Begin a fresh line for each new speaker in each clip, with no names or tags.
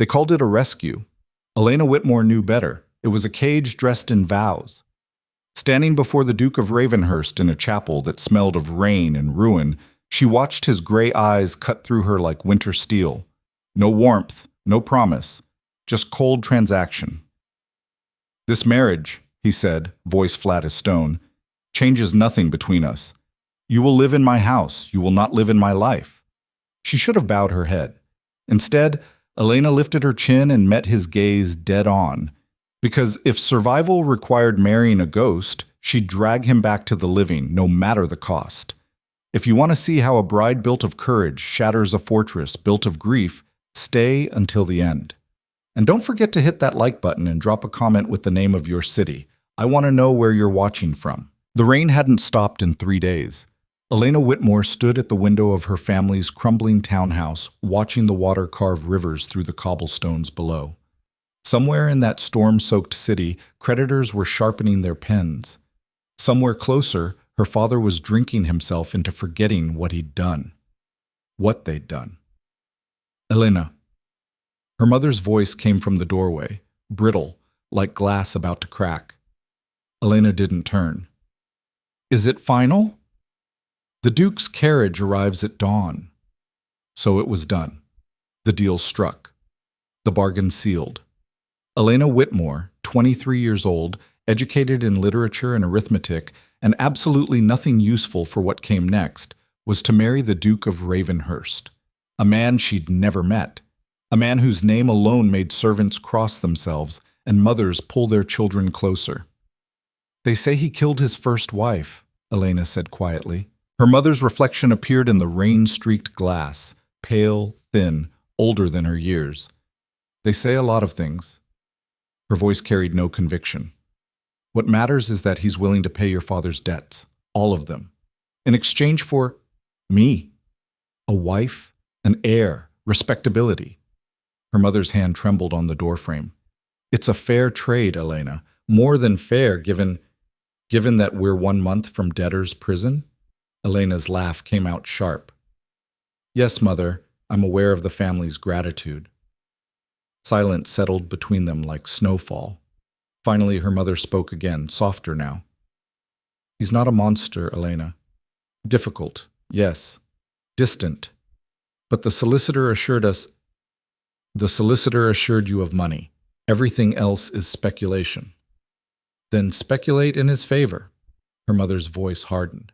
They called it a rescue. Elena Whitmore knew better. It was a cage dressed in vows. Standing before the Duke of Ravenhurst in a chapel that smelled of rain and ruin, she watched his gray eyes cut through her like winter steel. No warmth, no promise, just cold transaction. "This marriage," he said, voice flat as stone, "changes nothing between us. You will live in my house, you will not live in my life." She should have bowed her head. Instead, Elena lifted her chin and met his gaze dead on. Because if survival required marrying a ghost, she'd drag him back to the living, no matter the cost. If you want to see how a bride built of courage shatters a fortress built of grief, stay until the end. And don't forget to hit that like button and drop a comment with the name of your city. I want to know where you're watching from. The rain hadn't stopped in 3 days. Elena Whitmore stood at the window of her family's crumbling townhouse, watching the water carve rivers through the cobblestones below. Somewhere in that storm-soaked city, creditors were sharpening their pens. Somewhere closer, her father was drinking himself into forgetting what he'd done. What they'd done. "Elena." Her mother's voice came from the doorway, brittle, like glass about to crack. Elena didn't turn. "Is it final?" "The Duke's carriage arrives at dawn." So it was done. The deal struck. The bargain sealed. Elena Whitmore, 23 years old, educated in literature and arithmetic, and absolutely nothing useful for what came next, was to marry the Duke of Ravenhurst, a man she'd never met, a man whose name alone made servants cross themselves and mothers pull their children closer. "They say he killed his first wife," Elena said quietly. Her mother's reflection appeared in the rain-streaked glass, pale, thin, older than her years. "They say a lot of things." Her voice carried no conviction. "What matters is that he's willing to pay your father's debts, all of them, in exchange for me, a wife, an heir, respectability." Her mother's hand trembled on the doorframe. "It's a fair trade, Elena, more than fair given that we're 1 month from debtor's prison." Elena's laugh came out sharp. "Yes, Mother, I'm aware of the family's gratitude." Silence settled between them like snowfall. Finally, her mother spoke again, softer now. "He's not a monster, Elena. Difficult, yes. Distant. But the solicitor assured you of money. Everything else is speculation." "Then speculate in his favor." Her mother's voice hardened.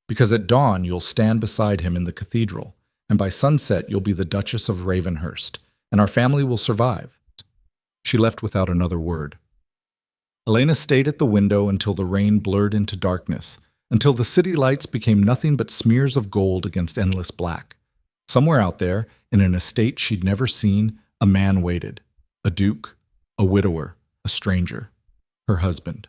"Because at dawn you'll stand beside him in the cathedral, and by sunset you'll be the Duchess of Ravenhurst, and our family will survive." She left without another word. Elena stayed at the window until the rain blurred into darkness, until the city lights became nothing but smears of gold against endless black. Somewhere out there, in an estate she'd never seen, a man waited. A duke, a widower, a stranger. Her husband.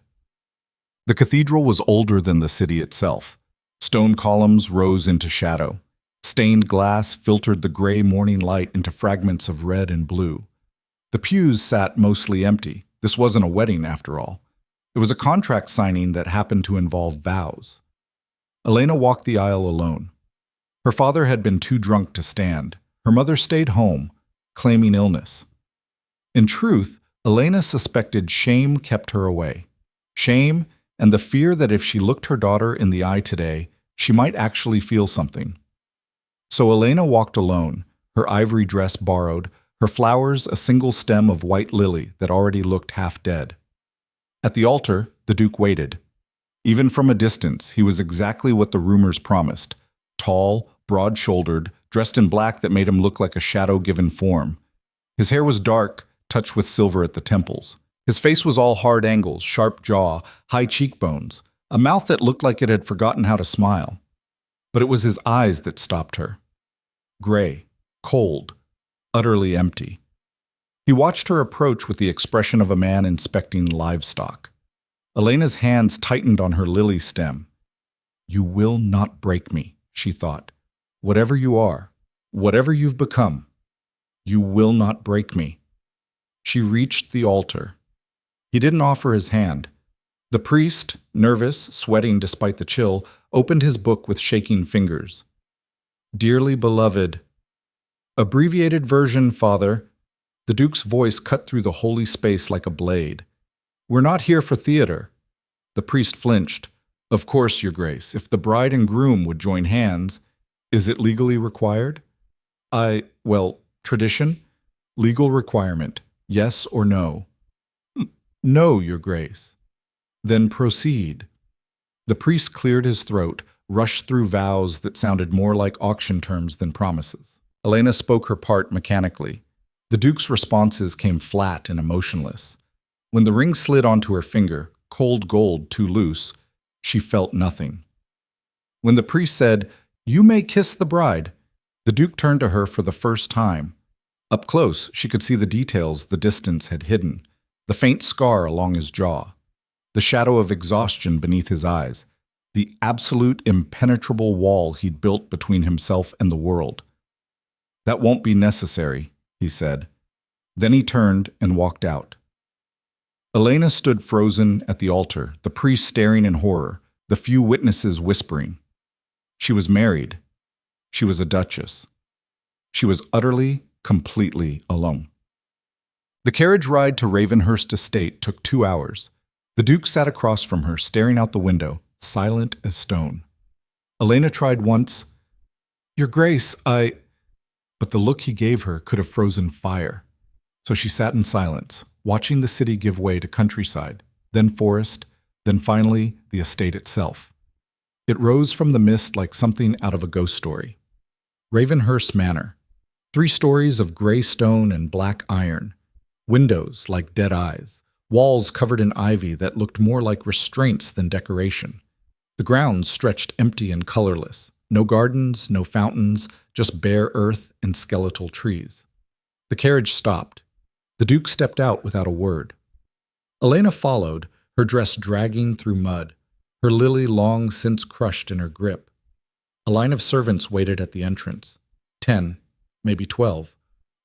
The cathedral was older than the city itself. Stone columns rose into shadow. Stained glass filtered the gray morning light into fragments of red and blue. The pews sat mostly empty. This wasn't a wedding, after all. It was a contract signing that happened to involve vows. Elena walked the aisle alone. Her father had been too drunk to stand. Her mother stayed home, claiming illness. In truth, Elena suspected shame kept her away. Shame and the fear that if she looked her daughter in the eye today, she might actually feel something. So Elena walked alone, her ivory dress borrowed, her flowers a single stem of white lily that already looked half dead. At the altar, the Duke waited. Even from a distance, he was exactly what the rumors promised. Tall, broad-shouldered, dressed in black that made him look like a shadow-given form. His hair was dark, touched with silver at the temples. His face was all hard angles, sharp jaw, high cheekbones, a mouth that looked like it had forgotten how to smile. But it was his eyes that stopped her. Gray, cold, utterly empty. He watched her approach with the expression of a man inspecting livestock. Elena's hands tightened on her lily stem. "You will not break me," she thought. "Whatever you are, whatever you've become, you will not break me." She reached the altar. He didn't offer his hand. The priest, nervous, sweating despite the chill, opened his book with shaking fingers. "Dearly beloved," abbreviated version, Father, The Duke's voice cut through the holy space like a blade. "We're not here for theater." The priest flinched. "Of course, Your Grace, if the bride and groom would join hands. Is it legally required?" Well, tradition? Legal requirement. Yes or no?" "No, Your Grace." "Then proceed." The priest cleared his throat, rushed through vows that sounded more like auction terms than promises. Elena spoke her part mechanically. The Duke's responses came flat and emotionless. When the ring slid onto her finger, cold gold too loose, she felt nothing. When the priest said, "You may kiss the bride," the Duke turned to her for the first time. Up close, she could see the details the distance had hidden, the faint scar along his jaw, the shadow of exhaustion beneath his eyes, the absolute impenetrable wall he'd built between himself and the world. "That won't be necessary," he said. Then he turned and walked out. Elena stood frozen at the altar, the priest staring in horror, the few witnesses whispering. She was married. She was a duchess. She was utterly, completely alone. The carriage ride to Ravenhurst estate took 2 hours. The Duke sat across from her, staring out the window, silent as stone. Elena tried once. "Your Grace, But the look he gave her could have frozen fire. So she sat in silence, watching the city give way to countryside, then forest, then finally the estate itself. It rose from the mist like something out of a ghost story. Ravenhurst Manor. 3 stories of gray stone and black iron. Windows like dead eyes. Walls covered in ivy that looked more like restraints than decoration. The grounds stretched empty and colorless. No gardens, no fountains, just bare earth and skeletal trees. The carriage stopped. The Duke stepped out without a word. Elena followed, her dress dragging through mud, her lily long since crushed in her grip. A line of servants waited at the entrance. 10, maybe 12,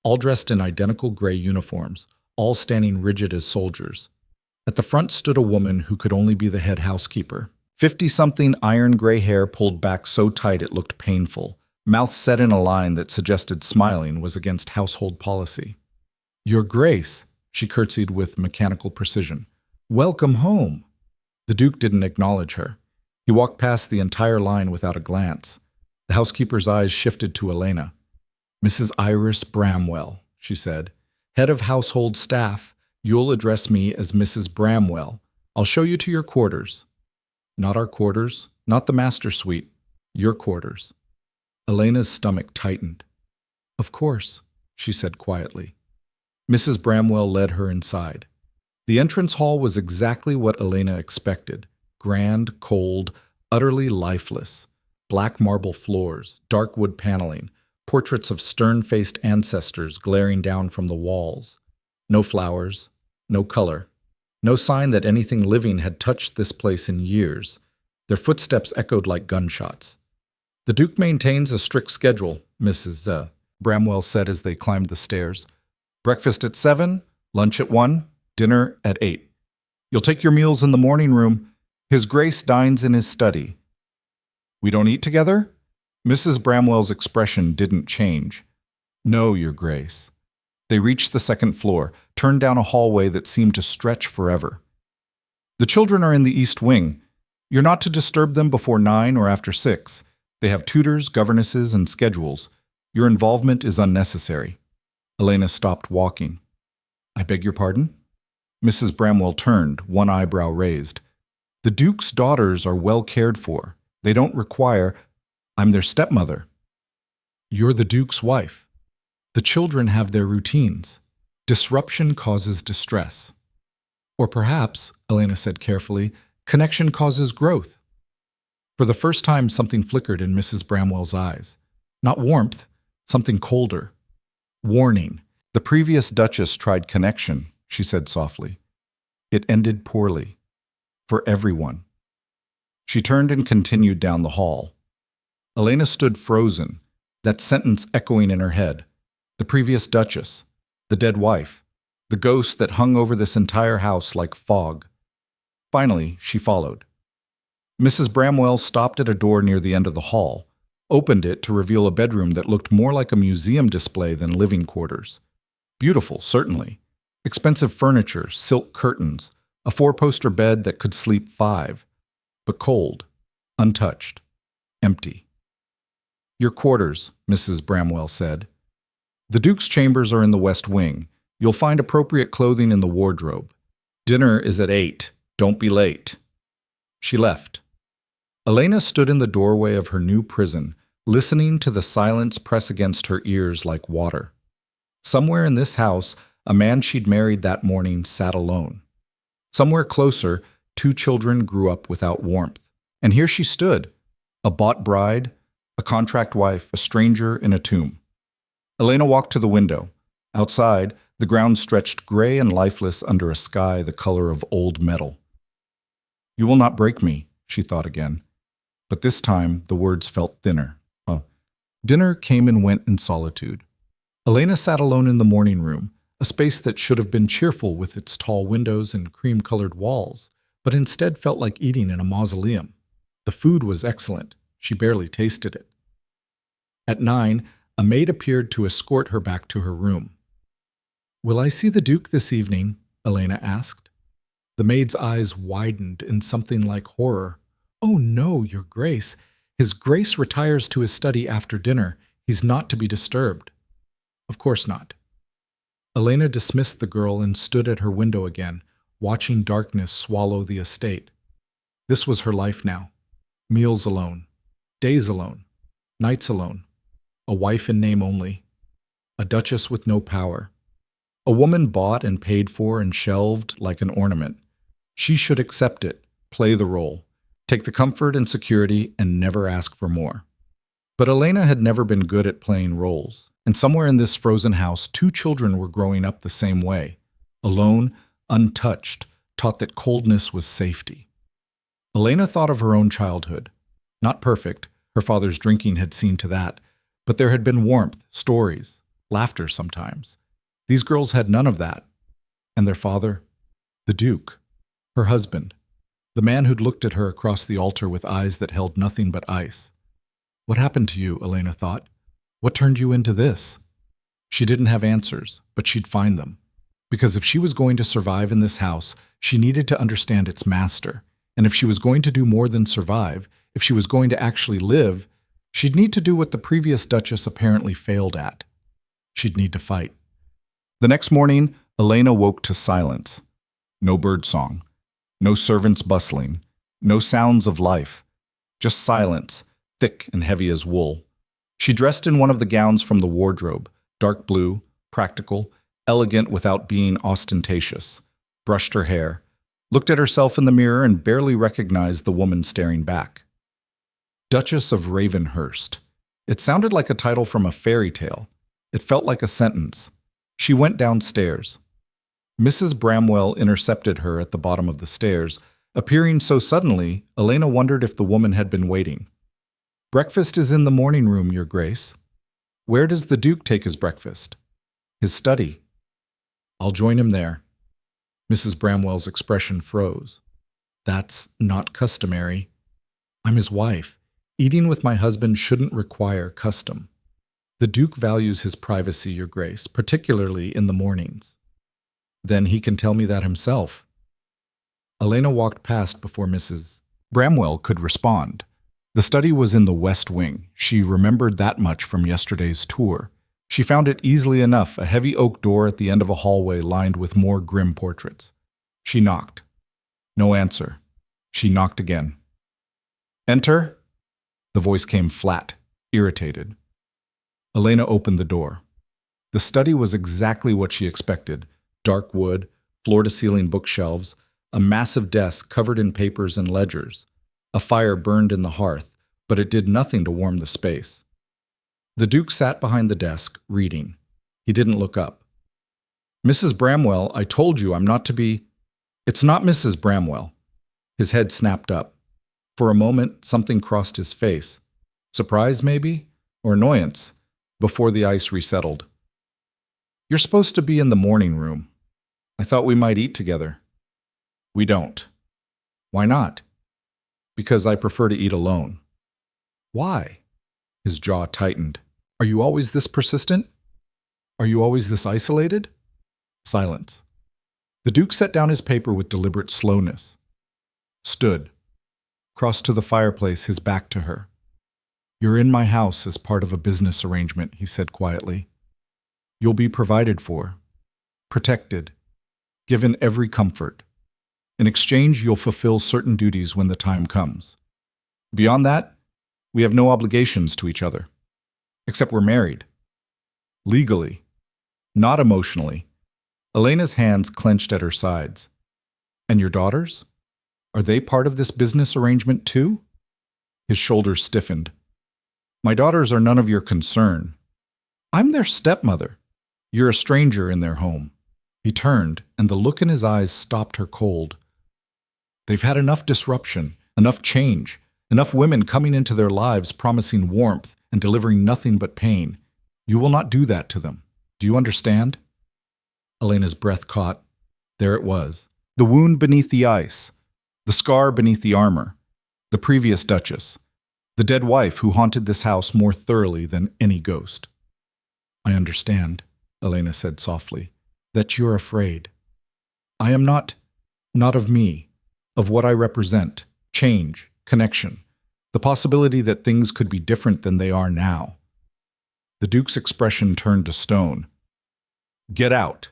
all dressed in identical gray uniforms, all standing rigid as soldiers. At the front stood a woman who could only be the head housekeeper. 50-something iron gray hair pulled back so tight it looked painful, mouth set in a line that suggested smiling was against household policy. "Your Grace," she curtsied with mechanical precision. "Welcome home." The Duke didn't acknowledge her. He walked past the entire line without a glance. The housekeeper's eyes shifted to Elena. "Mrs. Iris Bramwell," she said. "Head of household staff. You'll address me as Mrs. Bramwell. I'll show you to your quarters." "Not our quarters, not the master suite. Your quarters." Elena's stomach tightened. "Of course," she said quietly. Mrs. Bramwell led her inside. The entrance hall was exactly what Elena expected. Grand, cold, utterly lifeless. Black marble floors, dark wood paneling, portraits of stern-faced ancestors glaring down from the walls. No flowers, no color. No sign that anything living had touched this place in years. Their footsteps echoed like gunshots. "The Duke maintains a strict schedule," Mrs. Bramwell said as they climbed the stairs. "Breakfast at 7, lunch at 1, dinner at 8. You'll take your meals in the morning room. His Grace dines in his study." "We don't eat together?" Mrs. Bramwell's expression didn't change. "No, Your Grace." They reached the second floor, turned down a hallway that seemed to stretch forever. "The children are in the East Wing. You're not to disturb them before 9 or after 6. They have tutors, governesses, and schedules. Your involvement is unnecessary." Elena stopped walking. "I beg your pardon?" Mrs. Bramwell turned, one eyebrow raised. "The Duke's daughters are well cared for. They don't require— I'm their stepmother." "You're the Duke's wife. The children have their routines. Disruption causes distress. Or perhaps," Elena said carefully, "connection causes growth." For the first time, something flickered in Mrs. Bramwell's eyes. Not warmth, something colder. Warning. "The previous Duchess tried connection," she said softly. "It ended poorly. For everyone." She turned and continued down the hall. Elena stood frozen, that sentence echoing in her head. The previous Duchess, the dead wife, the ghost that hung over this entire house like fog. Finally, she followed. Mrs. Bramwell stopped at a door near the end of the hall, opened it to reveal a bedroom that looked more like a museum display than living quarters. Beautiful, certainly. Expensive furniture, silk curtains, a four-poster bed that could sleep five, but cold, untouched, empty. Your quarters, Mrs. Bramwell said. The Duke's chambers are in the West Wing. You'll find appropriate clothing in the wardrobe. Dinner is at 8. Don't be late. She left. Elena stood in the doorway of her new prison, listening to the silence press against her ears like water. Somewhere in this house, a man she'd married that morning sat alone. Somewhere closer, 2 children grew up without warmth. And here she stood, a bought bride, a contract wife, a stranger in a tomb. Elena walked to the window. Outside, the ground stretched gray and lifeless under a sky the color of old metal. You will not break me, she thought again. But this time, the words felt thinner. Dinner came and went in solitude. Elena sat alone in the morning room, a space that should have been cheerful with its tall windows and cream-colored walls, but instead felt like eating in a mausoleum. The food was excellent. She barely tasted it. At 9, a maid appeared to escort her back to her room. "Will I see the Duke this evening?" Elena asked. The maid's eyes widened in something like horror. "Oh no, Your Grace. His Grace retires to his study after dinner. He's not to be disturbed." "Of course not." Elena dismissed the girl and stood at her window again, watching darkness swallow the estate. This was her life now. Meals alone. Days alone. Nights alone. A wife in name only. A duchess with no power. A woman bought and paid for and shelved like an ornament. She should accept it, play the role, take the comfort and security, and never ask for more. But Elena had never been good at playing roles, and somewhere in this frozen house, 2 children were growing up the same way, alone, untouched, taught that coldness was safety. Elena thought of her own childhood. Not perfect, her father's drinking had seen to that, but there had been warmth, stories, laughter sometimes. These girls had none of that. And their father? The Duke. Her husband. The man who'd looked at her across the altar with eyes that held nothing but ice. What happened to you, Elena thought? What turned you into this? She didn't have answers, but she'd find them. Because if she was going to survive in this house, she needed to understand its master. And if she was going to do more than survive, if she was going to actually live, she'd need to do what the previous Duchess apparently failed at. She'd need to fight. The next morning, Elena woke to silence. No birdsong. No servants bustling. No sounds of life. Just silence, thick and heavy as wool. She dressed in one of the gowns from the wardrobe, dark blue, practical, elegant without being ostentatious. Brushed her hair. Looked at herself in the mirror and barely recognized the woman staring back. Duchess of Ravenhurst. It sounded like a title from a fairy tale. It felt like a sentence. She went downstairs. Mrs. Bramwell intercepted her at the bottom of the stairs. Appearing so suddenly, Elena wondered if the woman had been waiting. "Breakfast is in the morning room, Your Grace." "Where does the Duke take his breakfast?" "His study." "I'll join him there." Mrs. Bramwell's expression froze. "That's not customary." "I'm his wife. Eating with my husband shouldn't require custom." "The Duke values his privacy, Your Grace, particularly in the mornings." "Then he can tell me that himself." Elena walked past before Mrs. Bramwell could respond. The study was in the West Wing. She remembered that much from yesterday's tour. She found it easily enough, a heavy oak door at the end of a hallway lined with more grim portraits. She knocked. No answer. She knocked again. "Enter?" The voice came flat, irritated. Elena opened the door. The study was exactly what she expected. Dark wood, floor-to-ceiling bookshelves, a massive desk covered in papers and ledgers. A fire burned in the hearth, but it did nothing to warm the space. The Duke sat behind the desk, reading. He didn't look up. "Mrs. Bramwell, I told you I'm not to be—" "It's not Mrs. Bramwell." His head snapped up. For a moment, something crossed his face. Surprise, maybe? Or annoyance, before the ice resettled. "You're supposed to be in the morning room. I thought we might eat together." "We don't." "Why not?" "Because I prefer to eat alone." "Why?" His jaw tightened. "Are you always this persistent?" Are you always this isolated? Silence. The Duke set down his paper with deliberate slowness. Stood. Crossed to the fireplace, his back to her. You're in my house as part of a business arrangement, he said quietly. You'll be provided for, protected, given every comfort. In exchange, you'll fulfill certain duties when the time comes. Beyond that, we have no obligations to each other. Except we're married. Legally. Not emotionally. Elena's hands clenched at her sides. And your daughters? Are they part of this business arrangement too? His shoulders stiffened. My daughters are none of your concern. I'm their stepmother. You're a stranger in their home. He turned, and the look in his eyes stopped her cold. They've had enough disruption, enough change, enough women coming into their lives promising warmth and delivering nothing but pain. You will not do that to them. Do you understand? Elena's breath caught. There it was. The wound beneath the ice. The scar beneath the armor. The previous Duchess. The dead wife who haunted this house more thoroughly than any ghost. I understand, Elena said softly, that you're afraid. I am not of me, of what I represent, change, connection, the possibility that things could be different than they are now. The Duke's expression turned to stone. Get out.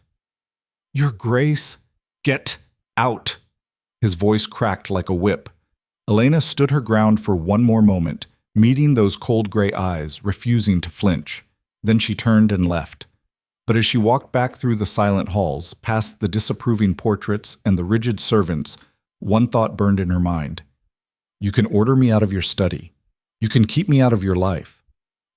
Your Grace, get out. His voice cracked like a whip. Elena stood her ground for one more moment, meeting those cold gray eyes, refusing to flinch. Then she turned and left. But as she walked back through the silent halls, past the disapproving portraits and the rigid servants, one thought burned in her mind. You can order me out of your study. You can keep me out of your life.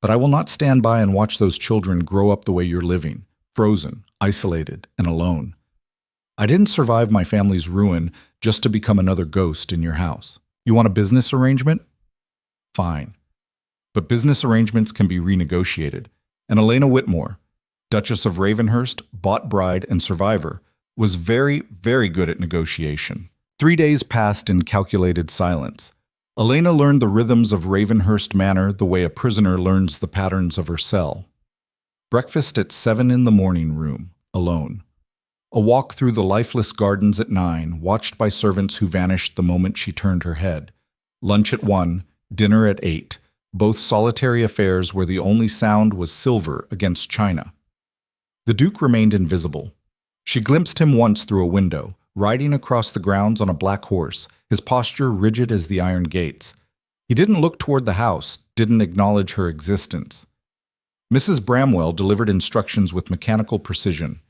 But I will not stand by and watch those children grow up the way you're living, frozen, isolated, and alone. I didn't survive my family's ruin just to become another ghost in your house. You want a business arrangement? Fine. But business arrangements can be renegotiated. And Elena Whitmore, Duchess of Ravenhurst, bought bride and survivor, was very, very good at negotiation. 3 days passed in calculated silence. Elena learned the rhythms of Ravenhurst Manor the way a prisoner learns the patterns of her cell. Breakfast at 7 in the morning room, alone. A walk through the lifeless gardens at 9, watched by servants who vanished the moment she turned her head. Lunch at 1, dinner at 8, both solitary affairs where the only sound was silver against china. The Duke remained invisible. She glimpsed him once through a window, riding across the grounds on a black horse, his posture rigid as the iron gates. He didn't look toward the house, didn't acknowledge her existence. Mrs. Bramwell delivered instructions with mechanical precision.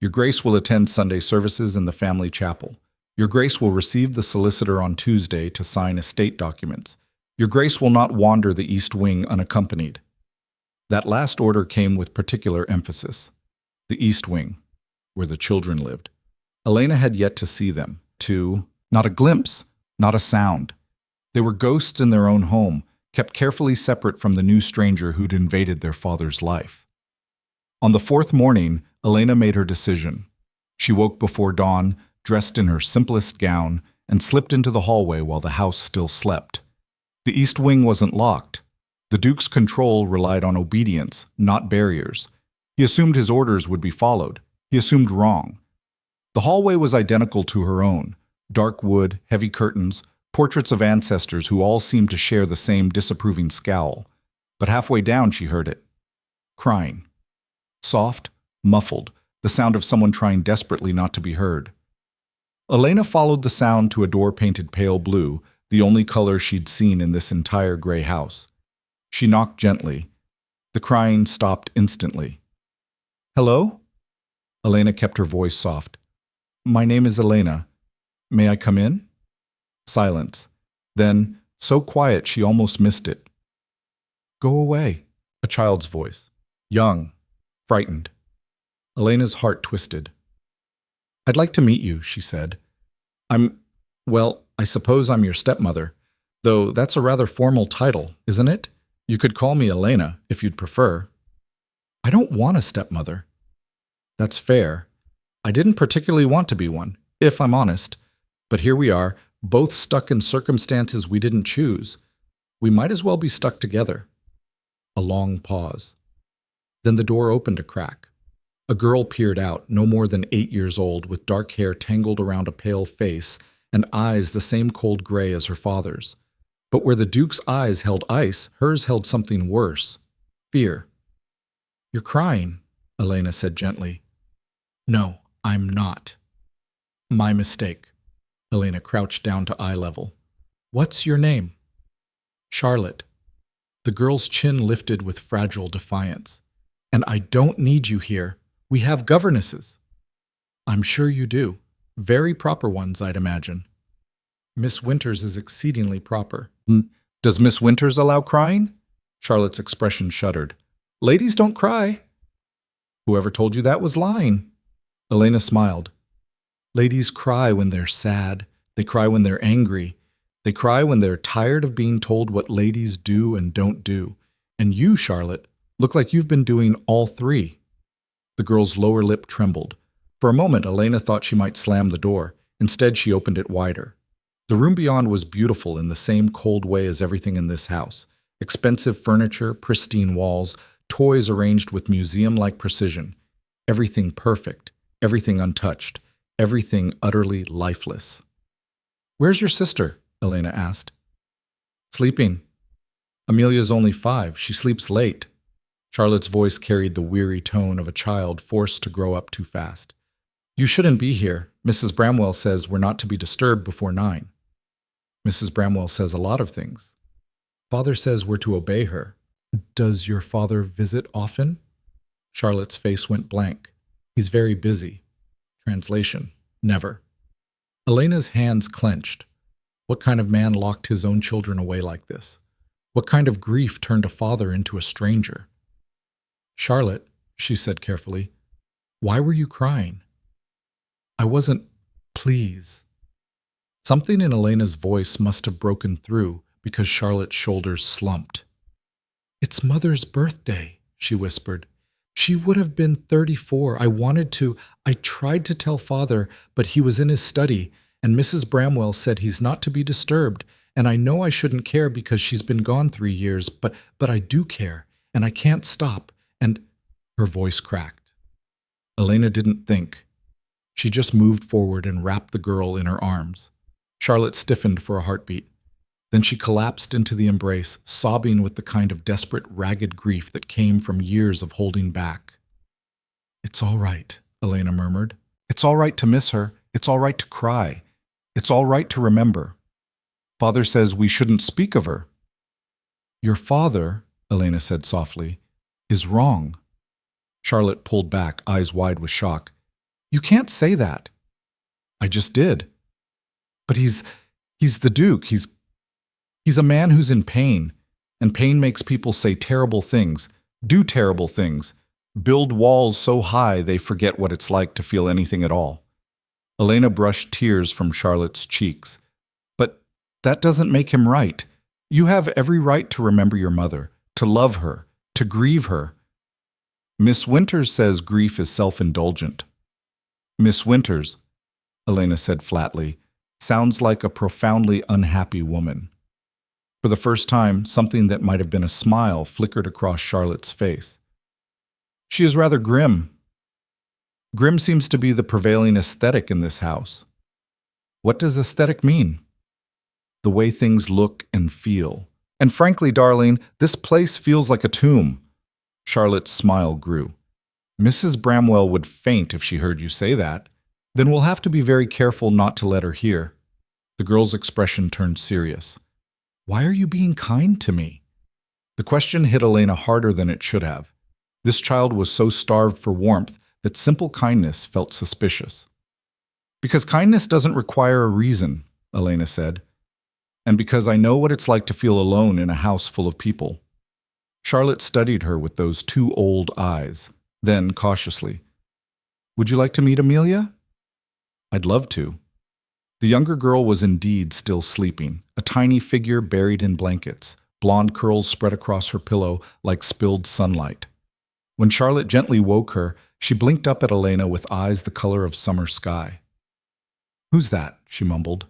Your Grace will attend Sunday services in the family chapel. Your Grace will receive the solicitor on Tuesday to sign estate documents. Your Grace will not wander the East Wing unaccompanied. That last order came with particular emphasis. The East Wing, where the children lived. Elena had yet to see them, not a glimpse, not a sound. They were ghosts in their own home, kept carefully separate from the new stranger who'd invaded their father's life. On the 4th morning, Elena made her decision. She woke before dawn, dressed in her simplest gown, and slipped into the hallway while the house still slept. The East Wing wasn't locked. The Duke's control relied on obedience, not barriers. He assumed his orders would be followed. He assumed wrong. The hallway was identical to her own. Dark wood, heavy curtains, portraits of ancestors who all seemed to share the same disapproving scowl. But halfway down she heard it. Crying. Soft, muffled, the sound of someone trying desperately not to be heard. Elena followed the sound to a door painted pale blue, the only color she'd seen in this entire gray house. She knocked gently. The crying stopped instantly. Hello? Elena kept her voice soft. My name is Elena. May I come in? Silence. Then, so quiet she almost missed it. Go away. A child's voice. Young. Frightened. Elena's heart twisted. I'd like to meet you, she said. I suppose I'm your stepmother, though that's a rather formal title, isn't it? You could call me Elena, if you'd prefer. I don't want a stepmother. That's fair. I didn't particularly want to be one, if I'm honest. But here we are, both stuck in circumstances we didn't choose. We might as well be stuck together. A long pause. Then the door opened a crack. A girl peered out, no more than 8 years old, with dark hair tangled around a pale face and eyes the same cold gray as her father's. But where the Duke's eyes held ice, hers held something worse: fear. "You're crying," Elena said gently. "No, I'm not." "My mistake." Elena crouched down to eye level. "What's your name?" "Charlotte." The girl's chin lifted with fragile defiance. "And I don't need you here. We have governesses." "I'm sure you do. Very proper ones, I'd imagine." "Miss Winters is exceedingly proper." "Does Miss Winters allow crying?" Charlotte's expression shuddered. "Ladies don't cry." "Whoever told you that was lying?" Elena smiled. "Ladies cry when they're sad. They cry when they're angry. They cry when they're tired of being told what ladies do and don't do. And you, Charlotte, look like you've been doing all three." The girl's lower lip trembled. For a moment, Elena thought she might slam the door. Instead, she opened it wider. The room beyond was beautiful in the same cold way as everything in this house. Expensive furniture, pristine walls, toys arranged with museum-like precision. Everything perfect, everything untouched, everything utterly lifeless. "Where's your sister?" Elena asked. "Sleeping. Amelia's only 5. She sleeps late." Charlotte's voice carried the weary tone of a child forced to grow up too fast. "You shouldn't be here. Mrs. Bramwell says we're not to be disturbed before 9. "Mrs. Bramwell says a lot of things. Father says we're to obey her." "Does your father visit often?" Charlotte's face went blank. "He's very busy." Translation: never. Elena's hands clenched. What kind of man locked his own children away like this? What kind of grief turned a father into a stranger? "Charlotte," she said carefully, "why were you crying?" "I wasn't. Please." Something in Elena's voice must have broken through because Charlotte's shoulders slumped. "It's Mother's birthday," she whispered. "She would have been 34. I tried to tell Father, but he was in his study, and Mrs. Bramwell said he's not to be disturbed, and I know I shouldn't care because she's been gone 3 years, but I do care, and I can't stop, and—" Her voice cracked. Elena didn't think. She just moved forward and wrapped the girl in her arms. Charlotte stiffened for a heartbeat. Then she collapsed into the embrace, sobbing with the kind of desperate, ragged grief that came from years of holding back. "It's all right," Elena murmured. "It's all right to miss her. It's all right to cry. It's all right to remember. Father says we shouldn't speak of her." "Your father," Elena said softly, "is wrong." Charlotte pulled back, eyes wide with shock. "You can't say that." "I just did." "But he's the Duke. He's a man who's in pain, and pain makes people say terrible things, do terrible things, build walls so high they forget what it's like to feel anything at all." Elena brushed tears from Charlotte's cheeks. "But that doesn't make him right. You have every right to remember your mother, to love her, to grieve her." "Miss Winters says grief is self-indulgent." "Miss Winters," Elena said flatly, "sounds like a profoundly unhappy woman." For the first time, something that might have been a smile flickered across Charlotte's face. "She is rather grim. Grim seems to be the prevailing aesthetic in this house." "What does aesthetic mean?" "The way things look and feel. And frankly, darling, this place feels like a tomb." Charlotte's smile grew. "Mrs. Bramwell would faint if she heard you say that. Then we'll have to be very careful not to let her hear." The girl's expression turned serious. "Why are you being kind to me?" The question hit Elena harder than it should have. This child was so starved for warmth that simple kindness felt suspicious. "Because kindness doesn't require a reason," Elena said. "And because I know what it's like to feel alone in a house full of people." Charlotte studied her with those 2 old eyes. Then, cautiously, "Would you like to meet Amelia?" "I'd love to." The younger girl was indeed still sleeping, a tiny figure buried in blankets, blonde curls spread across her pillow like spilled sunlight. When Charlotte gently woke her, she blinked up at Elena with eyes the color of summer sky. "Who's that?" she mumbled.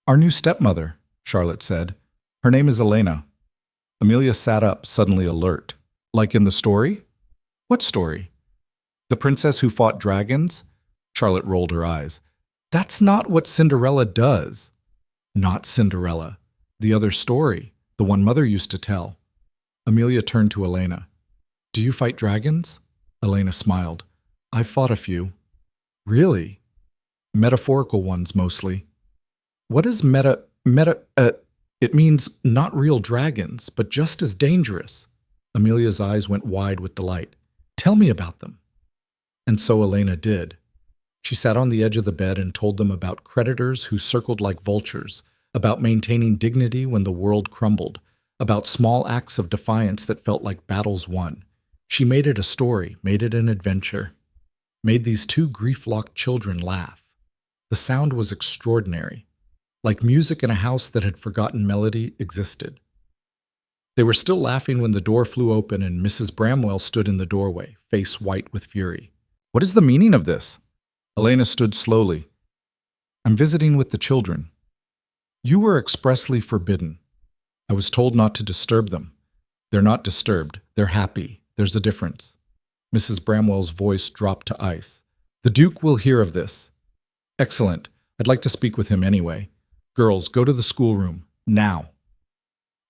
"Our new stepmother," Charlotte said. "Her name is Elena." Amelia sat up, suddenly alert. "Like in the story?" "What story?" The princess who fought dragons? Charlotte rolled her eyes. That's not what Cinderella does. Not Cinderella. The other story, the one Mother used to tell. Amelia turned to Elena. Do you fight dragons? Elena smiled. I've fought a few. Really? Metaphorical ones mostly. What is it means not real dragons, but just as dangerous. Amelia's eyes went wide with delight. Tell me about them. And so Elena did. She sat on the edge of the bed and told them about creditors who circled like vultures, about maintaining dignity when the world crumbled, about small acts of defiance that felt like battles won. She made it a story, made it an adventure, made these two grief-locked children laugh. The sound was extraordinary, like music in a house that had forgotten melody existed. They were still laughing when the door flew open and Mrs. Bramwell stood in the doorway, face white with fury. What is the meaning of this? Elena stood slowly. I'm visiting with the children. You were expressly forbidden. I was told not to disturb them. They're not disturbed. They're happy. There's a difference. Mrs. Bramwell's voice dropped to ice. The Duke will hear of this. Excellent. I'd like to speak with him anyway. Girls, go to the schoolroom. Now.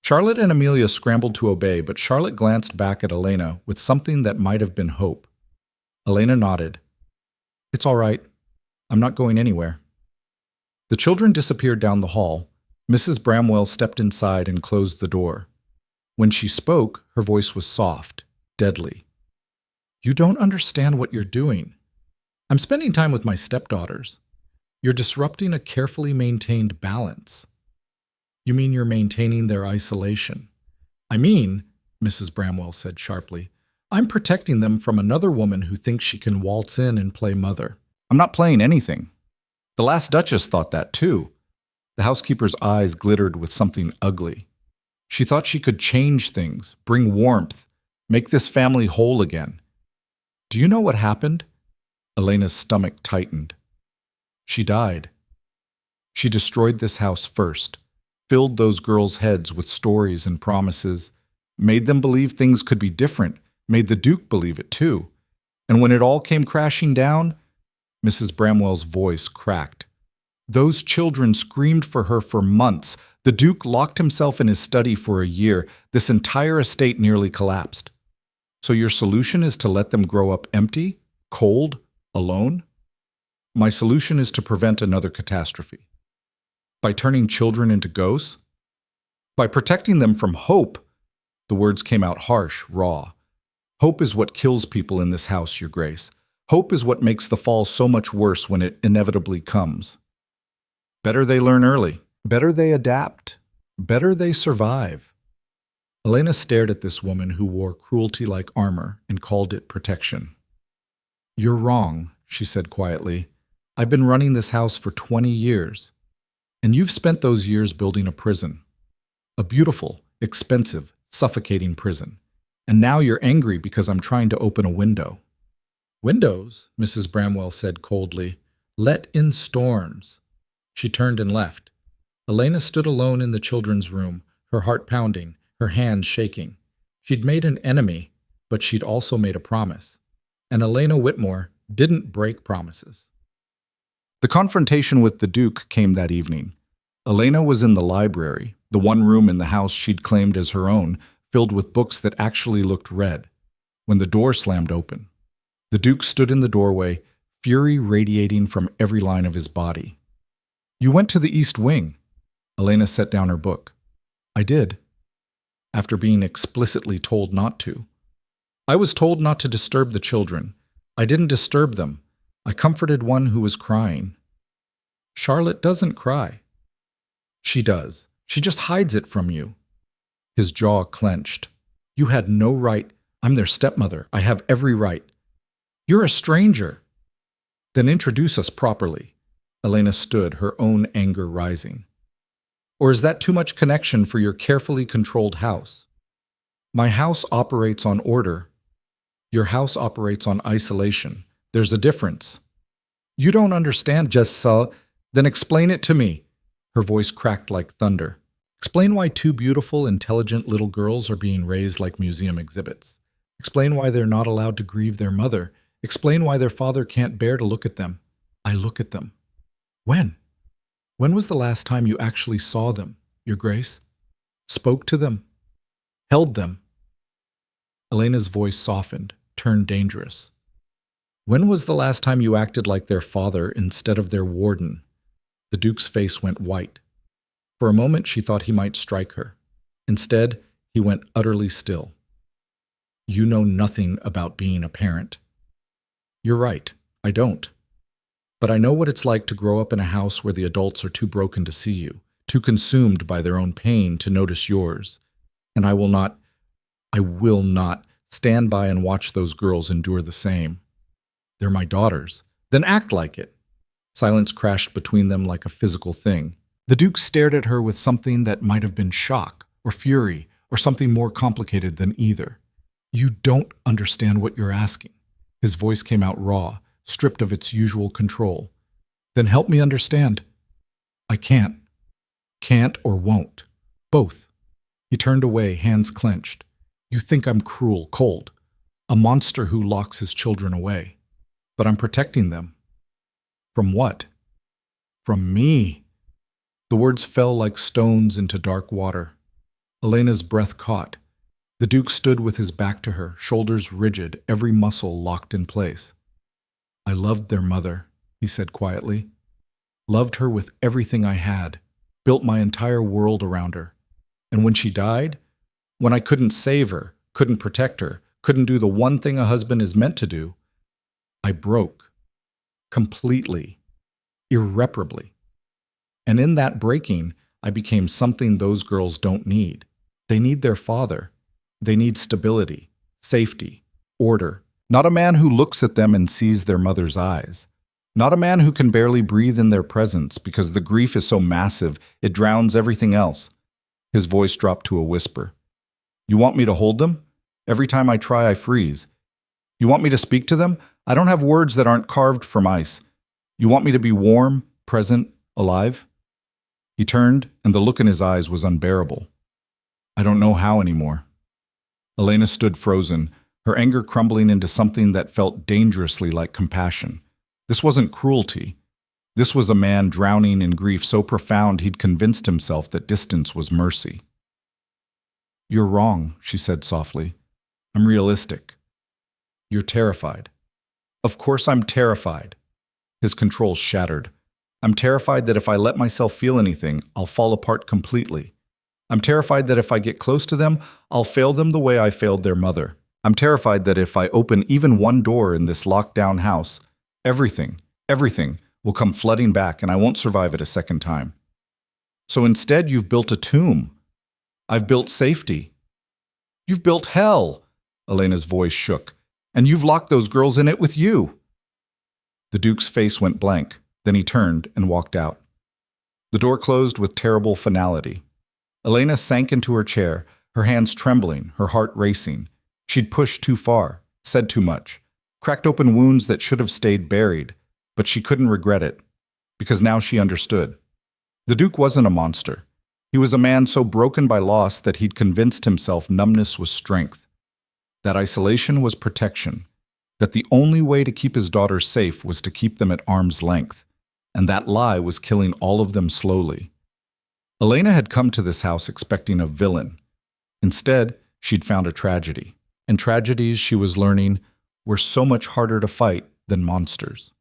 Charlotte and Amelia scrambled to obey, but Charlotte glanced back at Elena with something that might have been hope. Elena nodded. It's all right. I'm not going anywhere. The children disappeared down the hall. Mrs. Bramwell stepped inside and closed the door. When she spoke, her voice was soft, deadly. You don't understand what you're doing. I'm spending time with my stepdaughters. You're disrupting a carefully maintained balance. You mean you're maintaining their isolation? I mean, Mrs. Bramwell said sharply, I'm protecting them from another woman who thinks she can waltz in and play mother. I'm not playing anything. The last Duchess thought that too. The housekeeper's eyes glittered with something ugly. She thought she could change things, bring warmth, make this family whole again. Do you know what happened? Elena's stomach tightened. She died. She destroyed this house first, filled those girls' heads with stories and promises, made them believe things could be different, made the Duke believe it too. And when it all came crashing down, Mrs. Bramwell's voice cracked. Those children screamed for her for months. The Duke locked himself in his study for a year. This entire estate nearly collapsed. So your solution is to let them grow up empty, cold, alone? My solution is to prevent another catastrophe. By turning children into ghosts? By protecting them from hope? The words came out harsh, raw. Hope is what kills people in this house, Your Grace. Hope is what makes the fall so much worse when it inevitably comes. Better they learn early. Better they adapt. Better they survive. Elena stared at this woman who wore cruelty like armor and called it protection. You're wrong, she said quietly. I've been running this house for 20 years. And you've spent those years building a prison. A beautiful, expensive, suffocating prison. And now you're angry because I'm trying to open a window. Windows, Mrs. Bramwell said coldly. Let in storms. She turned and left. Elena stood alone in the children's room, her heart pounding, her hands shaking. She'd made an enemy, but she'd also made a promise. And Elena Whitmore didn't break promises. The confrontation with the Duke came that evening. Elena was in the library, the one room in the house she'd claimed as her own, filled with books that actually looked red, when the door slammed open. The Duke stood in the doorway, fury radiating from every line of his body. You went to the East Wing. Elena set down her book. I did. After being explicitly told not to. I was told not to disturb the children. I didn't disturb them. I comforted one who was crying. Charlotte doesn't cry. She does. She just hides it from you. His jaw clenched. You had no right. I'm their stepmother. I have every right. You're a stranger. Then introduce us properly. Elena stood, her own anger rising. Or is that too much connection for your carefully controlled house? My house operates on order. Your house operates on isolation. There's a difference. You don't understand, Jessa. Then explain it to me. Her voice cracked like thunder. Explain why two beautiful, intelligent little girls are being raised like museum exhibits. Explain why they're not allowed to grieve their mother. Explain why their father can't bear to look at them. I look at them. When? When was the last time you actually saw them, Your Grace? Spoke to them? Held them? Elena's voice softened, turned dangerous. When was the last time you acted like their father instead of their warden? The Duke's face went white. For a moment she thought he might strike her. Instead, he went utterly still. You know nothing about being a parent. You're right, I don't. But I know what it's like to grow up in a house where the adults are too broken to see you, too consumed by their own pain to notice yours. And I will not stand by and watch those girls endure the same. They're my daughters. Then act like it. Silence crashed between them like a physical thing. The Duke stared at her with something that might have been shock or fury or something more complicated than either. You don't understand what you're asking. His voice came out raw, stripped of its usual control. Then help me understand. I can't. Can't or won't. Both. He turned away, hands clenched. You think I'm cruel, cold. A monster who locks his children away. But I'm protecting them. From what? From me. The words fell like stones into dark water. Elena's breath caught. The Duke stood with his back to her, shoulders rigid, every muscle locked in place. I loved their mother, he said quietly. Loved her with everything I had, built my entire world around her. And when she died, when I couldn't save her, couldn't protect her, couldn't do the one thing a husband is meant to do, I broke. Completely. Irreparably. And in that breaking, I became something those girls don't need. They need their father. They need stability, safety, order. Not a man who looks at them and sees their mother's eyes. Not a man who can barely breathe in their presence because the grief is so massive it drowns everything else. His voice dropped to a whisper. You want me to hold them? Every time I try, I freeze. You want me to speak to them? I don't have words that aren't carved from ice. You want me to be warm, present, alive? He turned, and the look in his eyes was unbearable. I don't know how anymore. Elena stood frozen, her anger crumbling into something that felt dangerously like compassion. This wasn't cruelty. This was a man drowning in grief so profound he'd convinced himself that distance was mercy. You're wrong, she said softly. I'm realistic. You're terrified. Of course I'm terrified. His control shattered. I'm terrified that if I let myself feel anything, I'll fall apart completely. I'm terrified that if I get close to them, I'll fail them the way I failed their mother. I'm terrified that if I open even one door in this locked-down house, everything will come flooding back and I won't survive it a second time. So instead, you've built a tomb. I've built safety. You've built hell, Elena's voice shook, and you've locked those girls in it with you. The Duke's face went blank. Then he turned and walked out. The door closed with terrible finality. Elena sank into her chair, her hands trembling, her heart racing. She'd pushed too far, said too much, cracked open wounds that should have stayed buried, but she couldn't regret it, because now she understood. The Duke wasn't a monster. He was a man so broken by loss that he'd convinced himself numbness was strength, that isolation was protection, that the only way to keep his daughters safe was to keep them at arm's length, and that lie was killing all of them slowly. Elena had come to this house expecting a villain. Instead, she'd found a tragedy, and tragedies, she was learning, were so much harder to fight than monsters.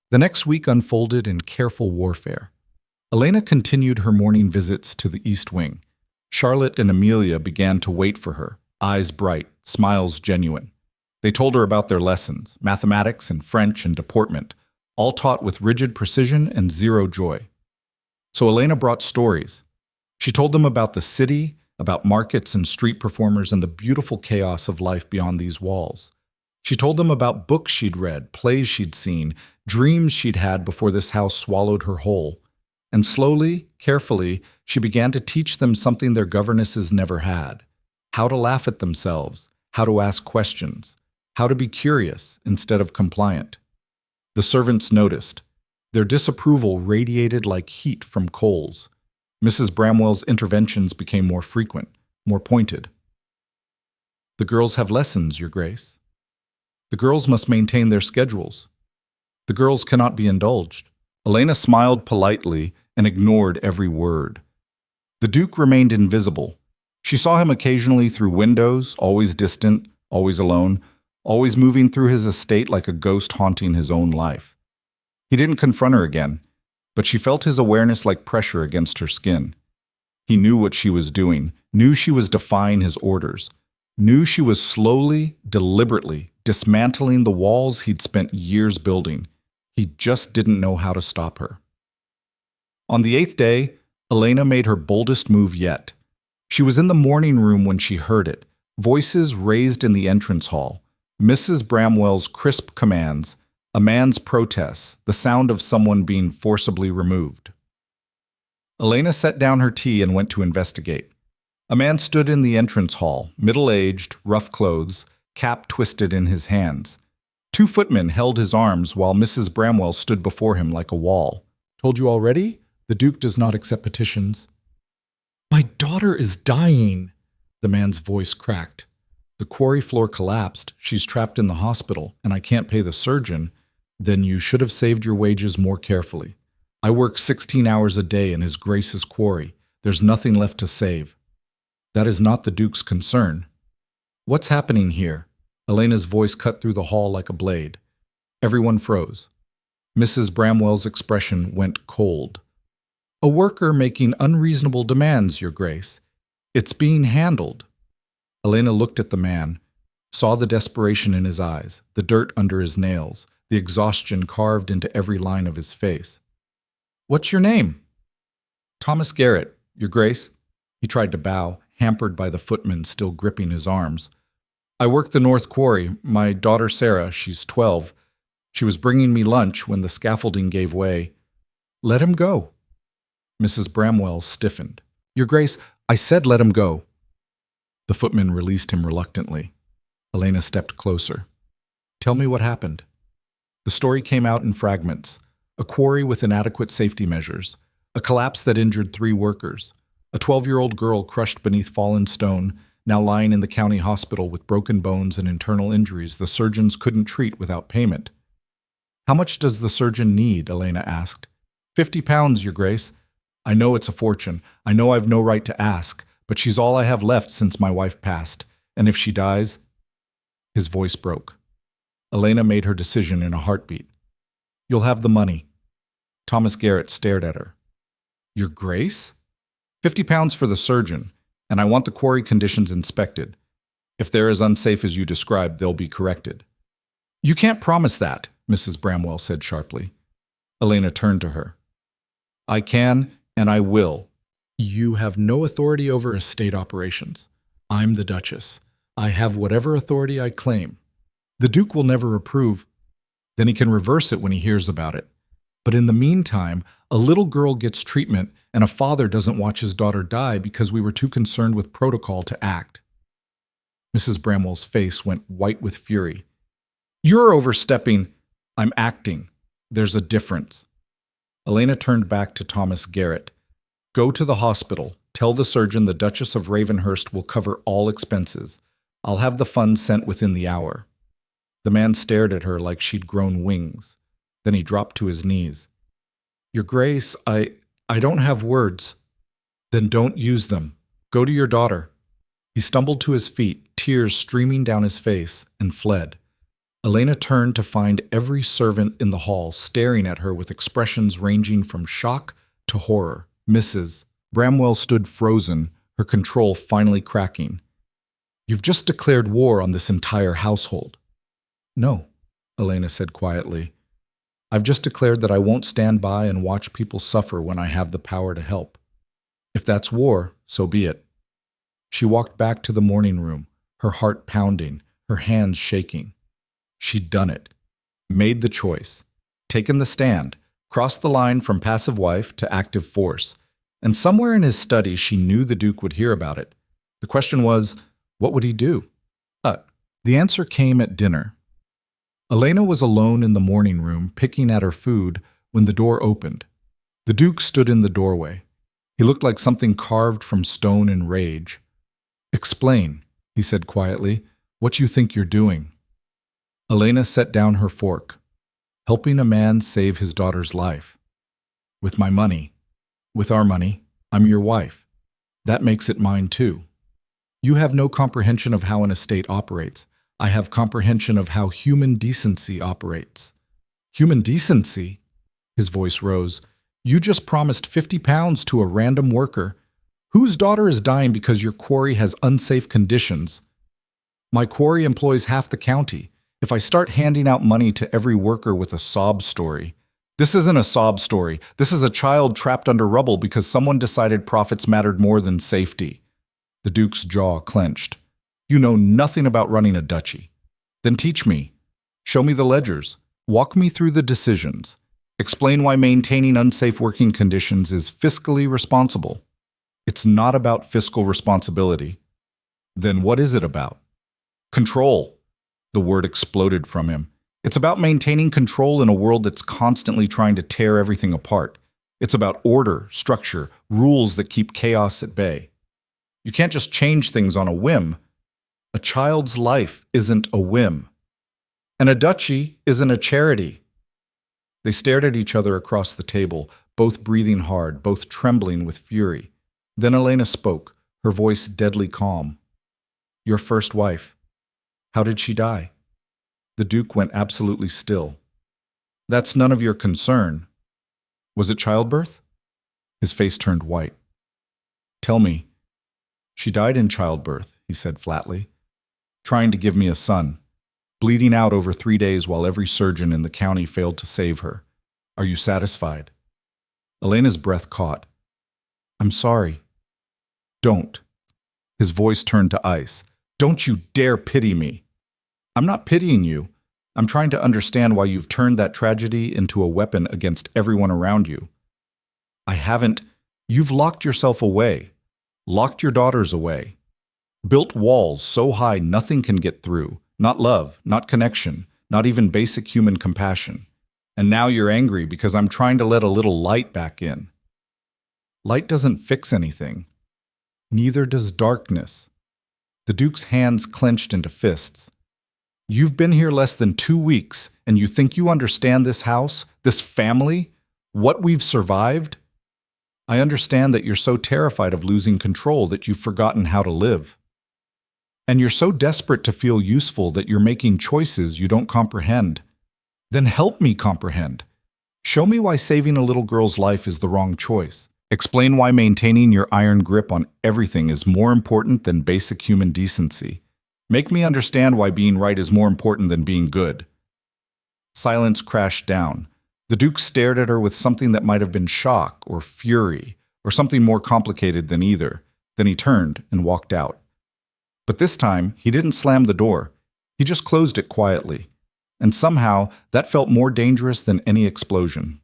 The next week unfolded in careful warfare. Elena continued her morning visits to the East Wing. Charlotte and Amelia began to wait for her, eyes bright, smiles genuine. They told her about their lessons, mathematics and French and deportment, all taught with rigid precision and zero joy. So Elena brought stories. She told them about the city, about markets and street performers and the beautiful chaos of life beyond these walls. She told them about books she'd read, plays she'd seen, dreams she'd had before this house swallowed her whole. And slowly, carefully, she began to teach them something their governesses never had: how to laugh at themselves, how to ask questions, how to be curious instead of compliant. The servants noticed. Their disapproval radiated like heat from coals. Mrs. Bramwell's interventions became more frequent, more pointed. The girls have lessons, Your Grace. The girls must maintain their schedules. The girls cannot be indulged. Elena smiled politely and ignored every word. The Duke remained invisible. She saw him occasionally through windows, always distant, always alone, always moving through his estate like a ghost haunting his own life. He didn't confront her again, but she felt his awareness like pressure against her skin. He knew what she was doing, knew she was defying his orders, knew she was slowly, deliberately dismantling the walls he'd spent years building. He just didn't know how to stop her. On the 8th day, Elena made her boldest move yet. She was in the morning room when she heard it, voices raised in the entrance hall, Mrs. Bramwell's crisp commands, a man's protests, the sound of someone being forcibly removed. Elena set down her tea and went to investigate. A man stood in the entrance hall, middle-aged, rough clothes, cap twisted in his hands. 2 footmen held his arms while Mrs. Bramwell stood before him like a wall. "Told you already? The Duke does not accept petitions." "My daughter is dying," the man's voice cracked. "The quarry floor collapsed. She's trapped in the hospital, and I can't pay the surgeon." "Then you should have saved your wages more carefully. I work 16 hours a day in His Grace's quarry. There's nothing left to save." "That is not the Duke's concern." "What's happening here?" Elena's voice cut through the hall like a blade. Everyone froze. Mrs. Bramwell's expression went cold. "A worker making unreasonable demands, Your Grace. It's being handled." Elena looked at the man, saw the desperation in his eyes, the dirt under his nails, the exhaustion carved into every line of his face. "What's your name?" "Thomas Garrett, Your Grace." He tried to bow, hampered by the footman still gripping his arms. "I work the North Quarry. My daughter Sarah, she's 12. She was bringing me lunch when the scaffolding gave way." "Let him go." Mrs. Bramwell stiffened. "Your Grace, I said let him go." The footman released him reluctantly. Elena stepped closer. "Tell me what happened." The story came out in fragments. A quarry with inadequate safety measures. A collapse that injured 3 workers. A 12-year-old girl crushed beneath fallen stone, now lying in the county hospital with broken bones and internal injuries the surgeons couldn't treat without payment. "How much does the surgeon need?" Elena asked. £50, Your Grace. "I know it's a fortune. I know I've no right to ask, but she's all I have left since my wife passed. And if she dies—" His voice broke. Elena made her decision in a heartbeat. "You'll have the money." Thomas Garrett stared at her. "Your Grace?" £50 for the surgeon, and I want the quarry conditions inspected. If they're as unsafe as you described, they'll be corrected." "You can't promise that," Mrs. Bramwell said sharply. Elena turned to her. "I can, and I will. You have no authority over estate operations. I'm the Duchess. I have whatever authority I claim. The Duke will never approve. Then he can reverse it when he hears about it. But in the meantime, a little girl gets treatment and a father doesn't watch his daughter die because we were too concerned with protocol to act." Mrs. Bramwell's face went white with fury. "You're overstepping." "I'm acting. There's a difference." Elena turned back to Thomas Garrett. "Go to the hospital. Tell the surgeon the Duchess of Ravenhurst will cover all expenses. I'll have the funds sent within the hour." The man stared at her like she'd grown wings. Then he dropped to his knees. "Your Grace, I don't have words." "Then don't use them. Go to your daughter." He stumbled to his feet, tears streaming down his face, and fled. Elena turned to find every servant in the hall staring at her with expressions ranging from shock to horror. Mrs. Bramwell stood frozen, her control finally cracking. "You've just declared war on this entire household." "No," Elena said quietly. "I've just declared that I won't stand by and watch people suffer when I have the power to help. If that's war, so be it." She walked back to the morning room, her heart pounding, her hands shaking. She'd done it. Made the choice. Taken the stand. Crossed the line from passive wife to active force. And somewhere in his study, she knew the Duke would hear about it. The question was, what would he do? The answer came at dinner. Elena was alone in the morning room, picking at her food, when the door opened. The Duke stood in the doorway. He looked like something carved from stone in rage. "Explain," he said quietly, "what you think you're doing." Elena set down her fork. Helping a man save his daughter's life. With my money. With our money, I'm your wife. That makes it mine too. You have no comprehension of how an estate operates. I have comprehension of how human decency operates. Human decency? His voice rose. You just promised £50 to a random worker. Whose daughter is dying because your quarry has unsafe conditions? My quarry employs half the county. If I start handing out money to every worker with a sob story. This isn't a sob story. This is a child trapped under rubble because someone decided profits mattered more than safety. The Duke's jaw clenched. You know nothing about running a duchy. Then teach me. Show me the ledgers. Walk me through the decisions. Explain why maintaining unsafe working conditions is fiscally responsible. It's not about fiscal responsibility. Then what is it about? Control. The word exploded from him. It's about maintaining control in a world that's constantly trying to tear everything apart. It's about order, structure, rules that keep chaos at bay. You can't just change things on a whim. A child's life isn't a whim. And a duchy isn't a charity. They stared at each other across the table, both breathing hard, both trembling with fury. Then Elena spoke, her voice deadly calm. Your first wife. How did she die? The Duke went absolutely still. That's none of your concern. Was it childbirth? His face turned white. Tell me. She died in childbirth, he said flatly. Trying to give me a son. Bleeding out over 3 days while every surgeon in the county failed to save her. Are you satisfied? Elena's breath caught. I'm sorry. Don't. His voice turned to ice. Don't you dare pity me. I'm not pitying you. I'm trying to understand why you've turned that tragedy into a weapon against everyone around you. I haven't. You've locked yourself away. Locked your daughters away. Built walls so high nothing can get through. Not love, not connection, not even basic human compassion. And now you're angry because I'm trying to let a little light back in. Light doesn't fix anything. Neither does darkness. The Duke's hands clenched into fists. You've been here less than 2 weeks, and you think you understand this house, this family, what we've survived? I understand that you're so terrified of losing control that you've forgotten how to live. And you're so desperate to feel useful that you're making choices you don't comprehend. Then help me comprehend. Show me why saving a little girl's life is the wrong choice. Explain why maintaining your iron grip on everything is more important than basic human decency. Make me understand why being right is more important than being good. Silence crashed down. The Duke stared at her with something that might have been shock or fury, or something more complicated than either. Then he turned and walked out. But this time, he didn't slam the door. He just closed it quietly. And somehow, that felt more dangerous than any explosion.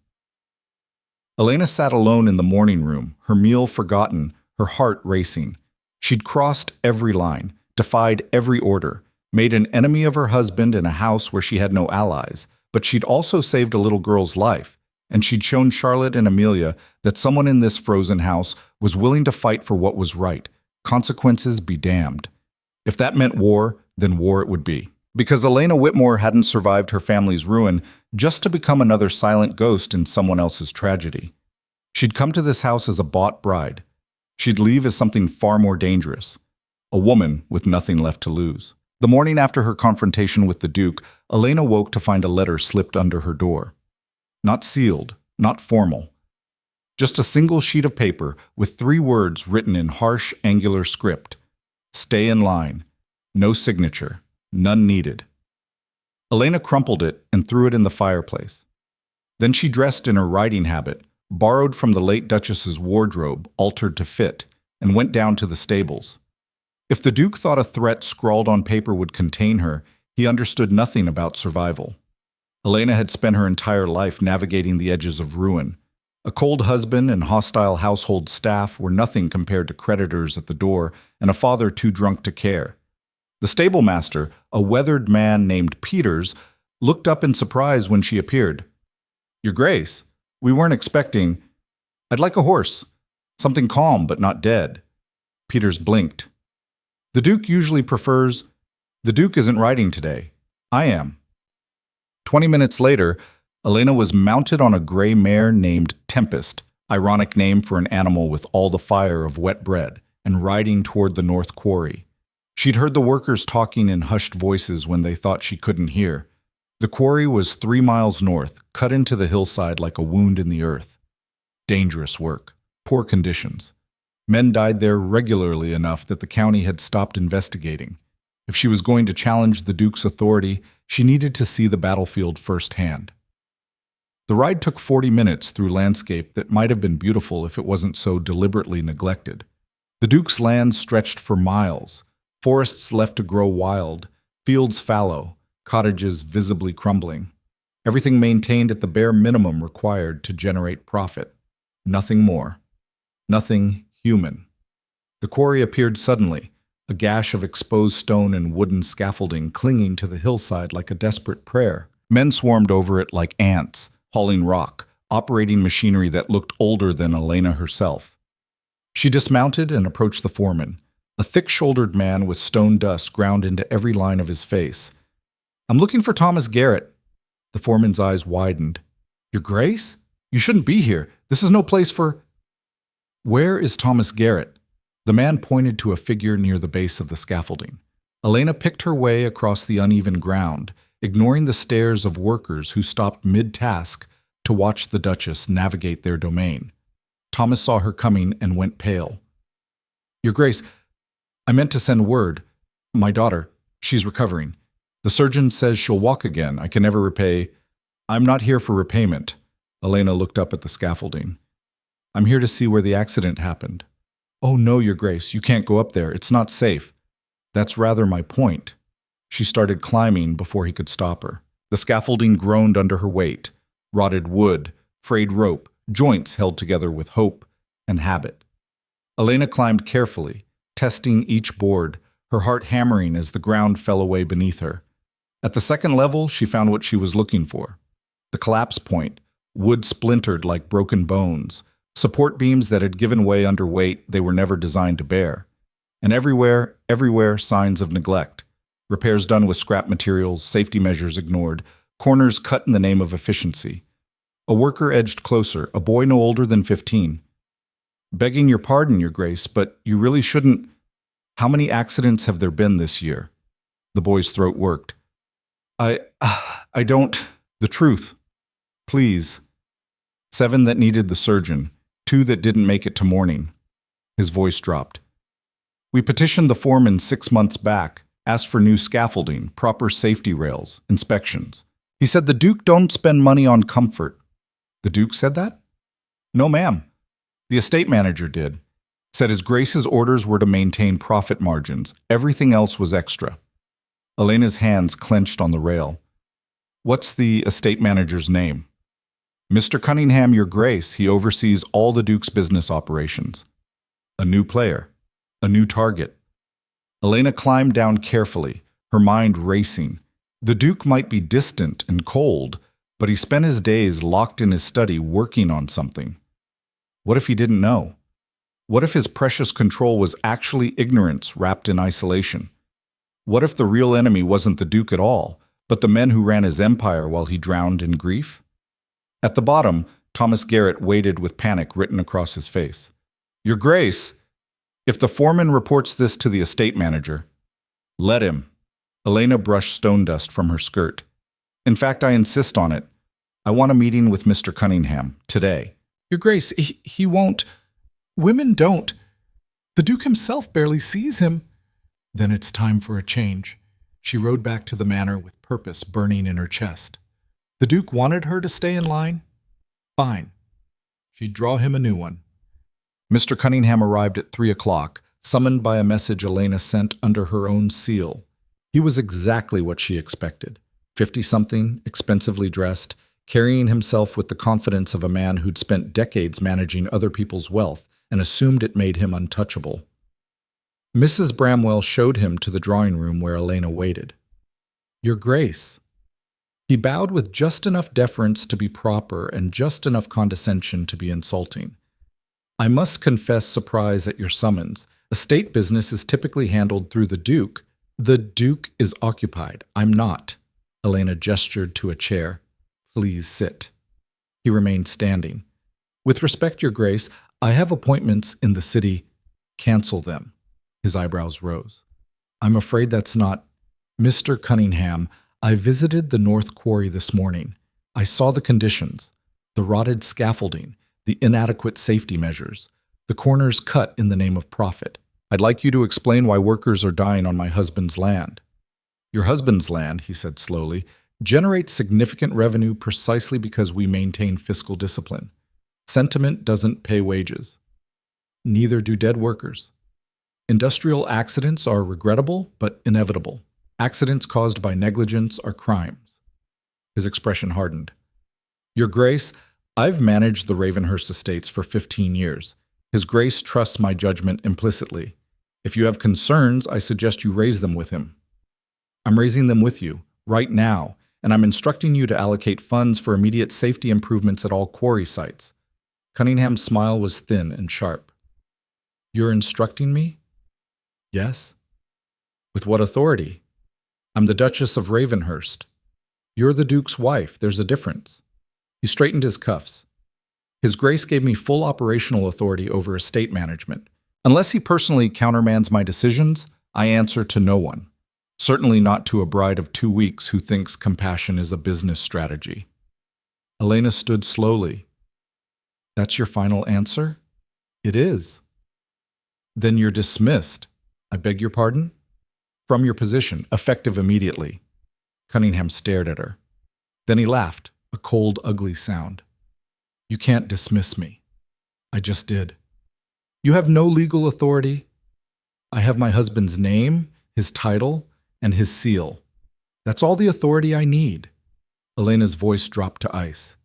Elena sat alone in the morning room, her meal forgotten, her heart racing. She'd crossed every line, defied every order, made an enemy of her husband in a house where she had no allies, but she'd also saved a little girl's life, and she'd shown Charlotte and Amelia that someone in this frozen house was willing to fight for what was right. Consequences be damned. If that meant war, then war it would be. Because Elena Whitmore hadn't survived her family's ruin just to become another silent ghost in someone else's tragedy. She'd come to this house as a bought bride. She'd leave as something far more dangerous. A woman with nothing left to lose. The morning after her confrontation with the Duke, Elena woke to find a letter slipped under her door. Not sealed, not formal. Just a single sheet of paper with 3 words written in harsh, angular script. Stay in line. No signature. None needed. Elena crumpled it and threw it in the fireplace. Then she dressed in her riding habit, borrowed from the late Duchess's wardrobe, altered to fit, and went down to the stables. If the Duke thought a threat scrawled on paper would contain her, he understood nothing about survival. Elena had spent her entire life navigating the edges of ruin. A cold husband and hostile household staff were nothing compared to creditors at the door and a father too drunk to care. The stablemaster, a weathered man named Peters, looked up in surprise when she appeared. Your Grace, we weren't expecting. I'd like a horse. Something calm but not dead. Peters blinked. The Duke usually prefers. The Duke isn't riding today. I am. 20 minutes later, Elena was mounted on a gray mare named Tempest, ironic name for an animal with all the fire of wet bread, and riding toward the North Quarry. She'd heard the workers talking in hushed voices when they thought she couldn't hear. The quarry was 3 miles north, cut into the hillside like a wound in the earth. Dangerous work, poor conditions. Men died there regularly enough that the county had stopped investigating. If she was going to challenge the Duke's authority, she needed to see the battlefield firsthand. The ride took 40 minutes through landscape that might have been beautiful if it wasn't so deliberately neglected. The Duke's land stretched for miles, forests left to grow wild, fields fallow, cottages visibly crumbling. Everything maintained at the bare minimum required to generate profit. Nothing more. Nothing human. The quarry appeared suddenly, a gash of exposed stone and wooden scaffolding clinging to the hillside like a desperate prayer. Men swarmed over it like ants, hauling rock, operating machinery that looked older than Elena herself. She dismounted and approached the foreman, a thick-shouldered man with stone dust ground into every line of his face. "I'm looking for Thomas Garrett." The foreman's eyes widened. "Your Grace? You shouldn't be here. This is no place for—" "Where is Thomas Garrett?" The man pointed to a figure near the base of the scaffolding. Elena picked her way across the uneven ground, ignoring the stares of workers who stopped mid-task to watch the Duchess navigate their domain. Thomas saw her coming and went pale. "Your Grace, I meant to send word. My daughter, she's recovering. The surgeon says she'll walk again. I can never repay—" "I'm not here for repayment." Elena looked up at the scaffolding. "I'm here to see where the accident happened." "Oh no, Your Grace, you can't go up there. It's not safe." "That's rather my point." She started climbing before he could stop her. The scaffolding groaned under her weight. Rotted wood, frayed rope, joints held together with hope and habit. Elena climbed carefully, testing each board, her heart hammering as the ground fell away beneath her. At the second level, she found what she was looking for. The collapse point, wood splintered like broken bones, support beams that had given way under weight they were never designed to bear. And everywhere, signs of neglect. Repairs done with scrap materials, safety measures ignored, corners cut in the name of efficiency. A worker edged closer, a boy no older than 15. "Begging your pardon, Your Grace, but you really shouldn't—" "How many accidents have there been this year?" The boy's throat worked. I don't— "The truth. Please." 7 that needed the surgeon, 2 that didn't make it to morning. His voice dropped. "We petitioned the foreman 6 months back, asked for new scaffolding, proper safety rails, inspections. He said the Duke don't spend money on comfort." "The Duke said that?" "No, ma'am. The estate manager did. Said His Grace's orders were to maintain profit margins. Everything else was extra." Elena's hands clenched on the rail. "What's the estate manager's name?" "Mr. Cunningham, Your Grace. He oversees all the Duke's business operations." A new player. A new target. Elena climbed down carefully, her mind racing. The Duke might be distant and cold, but he spent his days locked in his study working on something. What if he didn't know? What if his precious control was actually ignorance wrapped in isolation? What if the real enemy wasn't the Duke at all, but the men who ran his empire while he drowned in grief? At the bottom, Thomas Garrett waited with panic written across his face. "Your Grace, if the foreman reports this to the estate manager—" "Let him." Elena brushed stone dust from her skirt. "In fact, I insist on it. I want a meeting with Mr. Cunningham, today."
"Your Grace, he won't. Women don't. The Duke himself barely sees him." Then it's time for a change. She rode back to the manor with purpose burning in her chest. The Duke wanted her to stay in line? Fine. She'd draw him a new one.
Mr. Cunningham arrived at 3 o'clock, summoned by a message Elena sent under her own seal. He was exactly what she expected. 50-something, expensively dressed, carrying himself with the confidence of a man who'd spent decades managing other people's wealth and assumed it made him untouchable. Mrs. Bramwell showed him to the drawing room where Elena waited. "Your Grace." He bowed with just enough deference to be proper and just enough condescension to be insulting. "I must confess surprise at your summons. Estate business is typically handled through the Duke." "The Duke is occupied. I'm not."
Elena gestured to a chair. Please sit. He remained standing. With respect, Your Grace, I have appointments in the city. Cancel them. His eyebrows rose. I'm afraid that's not. Mr. Cunningham, I visited the North Quarry this morning. I saw the conditions, the rotted scaffolding, the inadequate safety measures, the corners cut in the name of profit. I'd like you to explain why workers are dying on my husband's land. Your husband's land, he said slowly, generates significant revenue precisely because we maintain fiscal discipline. Sentiment doesn't pay wages. Neither do dead workers. Industrial accidents are regrettable but inevitable. Accidents caused by negligence are crimes. His expression hardened. Your Grace, I've managed the Ravenhurst estates for 15 years. His Grace trusts my judgment implicitly. If you have concerns, I suggest you raise them with him. I'm raising them with you, right now, and I'm instructing you to allocate funds for immediate safety improvements at all quarry sites. Cunningham's smile was thin and sharp. You're instructing me? Yes. With what authority? I'm the Duchess of Ravenhurst. You're the Duke's wife. There's a difference. He straightened his cuffs. His Grace gave me full operational authority over estate management. Unless he personally countermands my decisions, I answer to no one. Certainly not to a bride of 2 weeks who thinks compassion is a business strategy. Elena stood slowly. That's your final answer? It is. Then you're dismissed. I beg your pardon? From your position, effective immediately. Cunningham stared at her. Then he laughed, a cold, ugly sound. You can't dismiss me. I just did. You have no legal authority. I have my husband's name, his title, and his seal. That's all the authority I need. Elena's voice dropped to ice.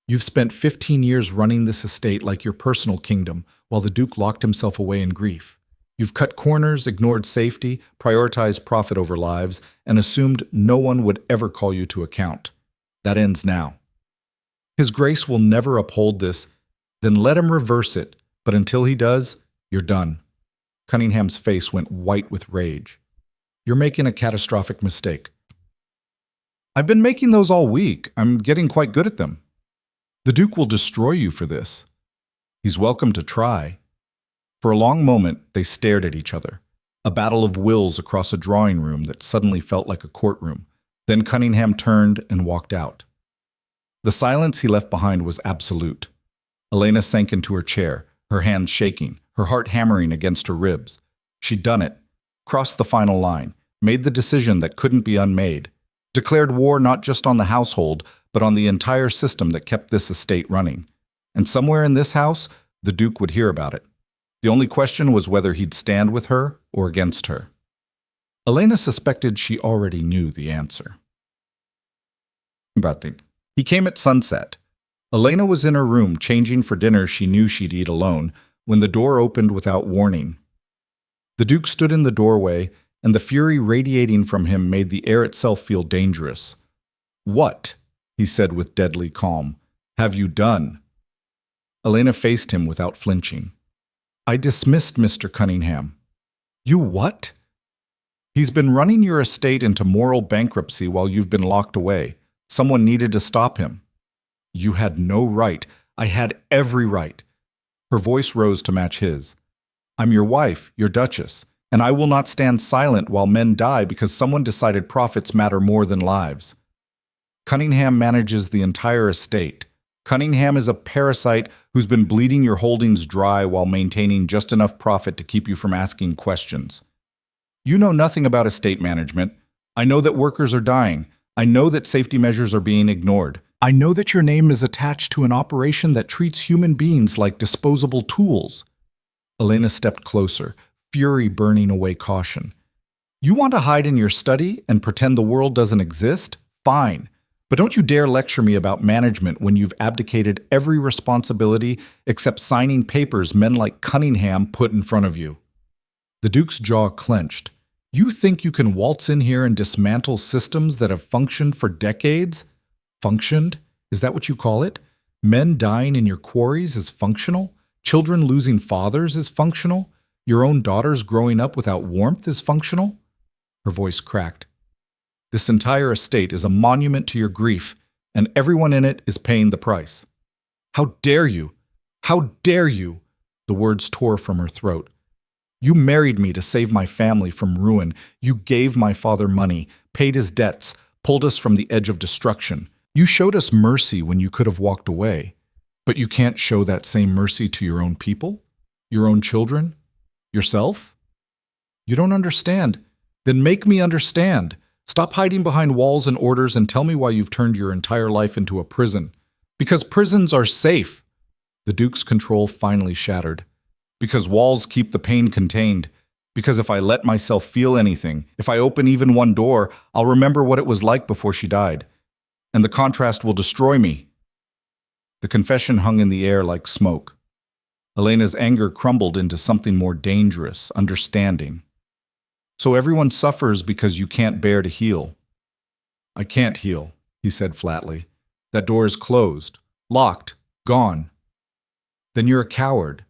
You've spent 15 years running this estate like your personal kingdom, while the Duke locked himself away in grief. You've cut corners, ignored safety, prioritized profit over lives, and assumed no one would ever call you to account. That ends now. His Grace will never uphold this. Then let him reverse it, but until he does, you're done. Cunningham's face went white with rage. You're making a catastrophic mistake. I've been making those all week. I'm getting quite good at them. The Duke will destroy you for this. He's welcome to try. For a long moment, they stared at each other, a battle of wills across a drawing room that suddenly felt like a courtroom. Then Cunningham turned and walked out. The silence he left behind was absolute. Elena sank into her chair, her hands shaking, her heart hammering against her ribs. She'd done it, crossed the final line, made the decision that couldn't be unmade, declared war not just on the household, but on the entire system that kept this estate running. And somewhere in this house, the Duke would hear about it. The only question was whether he'd stand with her or against her. Elena suspected she already knew the answer. He came at sunset. Elena was in her room changing for dinner she knew she'd eat alone when the door opened without warning. The Duke stood in the doorway, and the fury radiating from him made the air itself feel dangerous. What, he said with deadly calm, have you done? Elena faced him without flinching. I dismissed Mr. Cunningham. You what? He's been running your estate into moral bankruptcy while you've been locked away. Someone needed to stop him. You had no right. I had every right. Her voice rose to match his. I'm your wife, your Duchess, and I will not stand silent while men die because someone decided profits matter more than lives. Cunningham manages the entire estate. Cunningham is a parasite who's been bleeding your holdings dry while maintaining just enough profit to keep you from asking questions. You know nothing about estate management. I know that workers are dying. I know that safety measures are being ignored. I know that your name is attached to an operation that treats human beings like disposable tools. Elena stepped closer, fury burning away caution. You want to hide in your study and pretend the world doesn't exist? Fine. But don't you dare lecture me about management when you've abdicated every responsibility except signing papers men like Cunningham put in front of you. The Duke's jaw clenched. You think you can waltz in here and dismantle systems that have functioned for decades? Functioned? Is that what you call it? Men dying in your quarries is functional? Children losing fathers is functional? Your own daughters growing up without warmth is functional? Her voice cracked.
This entire estate is a monument to your grief, and everyone in it is paying the price. How dare you? How dare you? The words tore from her throat. You married me to save my family from ruin. You gave my father money, paid his debts, pulled us from the edge of destruction. You showed us mercy when you could have walked away. But you can't show that same mercy to your own people? Your own children? Yourself? You don't understand. Then make me understand. Stop hiding behind walls and orders and tell me why you've turned your entire life into a prison. Because prisons are safe. The Duke's control finally shattered. Because walls keep the pain contained. Because if I let myself feel anything, if I open even one door, I'll remember what it was like before she died. And the contrast will destroy me. The confession hung in the air like smoke. Elena's anger crumbled into something more dangerous, understanding. So everyone suffers because you can't bear to heal. I can't heal, he said flatly. That door is closed, locked, gone. Then you're a coward.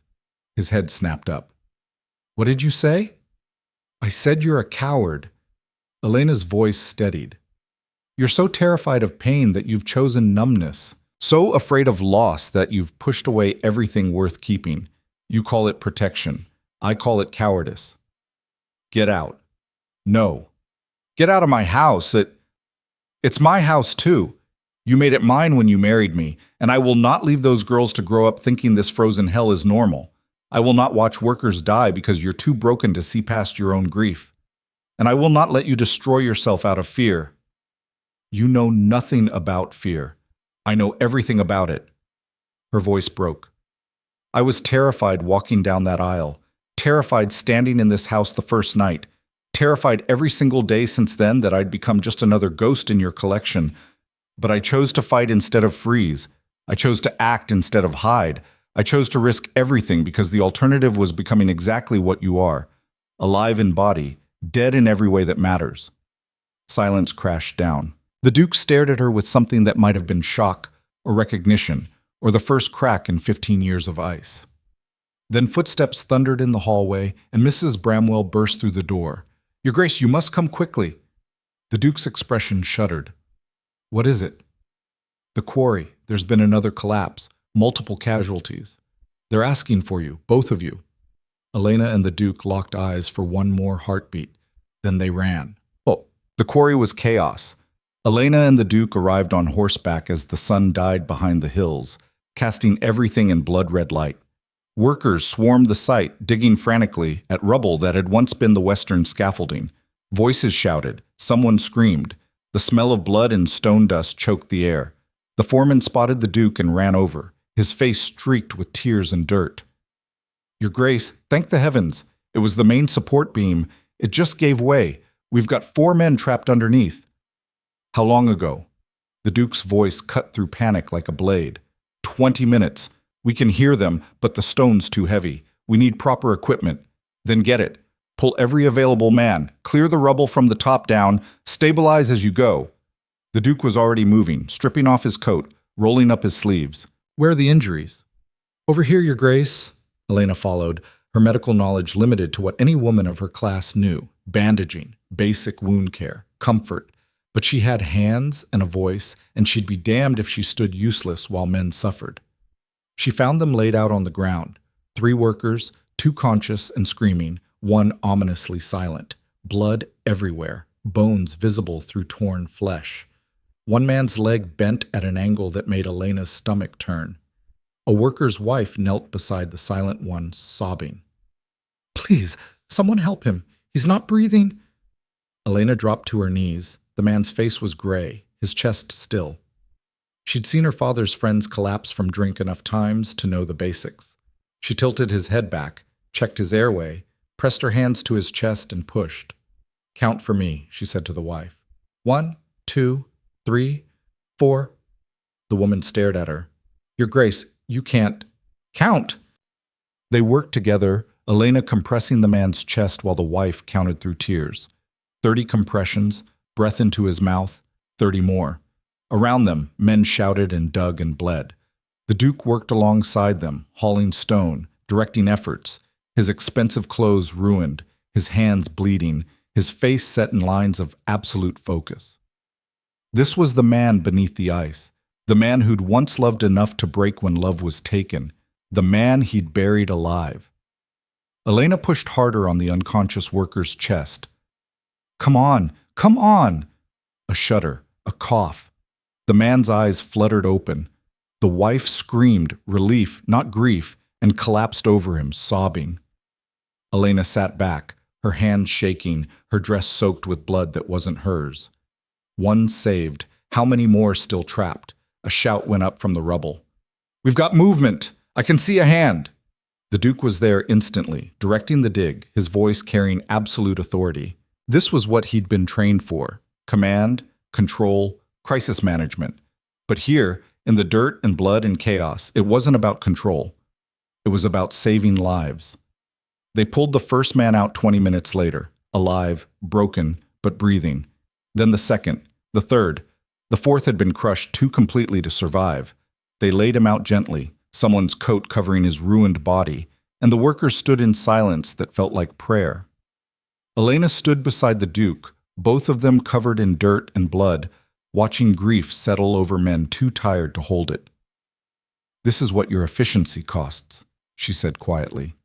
His head snapped up. What did you say? I said you're a coward. Elena's voice steadied. You're so terrified of pain that you've chosen numbness. So afraid of loss that you've pushed away everything worth keeping. You call it protection. I call it cowardice. Get out. No. Get out of my house. It's my house too. You made it mine when you married me, and I will not leave those girls to grow up thinking this frozen hell is normal. I will not watch workers die because you're too broken to see past your own grief. And I will not let you destroy yourself out of fear. You know nothing about fear. I know everything about it. Her voice broke. I was terrified walking down that aisle, terrified standing in this house the first night, terrified every single day since then that I'd become just another ghost in your collection. But I chose to fight instead of freeze. I chose to act instead of hide. I chose to risk everything because the alternative was becoming exactly what you are, alive in body, dead in every way that matters. Silence crashed down. The Duke stared at her with something that might have been shock or recognition or the first crack in 15 years of ice. Then footsteps thundered in the hallway and Mrs. Bramwell burst through the door. Your Grace, you must come quickly. The Duke's expression shuddered. What is it? The quarry. There's been another collapse, multiple casualties. They're asking for you, both of you. Elena and the Duke locked eyes for one more heartbeat. Then they ran. Oh, the quarry was chaos. Elena and the Duke arrived on horseback as the sun died behind the hills, casting everything in blood-red light. Workers swarmed the site, digging frantically at rubble that had once been the western scaffolding. Voices shouted. Someone screamed. The smell of blood and stone dust choked the air. The foreman spotted the Duke and ran over, his face streaked with tears and dirt. Your Grace, thank the heavens. It was the main support beam. It just gave way. We've got 4 men trapped underneath. How long ago? The Duke's voice cut through panic like a blade. 20 minutes. We can hear them, but the stone's too heavy. We need proper equipment. Then get it. Pull every available man. Clear the rubble from the top down. Stabilize as you go. The Duke was already moving, stripping off his coat, rolling up his sleeves. Where are the injuries? Over here, Your Grace. Elena followed, her medical knowledge limited to what any woman of her class knew. Bandaging, basic wound care, comfort. But she had hands and a voice, and she'd be damned if she stood useless while men suffered. She found them laid out on the ground. 3 workers, 2 conscious and screaming, 1 ominously silent. Blood everywhere, bones visible through torn flesh. One man's leg bent at an angle that made Elena's stomach turn. A worker's wife knelt beside the silent one, sobbing. Please, someone help him. He's not breathing. Elena dropped to her knees. The man's face was gray, his chest still. She'd seen her father's friends collapse from drink enough times to know the basics. She tilted his head back, checked his airway, pressed her hands to his chest and pushed. Count for me, she said to the wife. 1, 2, 3, 4. The woman stared at her. Your Grace, you can't. Count! They worked together, Elena compressing the man's chest while the wife counted through tears. 30 compressions, breath into his mouth, 30 more. Around them, men shouted and dug and bled. The Duke worked alongside them, hauling stone, directing efforts, his expensive clothes ruined, his hands bleeding, his face set in lines of absolute focus. This was the man beneath the ice, the man who'd once loved enough to break when love was taken, the man he'd buried alive. Elena pushed harder on the unconscious worker's chest. "Come on, come on!" A shudder, a cough. The man's eyes fluttered open. The wife screamed, relief, not grief, and collapsed over him, sobbing. Elena sat back, her hands shaking, her dress soaked with blood that wasn't hers. One saved. How many more still trapped? A shout went up from the rubble. "We've got movement! I can see a hand!" The Duke was there instantly, directing the dig, his voice carrying absolute authority. This was what he'd been trained for: command, control, crisis management. But here, in the dirt and blood and chaos, it wasn't about control. It was about saving lives. They pulled the first man out 20 minutes later, alive, broken, but breathing. Then the second, the third. The fourth had been crushed too completely to survive. They laid him out gently, someone's coat covering his ruined body, and the workers stood in silence that felt like prayer. Elena stood beside the Duke, both of them covered in dirt and blood, watching grief settle over men too tired to hold it. "This is what your efficiency costs," she said quietly.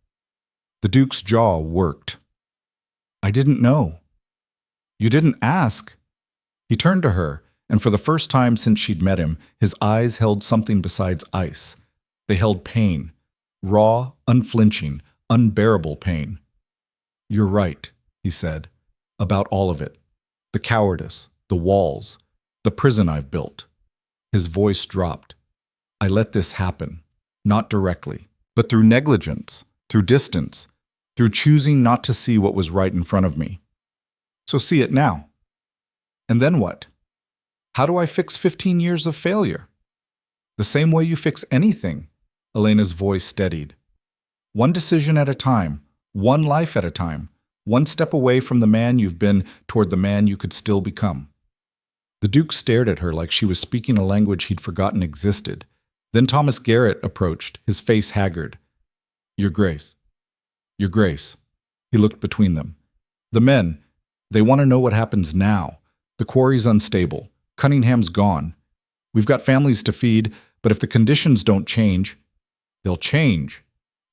The Duke's jaw worked. "I didn't know." "You didn't ask." He turned to her, and for the first time since she'd met him, his eyes held something besides ice. They held pain, raw, unflinching, unbearable pain. "You're right," he said, "about all of it. The cowardice, the walls, the prison I've built." His voice dropped. "I let this happen, not directly, but through negligence, through distance, through choosing not to see what was right in front of me. So see it now. And then what? How do I fix 15 years of failure?" "The same way you fix anything," Elena's voice steadied. "One decision at a time, one life at a time, one step away from the man you've been toward the man you could still become." The Duke stared at her like she was speaking a language he'd forgotten existed. Then Thomas Garrett approached, his face haggard. "Your Grace. Your Grace." He looked between them. "The men, they want to know what happens now. The quarry's unstable. Cunningham's gone. We've got families to feed, but if the conditions don't change—" "They'll change,"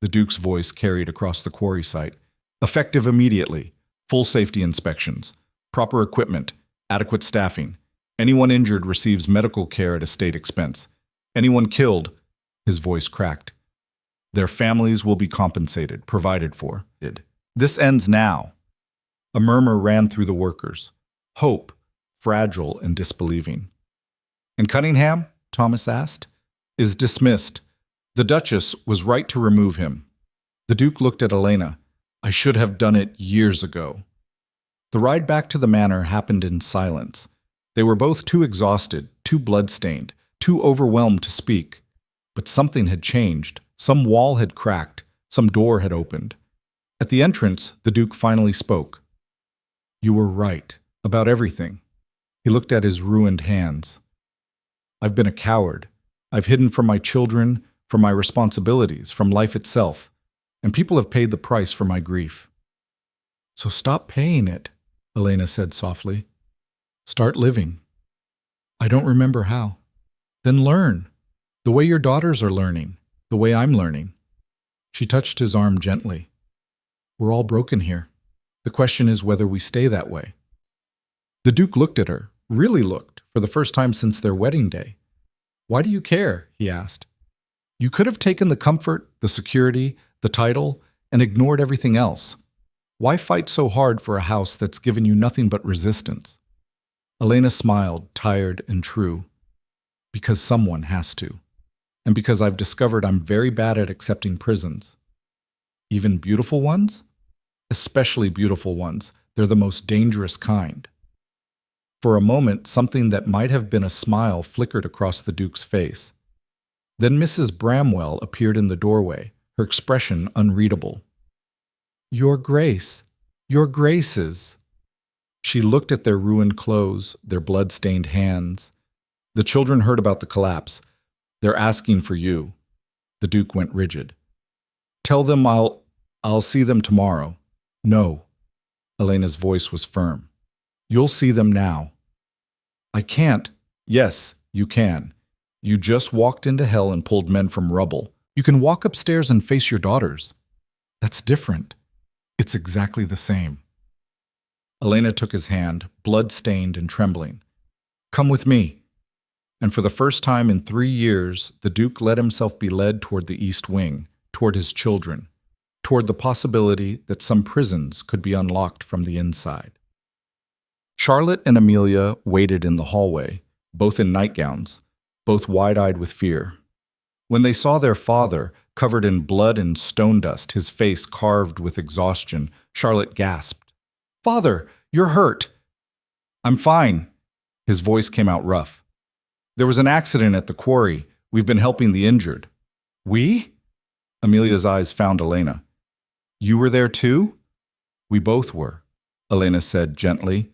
the Duke's voice carried across the quarry site. "Effective immediately. Full safety inspections. Proper equipment. Adequate staffing. Anyone injured receives medical care at a state expense. Anyone killed," his voice cracked, "their families will be compensated, provided for. This ends now." A murmur ran through the workers. Hope, fragile and disbelieving. "And Cunningham?" Thomas asked. "Is dismissed. The Duchess was right to remove him." The Duke looked at Elena. "I should have done it years ago." The ride back to the manor happened in silence. They were both too exhausted, too blood-stained, too overwhelmed to speak. But something had changed. Some wall had cracked. Some door had opened. At the entrance, the Duke finally spoke. "You were right, about everything." He looked at his ruined hands. "I've been a coward. I've hidden from my children, from my responsibilities, from life itself. And people have paid the price for my grief." "So stop paying it," Elena said softly. "Start living." "I don't remember how." "Then learn. The way your daughters are learning. The way I'm learning." She touched his arm gently. "We're all broken here. The question is whether we stay that way." The Duke looked at her, really looked, for the first time since their wedding day. "Why do you care?" he asked. "You could have taken the comfort, the security, the title, and ignored everything else. Why fight so hard for a house that's given you nothing but resistance?" Elena smiled, tired and true. "Because someone has to. And because I've discovered I'm very bad at accepting prisons." "Even beautiful ones?" "Especially beautiful ones. They're the most dangerous kind." For a moment, something that might have been a smile flickered across the Duke's face. Then Mrs. Bramwell appeared in the doorway, her expression unreadable. "Your Grace, your Graces." She looked at their ruined clothes, their blood-stained hands. "The children heard about the collapse. They're asking for you." The Duke went rigid. "Tell them I'll see them tomorrow." "No." Elena's voice was firm. You'll see them now. I can't. Yes, you can. You just walked into hell and pulled men from rubble. You can walk upstairs and face your daughters.
That's different. It's exactly the same.
Elena took his hand, blood-stained and trembling. Come with me. And for the first time in 3 years, the Duke let himself be led toward the East Wing, toward his children, toward the possibility that some prisons could be unlocked from the inside. Charlotte and Amelia waited in the hallway, both in nightgowns, both wide-eyed with fear. When they saw their father, covered in blood and stone dust, his face carved with exhaustion, Charlotte gasped. Father, you're hurt. I'm fine. His voice came out rough. There was an accident at the quarry. We've been helping the injured. We? Amelia's eyes found Elena. You were there too? We both were, Elena said gently.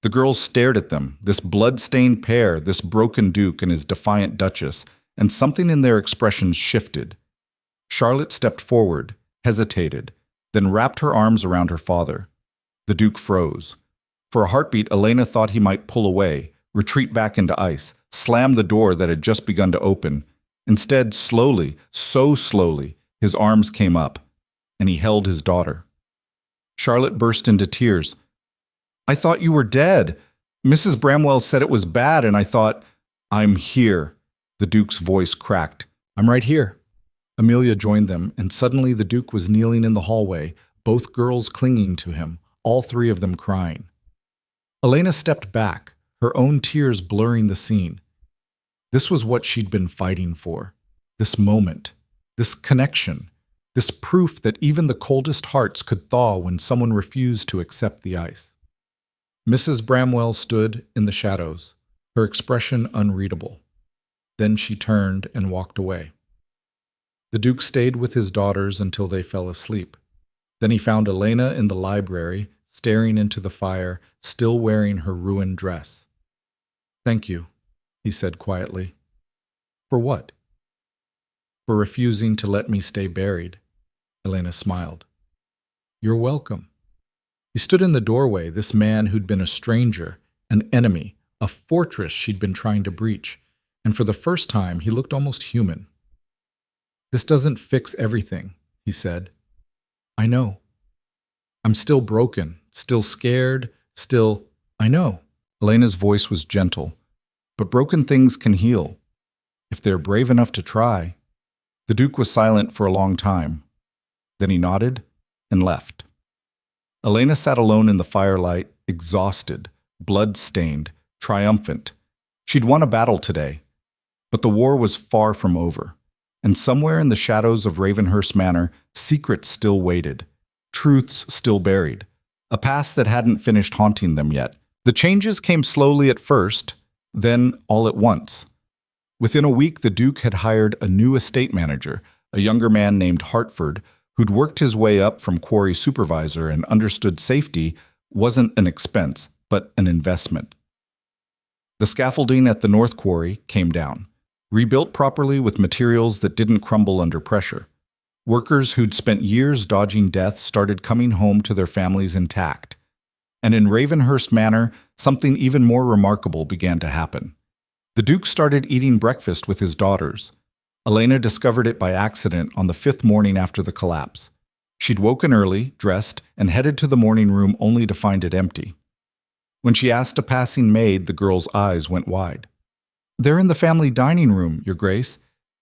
The girls stared at them, this blood-stained pair, this broken Duke and his defiant Duchess, and something in their expressions shifted. Charlotte stepped forward, hesitated, then wrapped her arms around her father. The Duke froze. For a heartbeat, Elena thought he might pull away, retreat back into ice, slam the door that had just begun to open. Instead, slowly, so slowly, his arms came up, and he held his daughter. Charlotte burst into tears. I thought you were dead. Mrs. Bramwell said it was bad, and I thought, I'm here. The Duke's voice cracked. I'm right here. Amelia joined them, and suddenly the Duke was kneeling in the hallway, both girls clinging to him, all 3 of them crying. Elena stepped back, her own tears blurring the scene. This was what she'd been fighting for. This moment, this connection, this proof that even the coldest hearts could thaw when someone refused to accept the ice. Mrs. Bramwell stood in the shadows, her expression unreadable. Then she turned and walked away. The Duke stayed with his daughters until they fell asleep. Then he found Elena in the library, staring into the fire, still wearing her ruined dress. Thank you, he said quietly. For what? For refusing to let me stay buried. Elena smiled. You're welcome. He stood in the doorway, this man who'd been a stranger, an enemy, a fortress she'd been trying to breach, and for the first time he looked almost human. This doesn't fix everything, he said. I know. I'm still broken, still scared, still... I know. Elena's voice was gentle. But broken things can heal, if they're brave enough to try. The Duke was silent for a long time. Then he nodded and left. Elena sat alone in the firelight, exhausted, blood-stained, triumphant. She'd won a battle today, but the war was far from over, and somewhere in the shadows of Ravenhurst Manor, secrets still waited, truths still buried, a past that hadn't finished haunting them yet. The changes came slowly at first, then all at once. Within a week, the Duke had hired a new estate manager, a younger man named Hartford, who'd worked his way up from quarry supervisor and understood safety wasn't an expense, but an investment. The scaffolding at the North Quarry came down, rebuilt properly with materials that didn't crumble under pressure. Workers who'd spent years dodging death started coming home to their families intact. And in Ravenhurst Manor, something even more remarkable began to happen. The Duke started eating breakfast with his daughters. Elena discovered it by accident on the 5th morning after the collapse. She'd woken early, dressed, and headed to the morning room only to find it empty. When she asked a passing maid, the girl's eyes went wide. They're in the family dining room, Your Grace.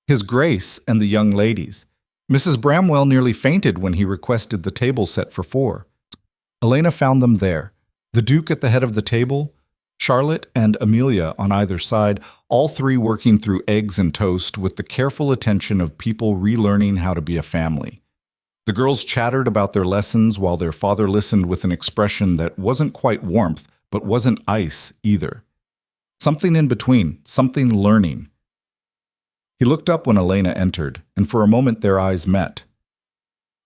His Grace and the young ladies. Mrs. Bramwell nearly fainted when he requested the table set for 4. Elena found them there, the Duke at the head of the table, Charlotte and Amelia on either side, all 3 working through eggs and toast with the careful attention of people relearning how to be a family. The girls chattered about their lessons while their father listened with an expression that wasn't quite warmth, but wasn't ice either. Something in between, something learning. He looked up when Elena entered, and for a moment their eyes met.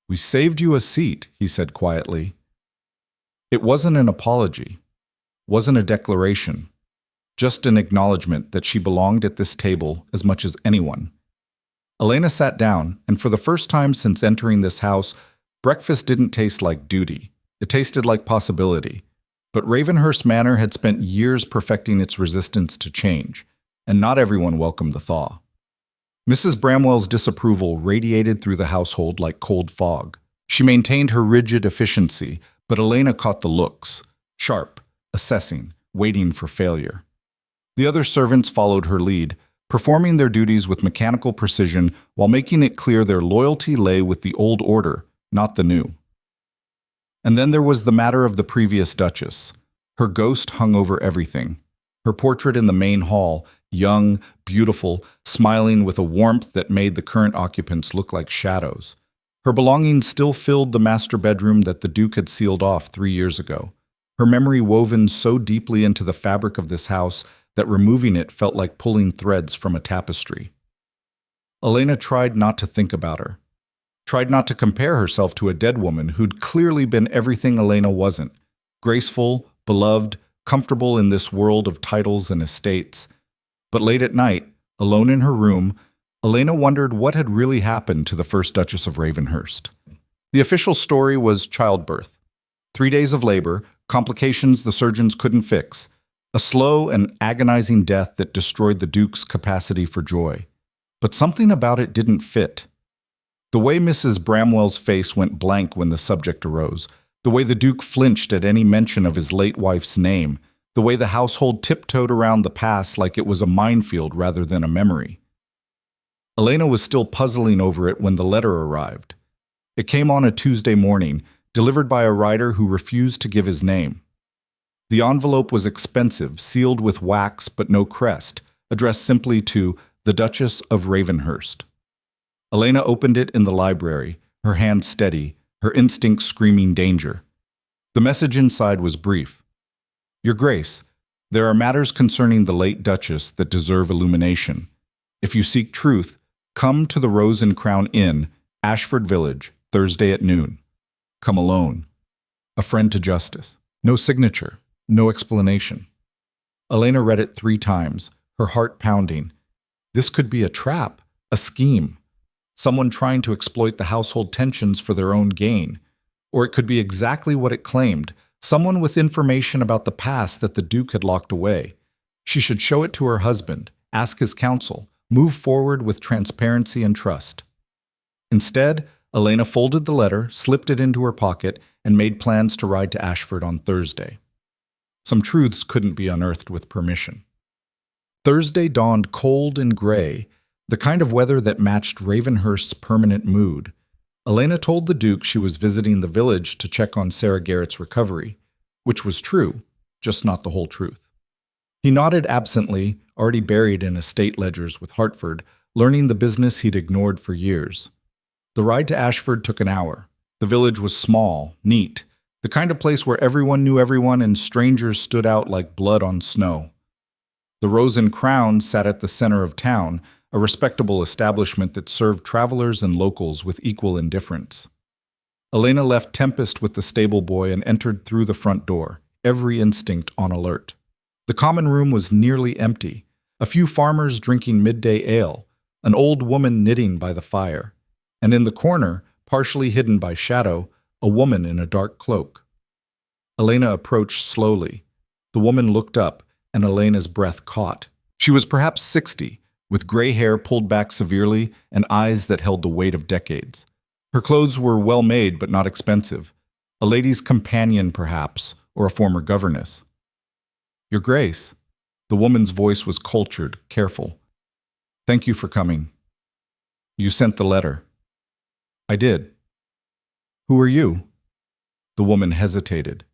We saved you a seat, he said quietly. It wasn't an apology. Wasn't a declaration, just an acknowledgement that she belonged at this table as much as anyone. Elena sat down, and for the first time since entering this house, breakfast didn't taste like duty. It tasted like possibility. But Ravenhurst Manor had spent years perfecting its resistance to change, and not everyone welcomed the thaw. Mrs. Bramwell's disapproval radiated through the household like cold fog. She maintained her rigid efficiency, but Elena caught the looks, sharp, assessing, waiting for failure. The other servants followed her lead, performing their duties with mechanical precision while making it clear their loyalty lay with the old order, not the new. And then there was the matter of the previous Duchess. Her ghost hung over everything. Her portrait in the main hall, young, beautiful, smiling with a warmth that made the current occupants look like shadows. Her belongings still filled the master bedroom that the Duke had sealed off 3 years ago. Her memory woven so deeply into the fabric of this house that removing it felt like pulling threads from a tapestry. Elena tried not to think about her. Tried not to compare herself to a dead woman who'd clearly been everything Elena wasn't. Graceful, beloved, comfortable in this world of titles and estates. But late at night, alone in her room, Elena wondered what had really happened to the first Duchess of Ravenhurst. The official story was childbirth. 3 days of labor, complications the surgeons couldn't fix, a slow and agonizing death that destroyed the Duke's capacity for joy. But something about it didn't fit. The way Mrs. Bramwell's face went blank when the subject arose, the way the Duke flinched at any mention of his late wife's name, the way the household tiptoed around the past like it was a minefield rather than a memory. Elena was still puzzling over it when the letter arrived. It came on a Tuesday morning, delivered by a writer who refused to give his name. The envelope was expensive, sealed with wax but no crest, addressed simply to the Duchess of Ravenhurst. Elena opened it in the library, her hand steady, her instinct screaming danger. The message inside was brief. Your Grace, there are matters concerning the late Duchess that deserve illumination. If you seek truth, come to the Rose and Crown Inn, Ashford Village, Thursday at noon. Come alone. A friend to justice. No signature, no explanation. Elena read it 3 times, her heart pounding. This could be a trap, a scheme. Someone trying to exploit the household tensions for their own gain. Or it could be exactly what it claimed, someone with information about the past that the Duke had locked away. She should show it to her husband, ask his counsel, move forward with transparency and trust. Instead, Elena folded the letter, slipped it into her pocket, and made plans to ride to Ashford on Thursday. Some truths couldn't be unearthed with permission. Thursday dawned cold and gray, the kind of weather that matched Ravenhurst's permanent mood. Elena told the Duke she was visiting the village to check on Sarah Garrett's recovery, which was true, just not the whole truth. He nodded absently, already buried in estate ledgers with Hartford, learning the business he'd ignored for years. The ride to Ashford took an hour. The village was small, neat, the kind of place where everyone knew everyone and strangers stood out like blood on snow. The Rose and Crown sat at the center of town, a respectable establishment that served travelers and locals with equal indifference. Elena left Tempest with the stable boy and entered through the front door, every instinct on alert. The common room was nearly empty, a few farmers drinking midday ale, an old woman knitting by the fire, and in the corner, partially hidden by shadow, a woman in a dark cloak. Elena approached slowly. The woman looked up, and Elena's breath caught. She was perhaps 60, with gray hair pulled back severely and eyes that held the weight of decades. Her clothes were well made but not expensive. A lady's companion, perhaps, or a former governess. Your Grace. The woman's voice was cultured, careful. Thank you for coming. You sent the letter. I did. Who are you? The woman hesitated.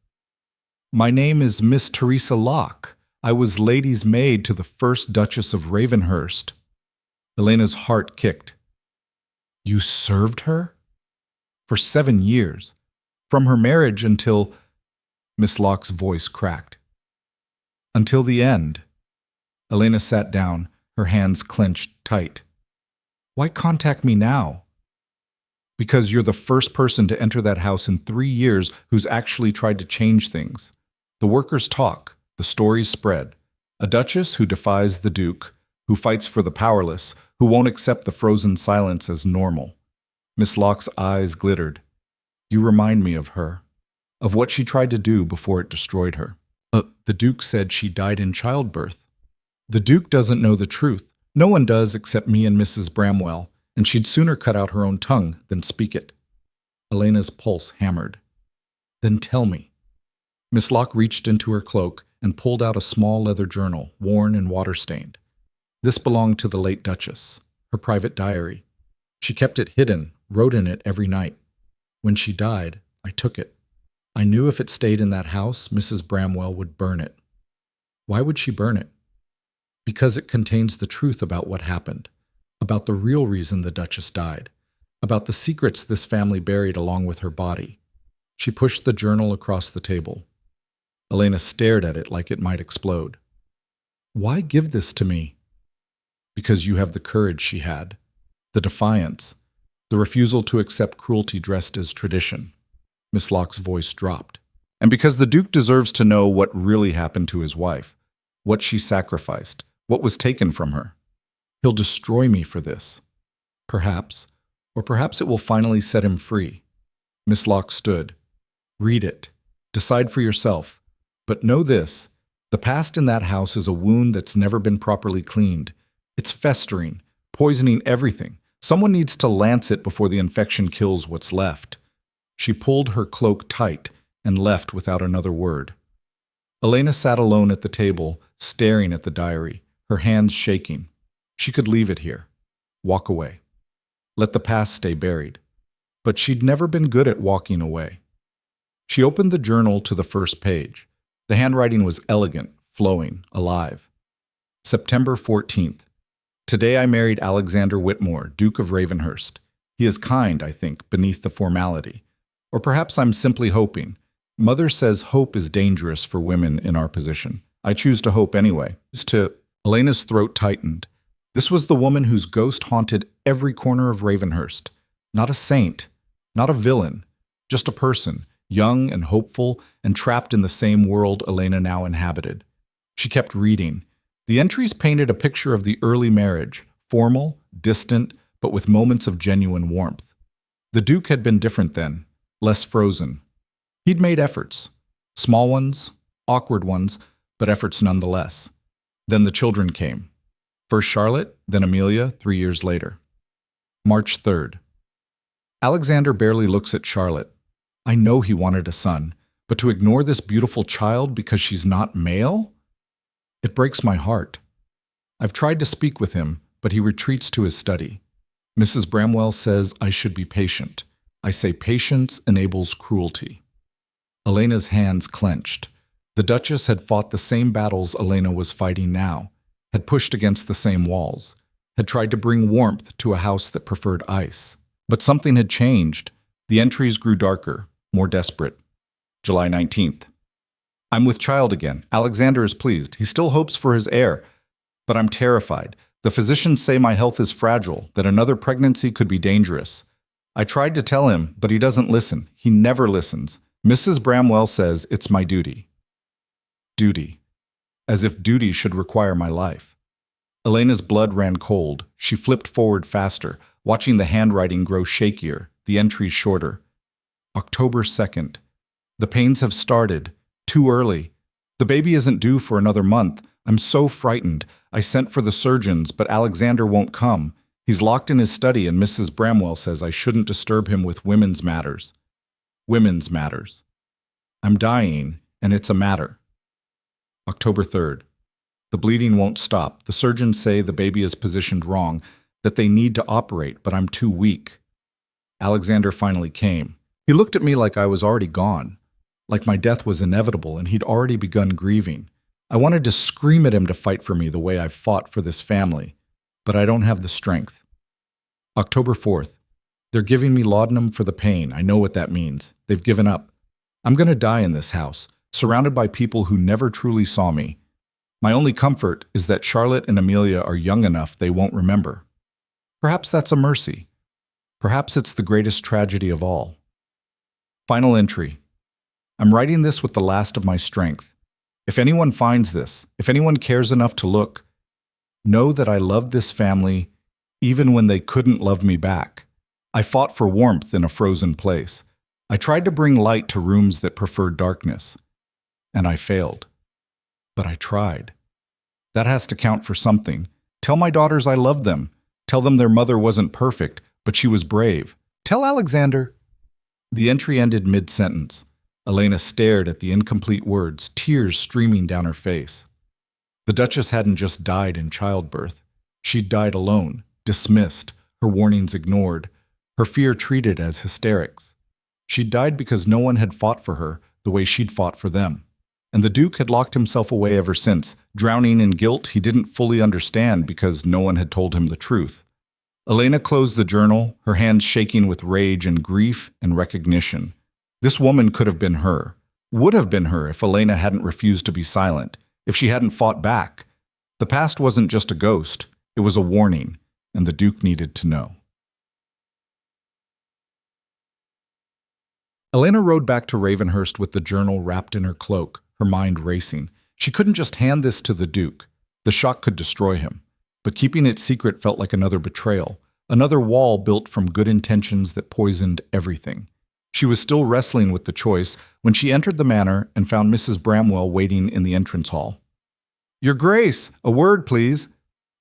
My name is Miss Teresa Locke. I was lady's maid to the first Duchess of Ravenhurst. Elena's heart kicked. You served her? For 7 years. From her marriage until... Miss Locke's voice cracked. Until the end. Elena sat down, her hands clenched tight. Why contact me now? Because you're the first person to enter that house in 3 years who's actually tried to change things. The workers talk. The stories spread. A duchess who defies the Duke, who fights for the powerless, who won't accept the frozen silence as normal. Miss Locke's eyes glittered. You remind me of her. of what she tried to do before it destroyed her.
The Duke said she died in childbirth.
The Duke doesn't know the truth. No one does except me and Mrs. Bramwell, and she'd sooner cut out her own tongue than speak it.
Elena's pulse hammered. Then tell me.
Miss Locke reached into her cloak and pulled out a small leather journal, worn and water-stained. This belonged to the late Duchess, her private diary. She kept it hidden, wrote in it every night. When she died, I took it. I knew if it stayed in that house, Mrs. Bramwell would burn it. Why would she burn it? Because it contains the truth about what happened, about the real reason the Duchess died, about the secrets this family buried along with her body. She pushed the journal across the table. Elena stared at it like it might explode. Why give this to me? Because you have the courage she had, the defiance, the refusal to accept cruelty dressed as tradition. Miss Locke's voice dropped. And because the Duke deserves to know what really happened to his wife, what she sacrificed, what was taken from her. He'll destroy me for this. Perhaps, or perhaps it will finally set him free. Miss Locke stood. Read it. Decide for yourself. But know this, the past in that house is a wound that's never been properly cleaned. It's festering, poisoning everything. Someone needs to lance it before the infection kills what's left. She pulled her cloak tight and left without another word. Elena sat alone at the table, staring at the diary, her hands shaking. She could leave it here. Walk away. Let the past stay buried. But she'd never been good at walking away. She opened the journal to the first page. The handwriting was elegant, flowing, alive. September 14th. Today I married Alexander Whitmore, Duke of Ravenhurst. He is kind, I think, beneath the formality. Or perhaps I'm simply hoping. Mother says hope is dangerous for women in our position. I choose to hope anyway. Elena's throat tightened. This was the woman whose ghost haunted every corner of Ravenhurst. Not a saint, not a villain, just a person, young and hopeful and trapped in the same world Elena now inhabited. She kept reading. The entries painted a picture of the early marriage, formal, distant, but with moments of genuine warmth. The Duke had been different then, less frozen. He'd made efforts, small ones, awkward ones, but efforts nonetheless. Then the children came. First Charlotte, then Amelia 3 years later. March 3rd. Alexander barely looks at Charlotte. I know he wanted a son, but to ignore this beautiful child because she's not male? It breaks my heart. I've tried to speak with him, but he retreats to his study. Mrs. Bramwell says I should be patient. I say patience enables cruelty. Elena's hands clenched. The Duchess had fought the same battles Elena was fighting now, had pushed against the same walls, had tried to bring warmth to a house that preferred ice. But something had changed. The entries grew darker, more desperate. July 19th. I'm with child again. Alexander is pleased. He still hopes for his heir. But I'm terrified. The physicians say my health is fragile, that another pregnancy could be dangerous. I tried to tell him, but he doesn't listen. He never listens. Mrs. Bramwell says it's my duty. Duty. As if duty should require my life. Elena's blood ran cold. She flipped forward faster, watching the handwriting grow shakier, the entries shorter. October 2nd. The pains have started. Too early. The baby isn't due for another month. I'm so frightened. I sent for the surgeons, but Alexander won't come. He's locked in his study and Mrs. Bramwell says I shouldn't disturb him with women's matters. Women's matters. I'm dying, and it's a matter. October 3rd. The bleeding won't stop. The surgeons say the baby is positioned wrong, that they need to operate, but I'm too weak. Alexander finally came. He looked at me like I was already gone, like my death was inevitable and he'd already begun grieving. I wanted to scream at him to fight for me the way I've fought for this family, but I don't have the strength. October 4th. They're giving me laudanum for the pain. I know what that means. They've given up. I'm going to die in this house, surrounded by people who never truly saw me. My only comfort is that Charlotte and Amelia are young enough they won't remember. Perhaps that's a mercy. Perhaps it's the greatest tragedy of all. Final entry. I'm writing this with the last of my strength. If anyone finds this, if anyone cares enough to look, know that I loved this family even when they couldn't love me back. I fought for warmth in a frozen place. I tried to bring light to rooms that preferred darkness, and I failed. But I tried. That has to count for something. Tell my daughters I love them. Tell them their mother wasn't perfect, but she was brave. Tell Alexander. The entry ended mid-sentence. Elena stared at the incomplete words, tears streaming down her face. The Duchess hadn't just died in childbirth. She'd died alone, dismissed, her warnings ignored, her fear treated as hysterics. She'd died because no one had fought for her the way she'd fought for them. And the Duke had locked himself away ever since, drowning in guilt he didn't fully understand because no one had told him the truth. Elena closed the journal, her hands shaking with rage and grief and recognition. This woman could have been her, would have been her if Elena hadn't refused to be silent, if she hadn't fought back. The past wasn't just a ghost, it was a warning, and the Duke needed to know. Elena rode back to Ravenhurst with the journal wrapped in her cloak, her mind racing. She couldn't just hand this to the Duke. The shock could destroy him. But keeping it secret felt like another betrayal, another wall built from good intentions that poisoned everything. She was still wrestling with the choice when she entered the manor and found Mrs. Bramwell waiting in the entrance hall. "Your Grace, a word, please."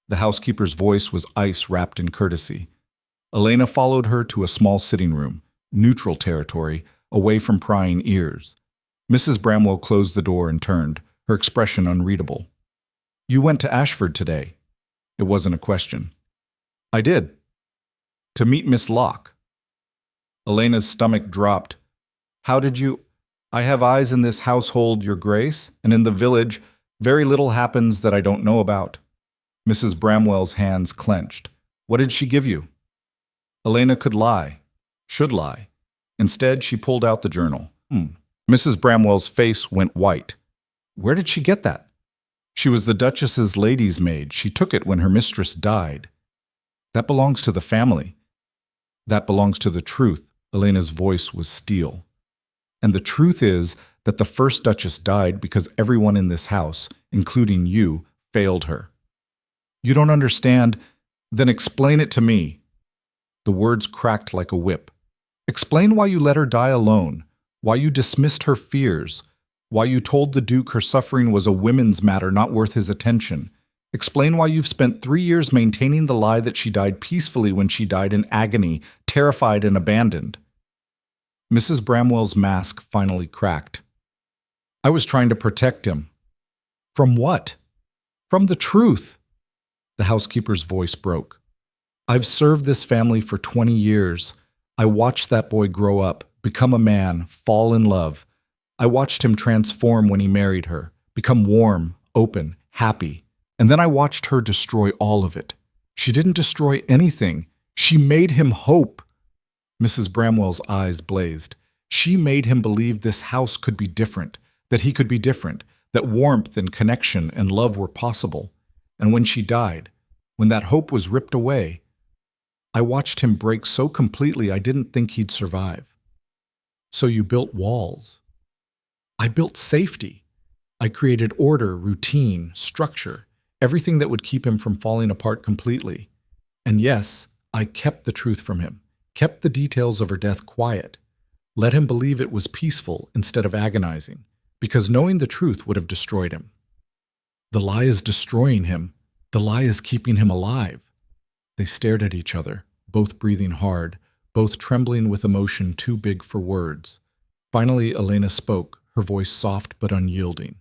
The housekeeper's voice was ice wrapped in courtesy. Elena followed her to a small sitting room, neutral territory, away from prying ears. Mrs. Bramwell closed the door and turned, her expression unreadable. "You went to Ashford today." It wasn't a question. "I did. To meet Miss Locke." Elena's stomach dropped. "How did you—" "I have eyes in this household, Your Grace, and in the village, very little happens that I don't know about." Mrs. Bramwell's hands clenched. "What did she give you?" Elena could lie, should lie. Instead, she pulled out the journal. Mrs. Bramwell's face went white. "Where did she get that?" "She was the Duchess's lady's maid. She took it when her mistress died." "That belongs to the family." "That belongs to the truth." Elena's voice was steel. "And the truth is that the first Duchess died because everyone in this house, including you, failed her." "You don't understand? Then explain it to me." The words cracked like a whip. "Explain why you let her die alone, why you dismissed her fears, why you told the Duke her suffering was a women's matter not worth his attention. Explain why you've spent 3 years maintaining the lie that she died peacefully when she died in agony, terrified and abandoned." Mrs. Bramwell's mask finally cracked. "I was trying to protect him." "From what?" "From the truth." The housekeeper's voice broke. "I've served this family for 20 years. I watched that boy grow up, become a man, fall in love. I watched him transform when he married her, become warm, open, happy. And then I watched her destroy all of it. She didn't destroy anything. She made him hope." Mrs. Bramwell's eyes blazed. "She made him believe this house could be different, that he could be different, that warmth and connection and love were possible. And when she died, when that hope was ripped away, I watched him break so completely I didn't think he'd survive." "So you built walls." "I built safety. I created order, routine, structure, everything that would keep him from falling apart completely. And yes, I kept the truth from him, kept the details of her death quiet, let him believe it was peaceful instead of agonizing, because knowing the truth would have destroyed him. The lie is destroying him. The lie is keeping him alive." They stared at each other, both breathing hard, both trembling with emotion too big for words. Finally, Elena spoke, her voice soft but unyielding.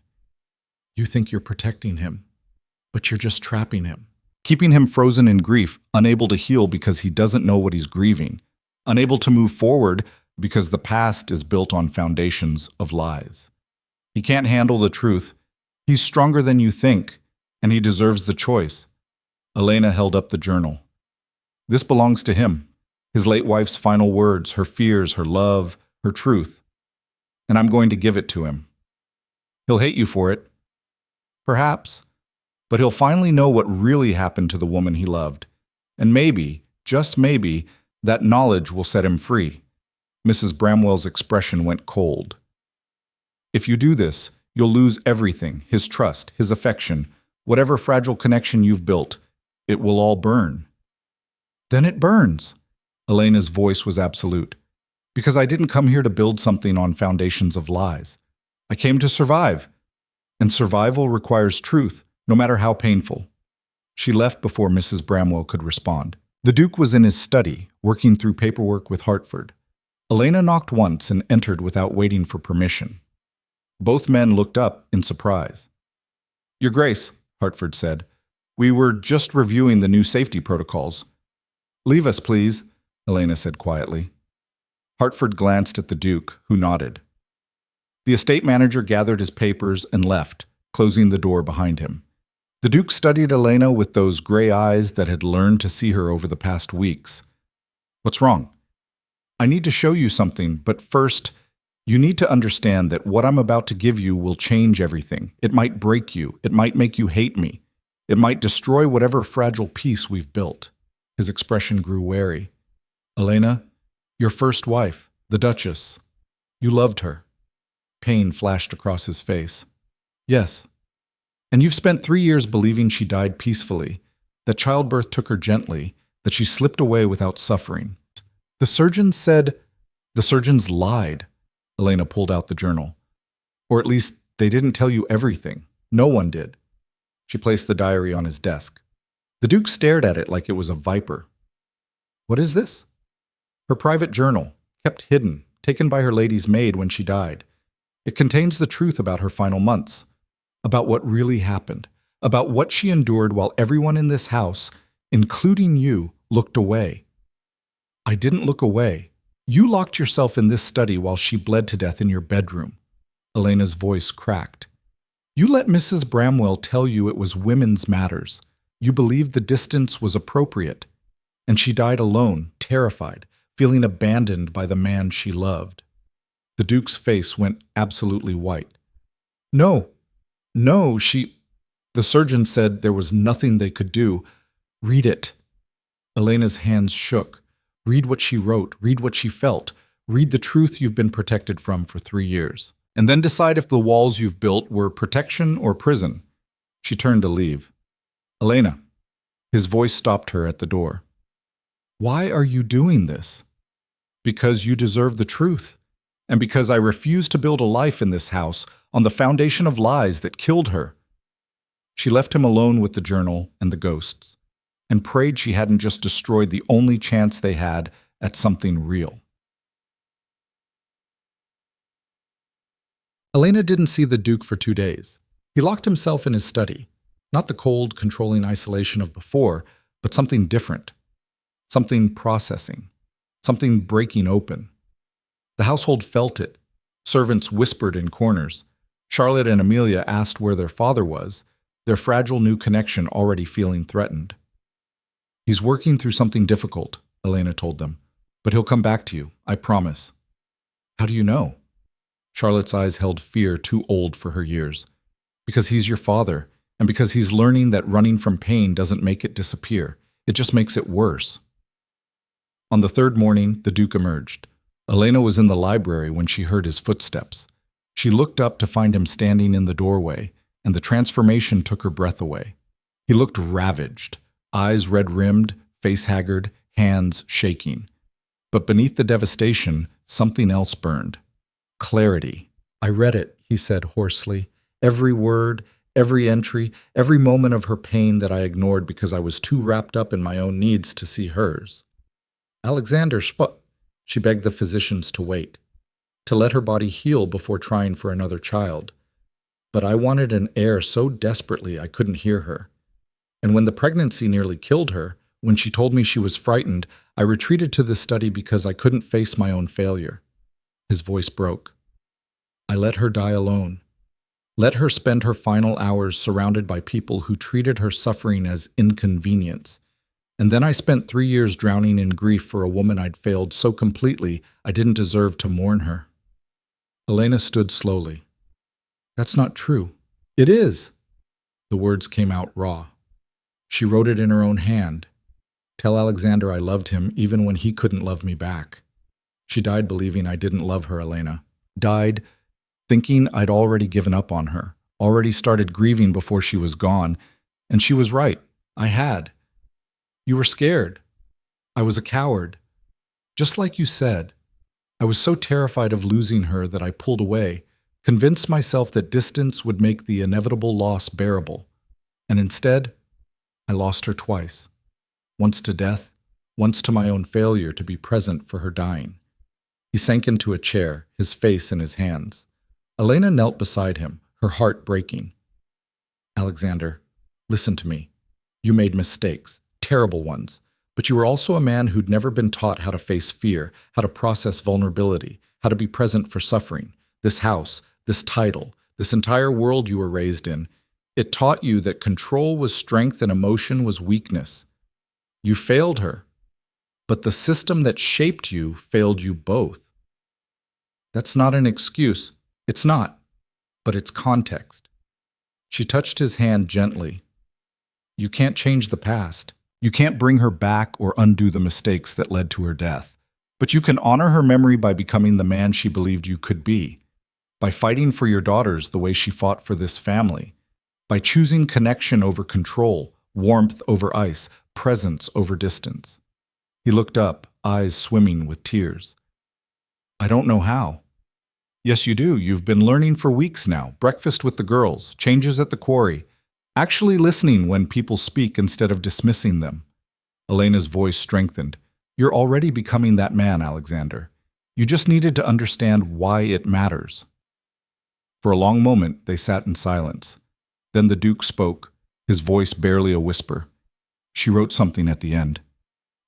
"You think you're protecting him, but you're just trapping him. Keeping him frozen in grief, unable to heal because he doesn't know what he's grieving, unable to move forward because the past is built on foundations of lies. He can't handle the truth. He's stronger than you think, and he deserves the choice." Elena held up the journal. "This belongs to him. His late wife's final words, her fears, her love, her truth. And I'm going to give it to him. He'll hate you for it. Perhaps. But he'll finally know what really happened to the woman he loved. And maybe, just maybe, that knowledge will set him free." Mrs. Bramwell's expression went cold. "If you do this, you'll lose everything, his trust, his affection, whatever fragile connection you've built. It will all burn." "Then it burns." Elena's voice was absolute. Because I didn't come here to build something on foundations of lies. I came to survive. And survival requires truth, no matter how painful. She left before Mrs. Bramwell could respond. The Duke was in his study, working through paperwork with Hertford. Elena knocked once and entered without waiting for permission. Both men looked up in surprise. "Your Grace," Hertford said, "we were just reviewing the new safety protocols." "Leave us, please," Elena said quietly. Hertford glanced at the Duke, who nodded. The estate manager gathered his papers and left, closing the door behind him. The Duke studied Elena with those gray eyes that had learned to see her over the past weeks. "What's wrong?" "I need to show you something, but first, you need to understand that what I'm about to give you will change everything. It might break you. It might make you hate me. It might destroy whatever fragile peace we've built." His expression grew wary. "Elena, your first wife, the Duchess. You loved her." Pain flashed across his face. "Yes. And you've spent 3 years believing she died peacefully, that childbirth took her gently, that she slipped away without suffering. The surgeons said—" "The surgeons lied." Elena pulled out the journal. "Or at least they didn't tell you everything. No one did." She placed the diary on his desk. The Duke stared at it like it was a viper. "What is this?" "Her private journal, kept hidden, taken by her lady's maid when she died. It contains the truth about her final months, about what really happened, about what she endured while everyone in this house, including you, looked away." "I didn't look away. You locked yourself in this study while she bled to death in your bedroom." Elena's voice cracked. "You let Mrs. Bramwell tell you it was women's matters. You believed the distance was appropriate. And she died alone, terrified, feeling abandoned by the man she loved." The Duke's face went absolutely white. No, The surgeon said there was nothing they could do. Read it." Elena's hands shook. "Read what she wrote. Read what she felt. Read the truth you've been protected from for 3 years. And then decide if the walls you've built were protection or prison." She turned to leave. "Elena." His voice stopped her at the door. "Why are you doing this?" "Because you deserve the truth. And because I refuse to build a life in this house on the foundation of lies that killed her." She left him alone with the journal and the ghosts, and prayed she hadn't just destroyed the only chance they had at something real. Elena didn't see the Duke for 2 days. He locked himself in his study, not the cold, controlling isolation of before, but something different, something processing, something breaking open. The household felt it. Servants whispered in corners. Charlotte and Amelia asked where their father was, their fragile new connection already feeling threatened. "He's working through something difficult," Elena told them, "but he'll come back to you, I promise." "How do you know?" Charlotte's eyes held fear too old for her years. "Because he's your father, and because he's learning that running from pain doesn't make it disappear. It just makes it worse." On the 3rd morning, the Duke emerged. Elena was in the library when she heard his footsteps. She looked up to find him standing in the doorway, and the transformation took her breath away. He looked ravaged, eyes red-rimmed, face haggard, hands shaking. But beneath the devastation, something else burned. Clarity. "I read it," he said hoarsely. "Every word, every entry, every moment of her pain that I ignored because I was too wrapped up in my own needs to see hers." "Alexander She begged the physicians to wait, to let her body heal before trying for another child. But I wanted an heir so desperately I couldn't hear her. And when the pregnancy nearly killed her, when she told me she was frightened, I retreated to the study because I couldn't face my own failure." His voice broke. "I let her die alone. Let her spend her final hours surrounded by people who treated her suffering as inconvenience. And then I spent 3 years drowning in grief for a woman I'd failed so completely I didn't deserve to mourn her." Elena stood slowly. "That's not true." "It is." The words came out raw. She wrote it in her own hand. "Tell Alexander I loved him even when he couldn't love me back." She died believing I didn't love her, Elena. Died thinking I'd already given up on her, already started grieving before she was gone. And she was right. I had. You were scared. I was a coward. Just like you said.
I was so terrified of losing her that I pulled away, convinced myself that distance would make the inevitable loss bearable. And instead, I lost her twice. Once to death, once to my own failure to be present for her dying. He sank into a chair, his face in his hands. Elena knelt beside him, her heart breaking. Alexander, listen to me. You made mistakes, terrible ones, but you were also a man who'd never been taught how to face fear, how to process vulnerability, how to be present for suffering. This house, this title, this entire world you were raised in, it taught you that control was strength and emotion was weakness. You failed her, but the system that shaped you failed you both. That's not an excuse. It's not, but it's context. She touched his hand gently. You can't change the past. You can't bring her back or undo the mistakes that led to her death. But you can honor her memory by becoming the man she believed you could be, by fighting for your daughters the way she fought for this family, by choosing connection over control, warmth over ice, presence over distance. He looked up, eyes swimming with tears. I don't know how. Yes, you do. You've been learning for weeks now. Breakfast with the girls, changes at the quarry, actually listening when people speak instead of dismissing them. Elena's voice strengthened. You're already becoming that man, Alexander. You just needed to understand why it matters. For a long moment, they sat in silence. Then the Duke spoke, his voice barely a whisper. She wrote something at the end.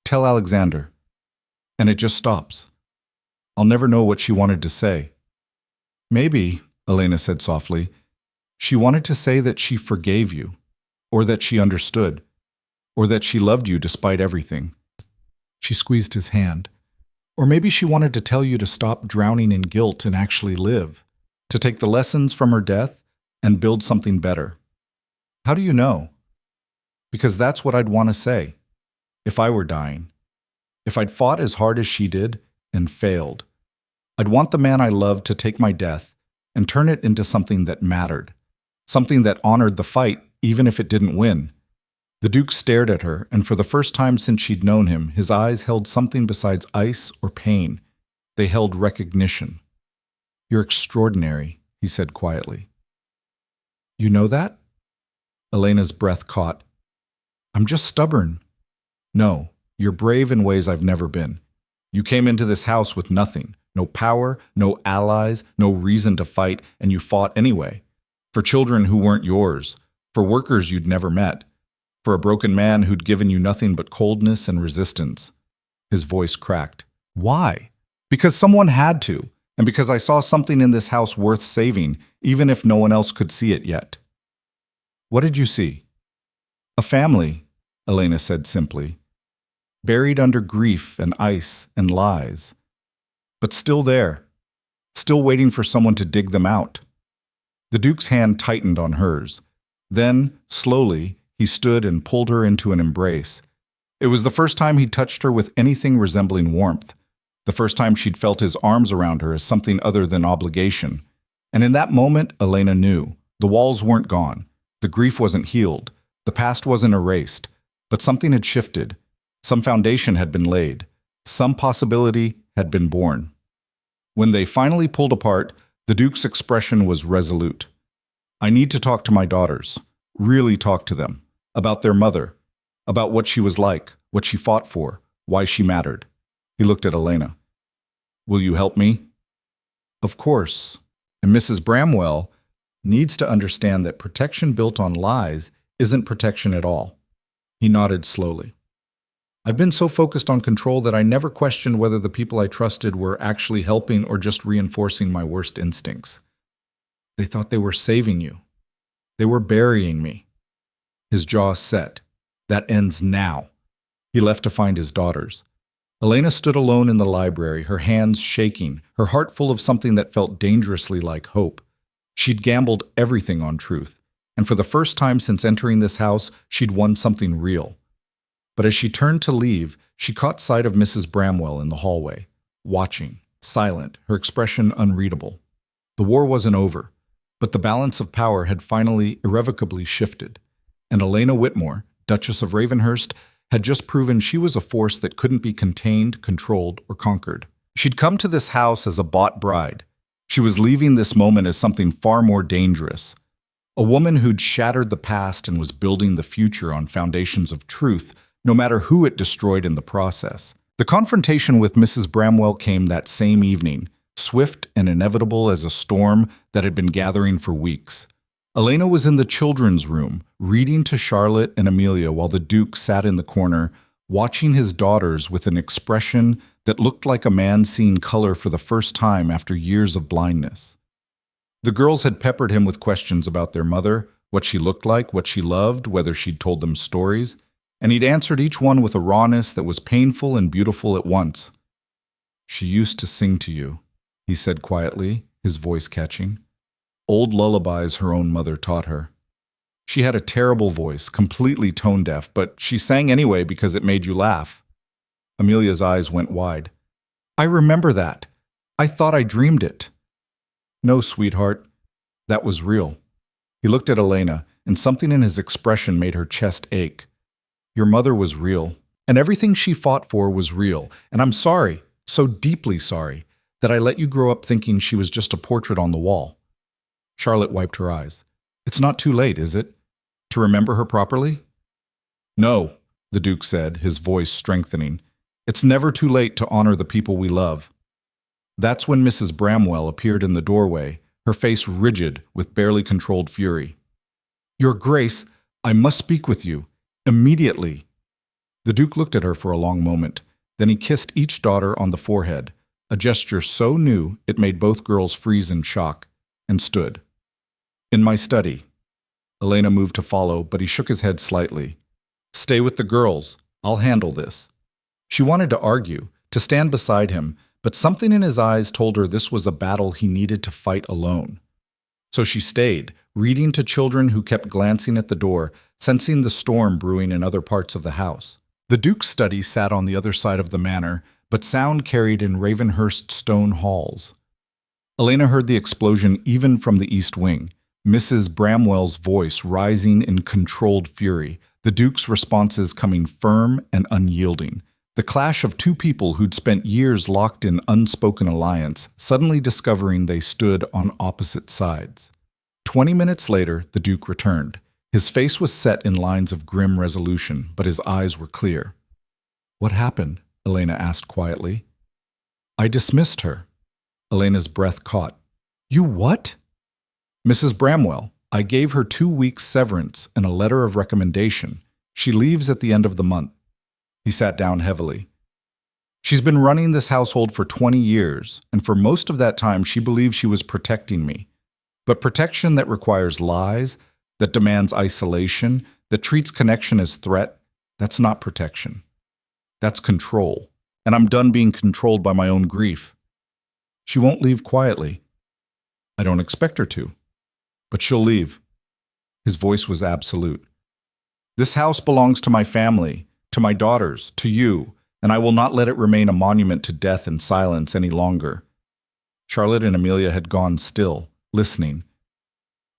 Tell Alexander. And it just stops. I'll never know what she wanted to say. Maybe, Elena said softly, she wanted to say that she forgave you, or that she understood, or that she loved you despite everything. She squeezed his hand. Or maybe she wanted to tell you to stop drowning in guilt and actually live, to take the lessons from her death and build something better. How do you know? Because that's what I'd want to say, if I were dying. If I'd fought as hard as she did and failed. I'd want the man I loved to take my death and turn it into something that mattered, something that honored the fight even if it didn't win. The Duke stared at her, and for the first time since she'd known him, his eyes held something besides ice or pain. They held recognition. You're extraordinary, he said quietly. You know that? Elena's breath caught. I'm just stubborn. No, you're brave in ways I've never been. You came into this house with nothing, no power, no allies, no reason to fight, and you fought anyway. For children who weren't yours, for workers you'd never met, for a broken man who'd given you nothing but coldness and resistance. His voice cracked. Why? Because someone had to, and because I saw something in this house worth saving, even if no one else could see it yet. What did you see? A family, Elena said simply, buried under grief and ice and lies, but still there, still waiting for someone to dig them out. The Duke's hand tightened on hers. Then, slowly, he stood and pulled her into an embrace. It was the first time he'd touched her with anything resembling warmth, the first time she'd felt his arms around her as something other than obligation. And in that moment, Elena knew. The walls weren't gone. The grief wasn't healed. The past wasn't erased. But something had shifted. Some foundation had been laid. Some possibility had been born. When they finally pulled apart, the Duke's expression was resolute. I need to talk to my daughters. Really talk to them. About their mother. About what she was like, what she fought for, why she mattered. He looked at Elena. Will you help me? Of course. And Mrs. Bramwell needs to understand that protection built on lies isn't protection at all. He nodded slowly. I've been so focused on control that I never questioned whether the people I trusted were actually helping or just reinforcing my worst instincts. They thought they were saving you. They were burying me. His jaw set. That ends now. He left to find his daughters. Elena stood alone in the library, her hands shaking, her heart full of something that felt dangerously like hope. She'd gambled everything on truth, and for the first time since entering this house, she'd won something real. But as she turned to leave, she caught sight of Mrs. Bramwell in the hallway, watching, silent, her expression unreadable. The war wasn't over, but the balance of power had finally irrevocably shifted, and Elena Whitmore, Duchess of Ravenhurst, had just proven she was a force that couldn't be contained, controlled, or conquered.
She'd come to this house as a bought bride. She was leaving this moment as something far more dangerous. A woman who'd shattered the past and was building the future on foundations of truth, no matter who it destroyed in the process. The confrontation with Mrs. Bramwell came that same evening, swift and inevitable as a storm that had been gathering for weeks. Elena was in the children's room, reading to Charlotte and Amelia while the Duke sat in the corner, watching his daughters with an expression that looked like a man seeing color for the first time after years of blindness. The girls had peppered him with questions about their mother, what she looked like, what she loved, whether she'd told them stories, and he'd answered each one with a rawness that was painful and beautiful at once. "She used to sing to you," he said quietly, his voice catching. "Old lullabies her own mother taught her. She had a terrible voice, completely tone-deaf, but she sang anyway because it made you laugh." Amelia's eyes went wide. "I remember that. I thought I dreamed it." "No, sweetheart, that was real." He looked at Elena, and something in his expression made her chest ache. "Your mother was real, and everything she fought for was real, and I'm sorry, so deeply sorry, that I let you grow up thinking she was just a portrait on the wall." Charlotte wiped her eyes. "It's not too late, is it, to remember her properly?" "No," the Duke said, his voice strengthening. "It's never too late to honor the people we love." That's when Mrs. Bramwell appeared in the doorway, her face rigid with barely controlled fury. "Your Grace, I must speak with you. Immediately." The Duke looked at her for a long moment. Then he kissed each daughter on the forehead, a gesture so new it made both girls freeze in shock, and stood. "In my study." Elena moved to follow, but he shook his head slightly. "Stay with the girls. I'll handle this." She wanted to argue, to stand beside him, but something in his eyes told her this was a battle he needed to fight alone. So she stayed, reading to children who kept glancing at the door, sensing the storm brewing in other parts of the house. The Duke's study sat on the other side of the manor, but sound carried in Ravenhurst stone halls. Elena heard the explosion even from the east wing, Mrs. Bramwell's voice rising in controlled fury, the Duke's responses coming firm and unyielding. The clash of two people who'd spent years locked in unspoken alliance, suddenly discovering they stood on opposite sides. 20 minutes later, the Duke returned. His face was set in lines of grim resolution, but his eyes were clear. "What happened?" Elena asked quietly. "I dismissed her." Elena's breath caught. "You what?" "Mrs. Bramwell. I gave her 2 weeks' severance and a letter of recommendation. She leaves at the end of the month." He sat down heavily. "She's been running this household for 20 years, and for most of that time she believed she was protecting me. But protection that requires lies, that demands isolation, that treats connection as threat, that's not protection. That's control. And I'm done being controlled by my own grief. She won't leave quietly. I don't expect her to. But she'll leave." His voice was absolute. "This house belongs to my family, to my daughters, to you, and I will not let it remain a monument to death and silence any longer." Charlotte and Amelia had gone still, listening.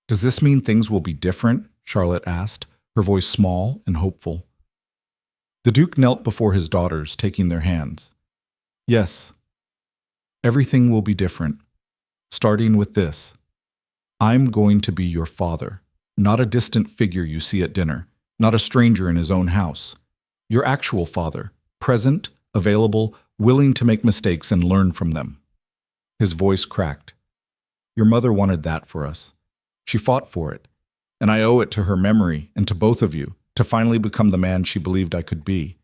"Does this mean things will be different?" Charlotte asked, her voice small and hopeful. The Duke knelt before his daughters, taking their hands. "Yes, everything will be different, starting with this. I'm going to be your father, not a distant figure you see at dinner, not a stranger in his own house. Your actual father, present, available, willing to make mistakes and learn from them." His voice cracked. "Your mother wanted that for us. She fought for it, and I owe it to her memory and to both of you to finally become the man she believed I could be."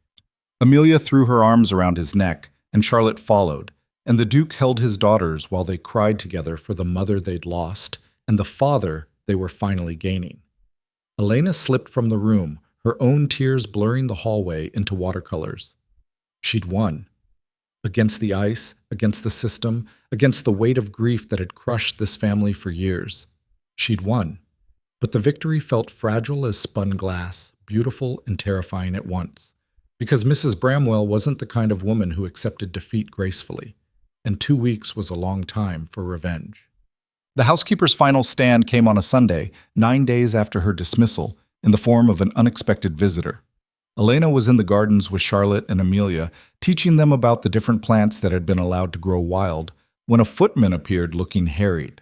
Amelia threw her arms around his neck, and Charlotte followed, and the Duke held his daughters while they cried together for the mother they'd lost and the father they were finally gaining. Elena slipped from the room, her own tears blurring the hallway into watercolors. She'd won. Against the ice, against the system, against the weight of grief that had crushed this family for years. She'd won. But the victory felt fragile as spun glass, beautiful and terrifying at once. Because Mrs. Bramwell wasn't the kind of woman who accepted defeat gracefully, and 2 weeks was a long time for revenge. The housekeeper's final stand came on a Sunday, 9 days after her dismissal, in the form of an unexpected visitor. Elena was in the gardens with Charlotte and Amelia, teaching them about the different plants that had been allowed to grow wild, when a footman appeared looking harried.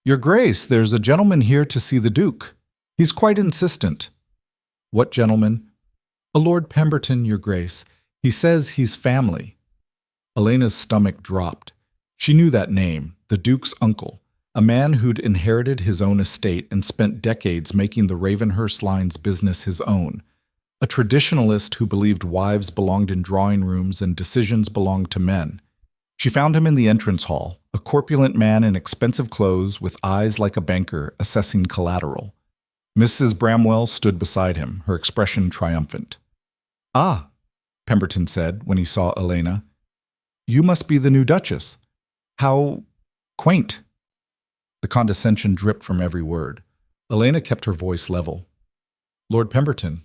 "Your Grace, there's a gentleman here to see the Duke. He's quite insistent." "What gentleman?" "A Lord Pemberton, Your Grace. He says he's family." Elena's stomach dropped. She knew that name, the Duke's uncle, a man who'd inherited his own estate and spent decades making the Ravenhurst line's business his own. A traditionalist who believed wives belonged in drawing rooms and decisions belonged to men. She found him in the entrance hall, a corpulent man in expensive clothes with eyes like a banker assessing collateral. Mrs. Bramwell stood beside him, her expression triumphant. "Ah," Pemberton said when he saw Elena. "You must be the new Duchess. How quaint." The condescension dripped from every word. Elena kept her voice level. "Lord Pemberton,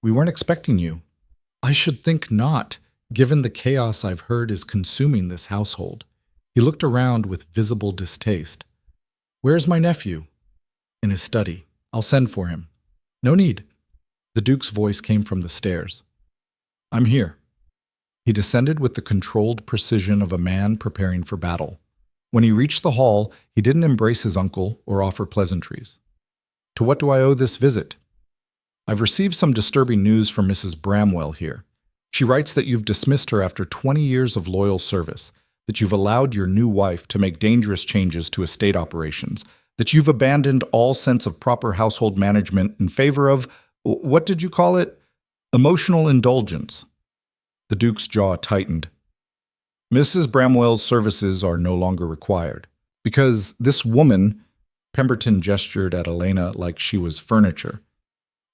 we weren't expecting you." "I should think not, given the chaos I've heard is consuming this household." He looked around with visible distaste. "Where's my nephew?" "In his study. I'll send for him." "No need." The Duke's voice came from the stairs. "I'm here." He descended with the controlled precision of a man preparing for battle. When he reached the hall, he didn't embrace his uncle or offer pleasantries. "To what do I owe this visit?" "I've received some disturbing news from Mrs. Bramwell here. She writes that you've dismissed her after 20 years of loyal service, that you've allowed your new wife to make dangerous changes to estate operations, that you've abandoned all sense of proper household management in favor of, what did you call it? Emotional indulgence." The Duke's jaw tightened. "Mrs. Bramwell's services are no longer required, because this woman," Pemberton gestured at Elena like she was furniture,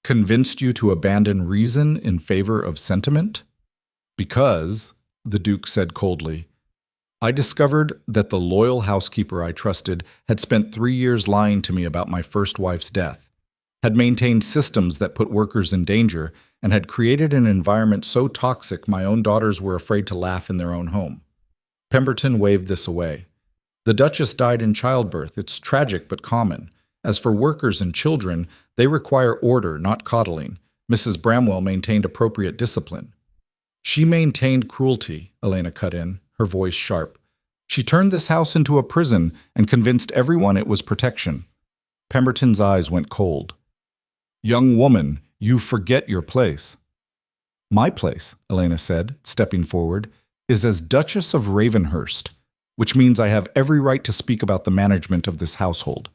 "convinced you to abandon reason in favor of sentiment?" "Because," the Duke said coldly, "I discovered that the loyal housekeeper I trusted had spent 3 years lying to me about my first wife's death, had maintained systems that put workers in danger, and had created an environment so toxic my own daughters were afraid to laugh in their own home." Pemberton waved this away. "The Duchess died in childbirth. It's tragic but common. As for workers and children, they require order, not coddling. Mrs. Bramwell maintained appropriate discipline." "She maintained cruelty," Elena cut in, her voice sharp. "She turned this house into a prison and convinced everyone it was protection." Pemberton's eyes went cold. "Young woman, you forget your place." "My place," Elena said, stepping forward, "is as Duchess of Ravenhurst, which means I have every right to speak about the management of this household.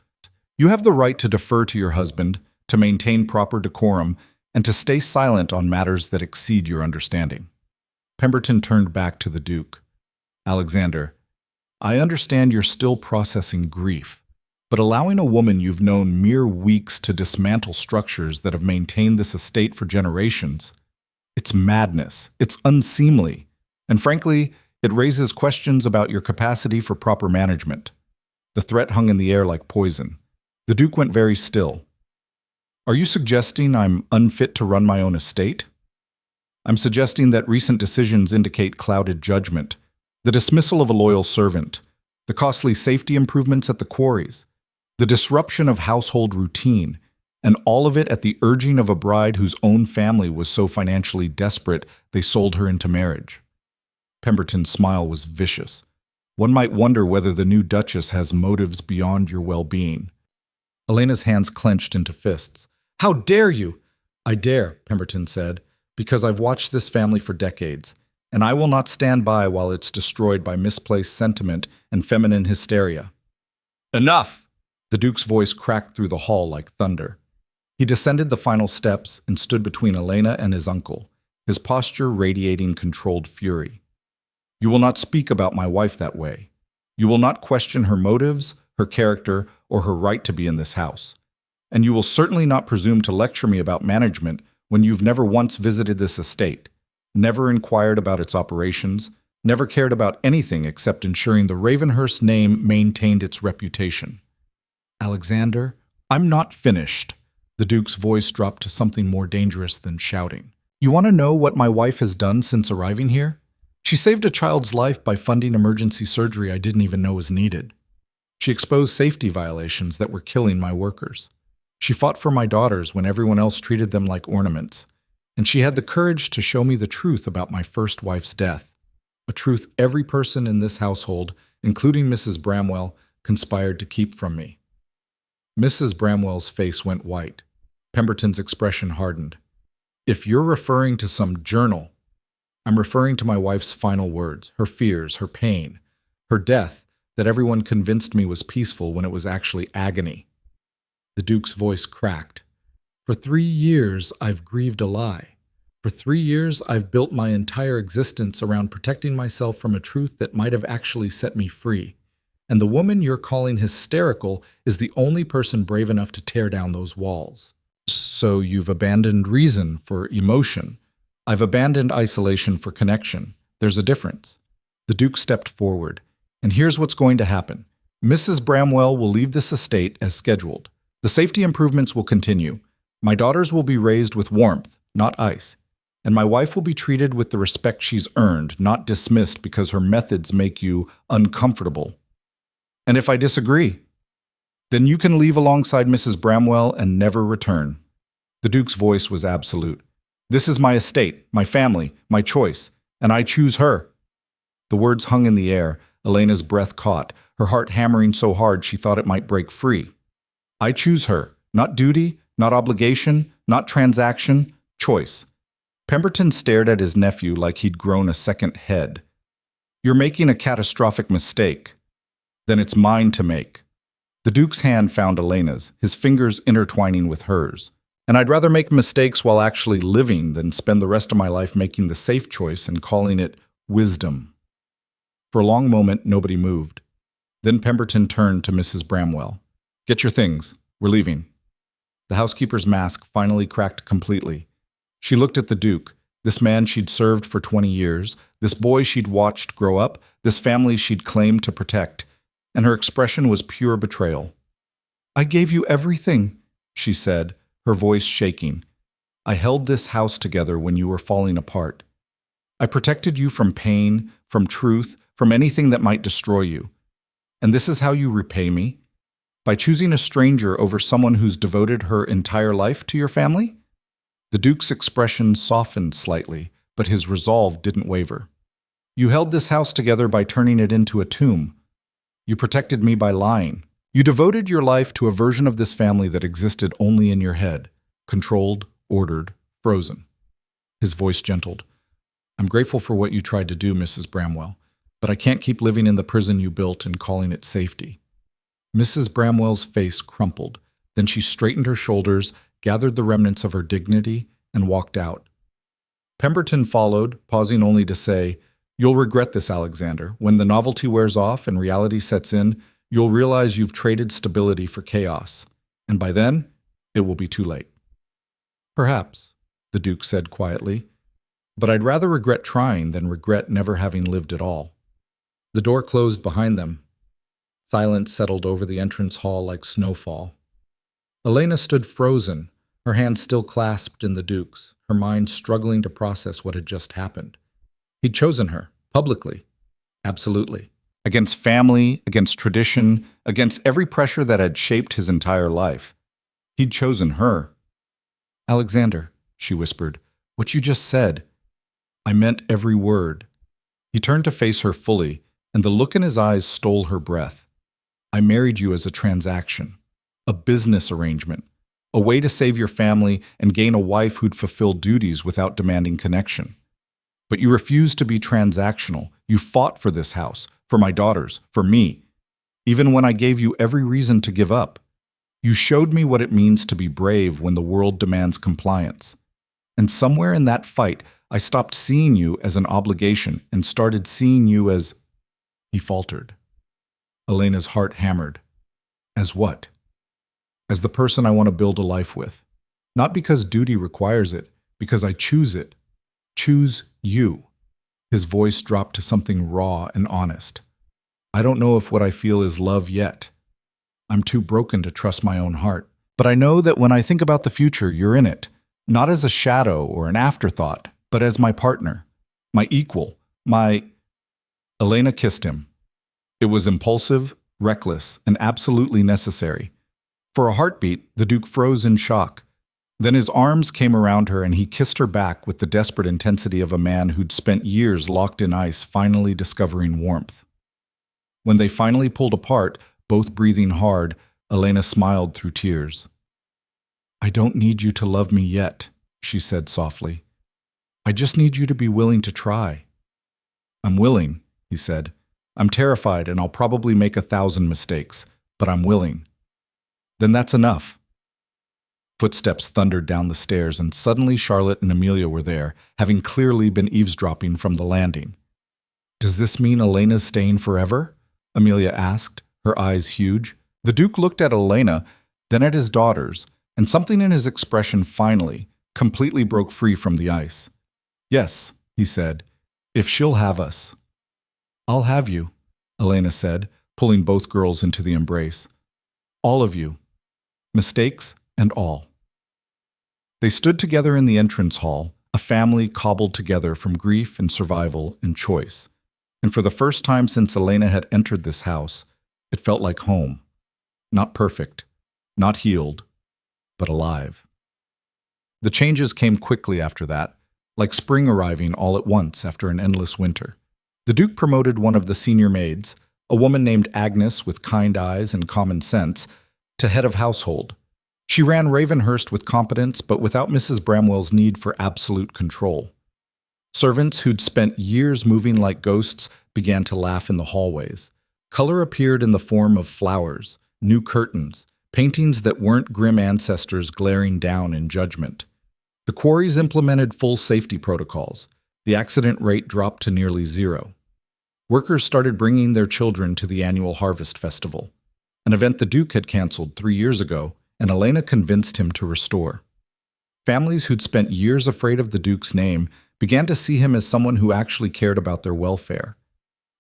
You have the right to defer to your husband, to maintain proper decorum, and to stay silent on matters that exceed your understanding." Pemberton turned back to the Duke. "Alexander, I understand you're still processing grief, but allowing a woman you've known mere weeks to dismantle structures that have maintained this estate for generations, it's madness, it's unseemly, and frankly, it raises questions about your capacity for proper management." The threat hung in the air like poison. The Duke went very still. "Are you suggesting I'm unfit to run my own estate?" "I'm suggesting that recent decisions indicate clouded judgment, the dismissal of a loyal servant, the costly safety improvements at the quarries, the disruption of household routine, and all of it at the urging of a bride whose own family was so financially desperate they sold her into marriage." Pemberton's smile was vicious. "One might wonder whether the new Duchess has motives beyond your well-being." Elena's hands clenched into fists. "How dare you?" "I dare," Pemberton said, "because I've watched this family for decades, and I will not stand by while it's destroyed by misplaced sentiment and feminine hysteria." "Enough!" The Duke's voice cracked through the hall like thunder. He descended the final steps and stood between Elena and his uncle, his posture radiating controlled fury. "You will not speak about my wife that way. You will not question her motives, her character, or her right to be in this house. And you will certainly not presume to lecture me about management when you've never once visited this estate, never inquired about its operations, never cared about anything except ensuring the Ravenhurst name maintained its reputation." "Alexander, I'm not finished." The Duke's voice dropped to something more dangerous than shouting. "You want to know what my wife has done since arriving here? She saved a child's life by funding emergency surgery I didn't even know was needed. She exposed safety violations that were killing my workers. She fought for my daughters when everyone else treated them like ornaments.
and she had the courage to show me the truth about my first wife's death, a truth every person in this household, including Mrs. Bramwell, conspired to keep from me. Mrs. Bramwell's face went white. Pemberton's expression hardened. If you're referring to some journal, I'm referring to my wife's final words, her fears, her pain, her death that everyone convinced me was peaceful when it was actually agony. The Duke's voice cracked. For 3 years, I've grieved a lie. For 3 years, I've built my entire existence around protecting myself from a truth that might have actually set me free. And the woman you're calling hysterical is the only person brave enough to tear down those walls. So you've abandoned reason for emotion. I've abandoned isolation for connection. There's a difference. The Duke stepped forward. And here's what's going to happen. Mrs. Bramwell will leave this estate as scheduled. The safety improvements will continue. My daughters will be raised with warmth, not ice. And my wife will be treated with the respect she's earned, not dismissed because her methods make you uncomfortable. And if I disagree, then you can leave alongside Mrs. Bramwell and never return. The Duke's voice was absolute. This is my estate, my family, my choice, and I choose her. The words hung in the air. Elena's breath caught, her heart hammering so hard she thought it might break free. I choose her, not duty, not obligation, not transaction, choice. Pemberton stared at his nephew like he'd grown a second head. You're making a catastrophic mistake. Then it's mine to make. The Duke's hand found Elena's, his fingers intertwining with hers. And I'd rather make mistakes while actually living than spend the rest of my life making the safe choice and calling it wisdom. For a long moment, nobody moved. Then Pemberton turned to Mrs. Bramwell. Get your things. We're leaving. The housekeeper's mask finally cracked completely. She looked at the Duke, this man she'd served for 20 years, this boy she'd watched grow up, this family she'd claimed to protect, and her expression was pure betrayal. I gave you everything, she said, her voice shaking. I held this house together when you were falling apart. I protected you from pain, from truth, from anything that might destroy you. And this is how you repay me? By choosing a stranger over someone who's devoted her entire life to your family? The Duke's expression softened slightly, but his resolve didn't waver. You held this house together by turning it into a tomb. You protected me by lying. You devoted your life to a version of this family that existed only in your head, controlled, ordered, frozen. His voice gentled. I'm grateful for what you tried to do, Mrs. Bramwell, but I can't keep living in the prison you built and calling it safety. Mrs. Bramwell's face crumpled. Then she straightened her shoulders, gathered the remnants of her dignity, and walked out. Pemberton followed, pausing only to say, You'll regret this, Alexander. When the novelty wears off and reality sets in, you'll realize you've traded stability for chaos. And by then, it will be too late. Perhaps, the Duke said quietly, but I'd rather regret trying than regret never having lived at all. The door closed behind them. Silence settled over the entrance hall like snowfall. Elena stood frozen, her hands still clasped in the Duke's, her mind struggling to process what had just happened. He'd chosen her, publicly. Absolutely. Against family, against tradition, against every pressure that had shaped his entire life. He'd chosen her. Alexander, she whispered, what you just said. I meant every word. He turned to face her fully, and the look in his eyes stole her breath. I married you as a transaction, a business arrangement, a way to save your family and gain a wife who'd fulfill duties without demanding connection. But you refused to be transactional. You fought for this house, for my daughters, for me, even when I gave you every reason to give up. You showed me what it means to be brave when the world demands compliance. And somewhere in that fight, I stopped seeing you as an obligation and started seeing you as... He faltered. Elena's heart hammered. As what? As the person I want to build a life with. Not because duty requires it, because I choose it. Choose you. His voice dropped to something raw and honest. I don't know if what I feel is love yet. I'm too broken to trust my own heart. But I know that when I think about the future, you're in it. Not as a shadow or an afterthought, but as my partner, my equal, my... Elena kissed him. It was impulsive, reckless, and absolutely necessary. For a heartbeat, the Duke froze in shock.
Then his arms came around her and he kissed her back with the desperate intensity of a man who'd spent years locked in ice finally discovering warmth. When they finally pulled apart, both breathing hard, Elena smiled through tears. "I don't need you to love me yet," she said softly. "I just need you to be willing to try." "I'm willing," he said. "I'm terrified and I'll probably make 1,000 mistakes, but I'm willing." "Then that's enough." Footsteps thundered down the stairs, and suddenly Charlotte and Amelia were there, having clearly been eavesdropping from the landing. "Does this mean Elena's staying forever?" Amelia asked, her eyes huge. The Duke looked at Elena, then at his daughters, and something in his expression finally, completely broke free from the ice. "Yes," he said, "if she'll have us." "I'll have you," Elena said, pulling both girls into the embrace. "All of you. Mistakes and all." They stood together in the entrance hall, a family cobbled together from grief and survival and choice. And for the first time since Elena had entered this house, it felt like home. Not perfect, not healed, but alive. The changes came quickly after that, like spring arriving all at once after an endless winter. The Duke promoted one of the senior maids, a woman named Agnes with kind eyes and common sense, to head of household. She ran Ravenhurst with competence, but without Mrs. Bramwell's need for absolute control. Servants who'd spent years moving like ghosts began to laugh in the hallways. Color appeared in the form of flowers, new curtains, paintings that weren't grim ancestors glaring down in judgment. The quarries implemented full safety protocols. The accident rate dropped to nearly zero. Workers started bringing their children to the annual harvest festival, an event the Duke had canceled 3 years ago, and Elena convinced him to restore. Families who'd spent years afraid of the Duke's name began to see him as someone who actually cared about their welfare.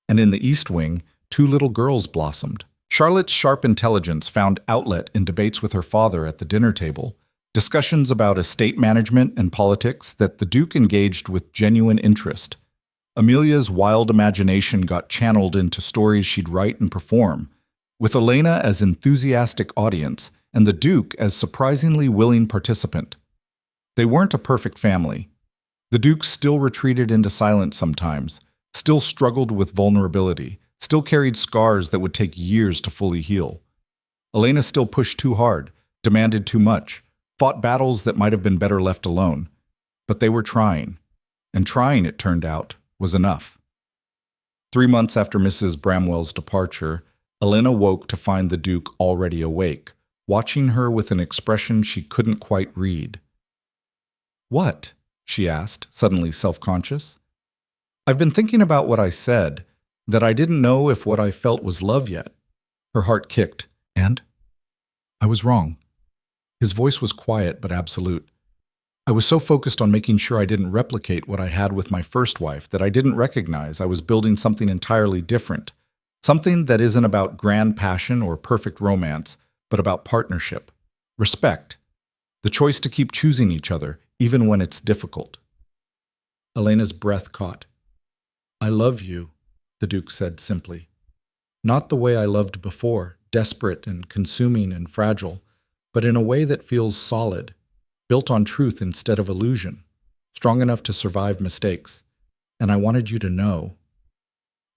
And in the East Wing, 2 little girls blossomed. Charlotte's sharp intelligence found outlet in debates with her father at the dinner table, discussions about estate management and politics that the Duke engaged with genuine interest. Amelia's wild imagination got channeled into stories she'd write and perform, with Elena as enthusiastic audience and the Duke as surprisingly willing participant. They weren't a perfect family. The Duke still retreated into silence sometimes, still struggled with vulnerability, still carried scars that would take years to fully heal. Elena still pushed too hard, demanded too much, fought battles that might have been better left alone. But they were trying, and trying, it turned out, was enough. 3 months after Mrs. Bramwell's departure, Elena woke to find the Duke already awake, watching her with an expression she couldn't quite read. "What?" she asked, suddenly self-conscious. "I've been thinking about what I said, that I didn't know if what I felt was love yet." Her heart kicked. "And?" "I was wrong." His voice was quiet but absolute. "I was so focused on making sure I didn't replicate what I had with my first wife that I didn't recognize I was building something entirely different, something that isn't about grand passion or perfect romance, but about partnership, respect, the choice to keep choosing each other, even when it's difficult." Elena's breath caught. "I love you," the Duke said simply. "Not the way I loved before, desperate and consuming and fragile, but in a way that feels solid, built on truth instead of illusion, strong enough to survive mistakes. And I wanted you to know."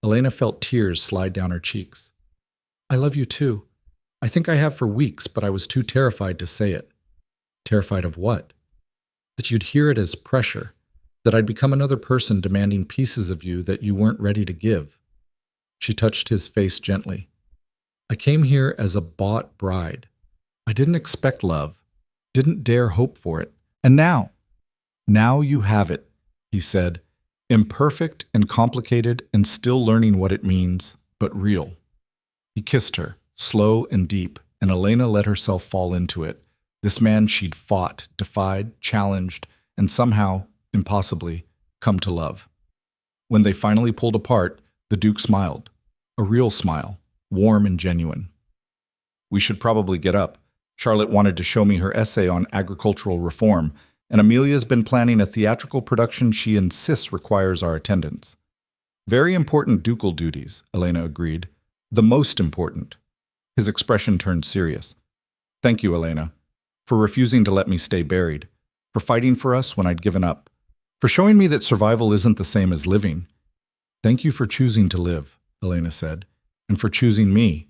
Elena felt tears slide down her cheeks. "I love you too. I think I have for weeks, but I was too terrified to say it." "Terrified of what?" "That you'd hear it as pressure, that I'd become another person demanding pieces of you that you weren't ready to give." She touched his face gently. "I came here as a bought bride. I didn't expect love, didn't dare hope for it. And now you have it," he said, "imperfect and complicated and still learning what it means, but real." He kissed her, slow and deep, and Elena let herself fall into it. This man she'd fought, defied, challenged, and somehow, impossibly, come to love. When they finally pulled apart, the Duke smiled. A real smile, warm and genuine. "We should probably get up. Charlotte wanted to show me her essay on agricultural reform, and Amelia's been planning a theatrical production she insists requires our attendance." "Very important ducal duties," Elena agreed. "The most important." His expression turned serious. "Thank you, Elena. for refusing to let me stay buried, for fighting for us when I'd given up, for showing me that survival isn't the same as living. Thank you for choosing to live, Elena said, and for choosing me.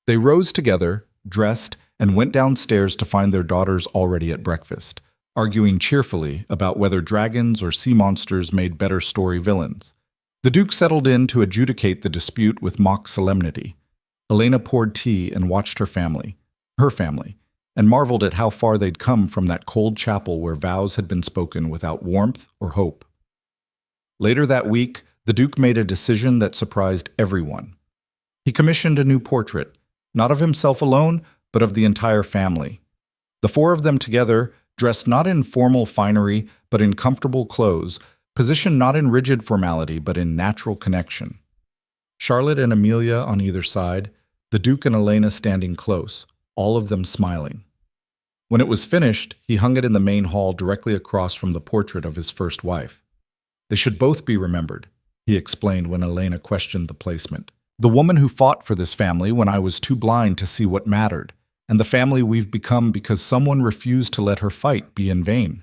They rose together, dressed, and went downstairs to find their daughters already at breakfast, arguing cheerfully about whether dragons or sea monsters made better story villains. The Duke settled in to adjudicate the dispute with mock solemnity. Elena poured tea and watched her family, and marveled at how far they'd come from that cold chapel where vows had been spoken without warmth or hope. Later that week, the Duke made a decision that surprised everyone. He commissioned a new portrait, not of himself alone, but of the entire family. The four of them together, dressed not in formal finery, but in comfortable clothes, positioned not in rigid formality, but in natural connection. Charlotte and Amelia on either side, the Duke and Elena standing close, all of them smiling. When it was finished, he hung it in the main hall directly across from the portrait of his first wife. They should both be remembered, he explained when Elena questioned the placement. The woman who fought for this family when I was too blind to see what mattered, and the family we've become because someone refused to let her fight be in vain.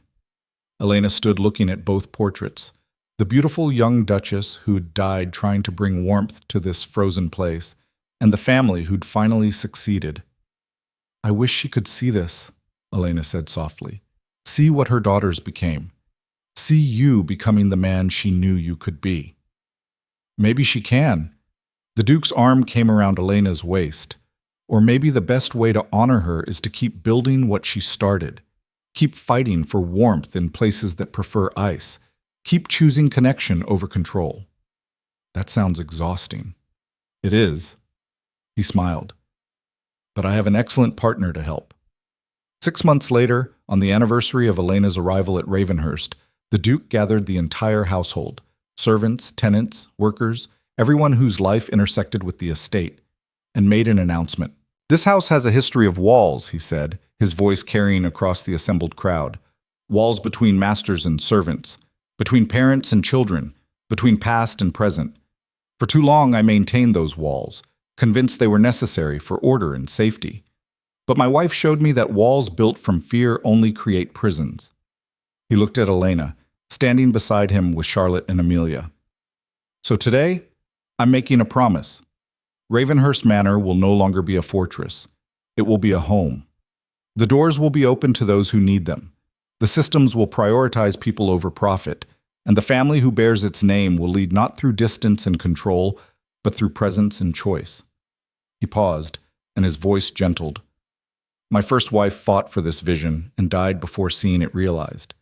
Elena stood looking at both portraits. The beautiful young Duchess who'd died trying to bring warmth to this frozen place, and the family who'd finally succeeded. I wish she could see this, Elena said softly. See what her daughters became. See you becoming the man she knew you could be. Maybe she can. The Duke's arm came around Elena's waist. Or maybe the best way to honor her is to keep building what she started. Keep fighting for warmth in places that prefer ice. Keep choosing connection over control. That sounds exhausting. It is. He smiled. But I have an excellent partner to help. 6 months later, on the anniversary of Elena's arrival at Ravenhurst, the Duke gathered the entire household, servants, tenants, workers, everyone whose life intersected with the estate, and made an announcement. This house has a history of walls, he said, his voice carrying across the assembled crowd. Walls between masters and servants, between parents and children, between past and present. For too long I maintained those walls, convinced they were necessary for order and safety. But my wife showed me that walls built from fear only create prisons. He looked at Elena, standing beside him with Charlotte and Amelia. So today, I'm making a promise. Ravenhurst Manor will no longer be a fortress. It will be a home. The doors will be open to those who need them. The systems will prioritize people over profit, and the family who bears its name will lead not through distance and control, but through presence and choice. He paused, and his voice gentled. My first wife fought for this vision and died before seeing it realized.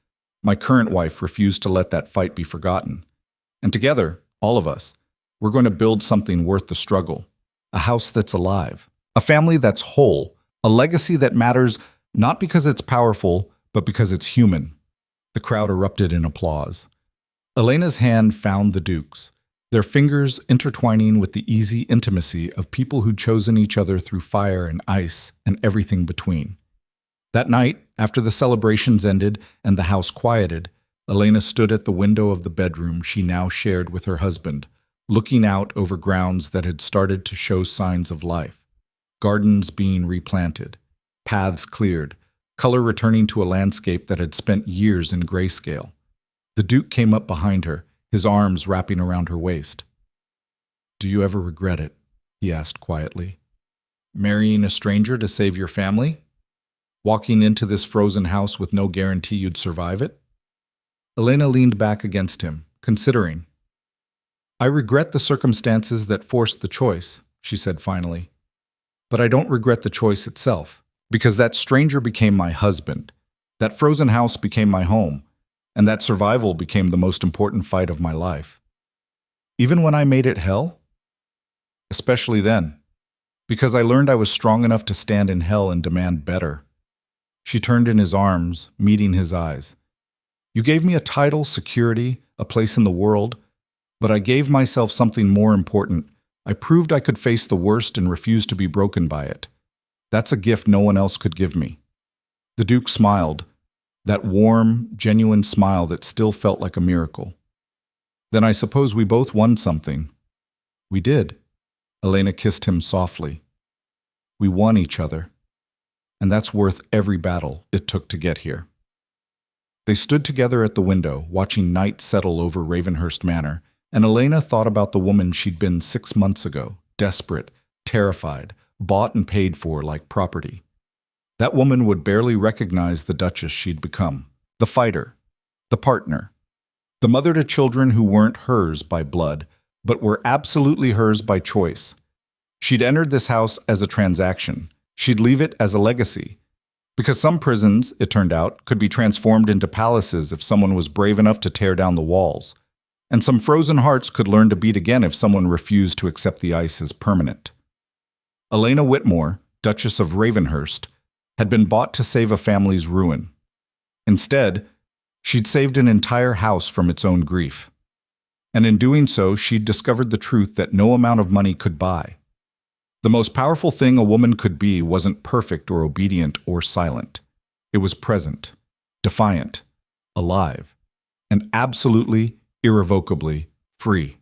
My current wife refused to let that fight be forgotten. And together, all of us, we're going to build something worth the struggle. A house that's alive. A family that's whole. A legacy that matters not because it's powerful, but because it's human. The crowd erupted in applause. Elena's hand found the Duke's, their fingers intertwining with the easy intimacy of people who'd chosen each other through fire and ice and everything between. That night, after the celebrations ended and the house quieted, Elena stood at the window of the bedroom she now shared with her husband, looking out over grounds that had started to show signs of life. Gardens being replanted, paths cleared, color returning to a landscape that had spent years in grayscale. The Duke came up behind her, his arms wrapping around her waist. Do you ever regret it? He asked quietly. Marrying a stranger to save your family? Walking into this frozen house with no guarantee you'd survive it? Elena leaned back against him, considering. I regret the circumstances that forced the choice, she said finally. But I don't regret the choice itself, because that stranger became my husband, that frozen house became my home, and that survival became the most important fight of my life. Even when I made it hell? Especially then, because I learned I was strong enough to stand in hell and demand better. She turned in his arms, meeting his eyes. You gave me a title, security, a place in the world, but I gave myself something more important. I proved I could face the worst and refuse to be broken by it. That's a gift no one else could give me. The Duke smiled, that warm, genuine smile that still felt like a miracle. Then I suppose we both won something. We did. Elena kissed him softly. We won each other. and that's worth every battle it took to get here. They stood together at the window, watching night settle over Ravenhurst Manor, and Elena thought about the woman she'd been 6 months ago, desperate, terrified, bought and paid for like property. That woman would barely recognize the Duchess she'd become, the fighter, the partner, the mother to children who weren't hers by blood, but were absolutely hers by choice. She'd entered this house as a transaction. She'd leave it as a legacy. Because some prisons, it turned out, could be transformed into palaces if someone was brave enough to tear down the walls. And some frozen hearts could learn to beat again if someone refused to accept the ice as permanent. Elena Whitmore, Duchess of Ravenhurst, had been bought to save a family's ruin. Instead, she'd saved an entire house from its own grief. And in doing so, she'd discovered the truth that no amount of money could buy. The most powerful thing a woman could be wasn't perfect or obedient or silent. It was present, defiant, alive, and absolutely, irrevocably free.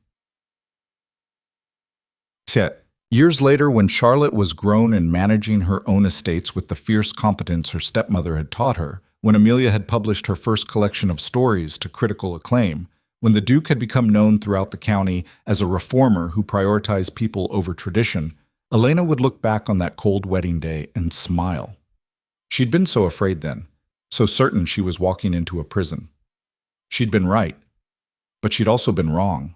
Yet, years later, when Charlotte was grown and managing her own estates with the fierce competence her stepmother had taught her, when Amelia had published her first collection of stories to critical acclaim, when the Duke had become known throughout the county as a reformer who prioritized people over tradition, Elena would look back on that cold wedding day and smile. She'd been so afraid then, so certain she was walking into a prison. She'd been right, but she'd also been wrong,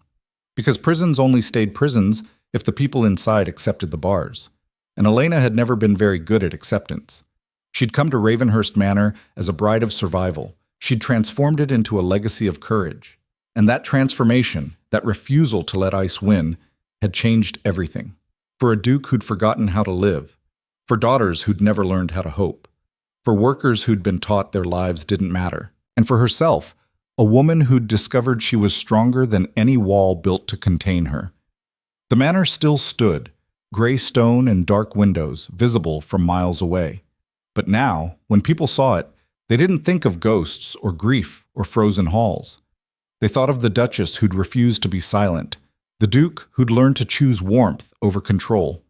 because prisons only stayed prisons if the people inside accepted the bars, and Elena had never been very good at acceptance. She'd come to Ravenhurst Manor as a bride of survival. She'd transformed it into a legacy of courage, and that transformation, that refusal to let ice win, had changed everything. For a duke who'd forgotten how to live, for daughters who'd never learned how to hope, for workers who'd been taught their lives didn't matter, and for herself, a woman who'd discovered she was stronger than any wall built to contain her. The manor still stood, gray stone and dark windows visible from miles away. But now, when people saw it, they didn't think of ghosts or grief or frozen halls. They thought of the Duchess who'd refused to be silent, the Duke who'd learned to choose warmth over control,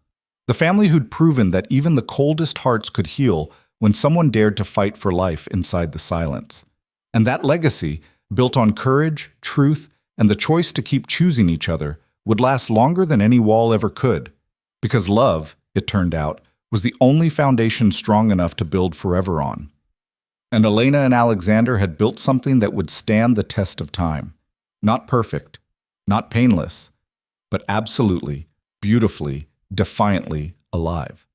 the family who'd proven that even the coldest hearts could heal when someone dared to fight for life inside the silence. And that legacy, built on courage, truth, and the choice to keep choosing each other, would last longer than any wall ever could, because love, it turned out, was the only foundation strong enough to build forever on. And Elena and Alexander had built something that would stand the test of time. Not perfect, not painless, but absolutely, beautifully, defiantly alive.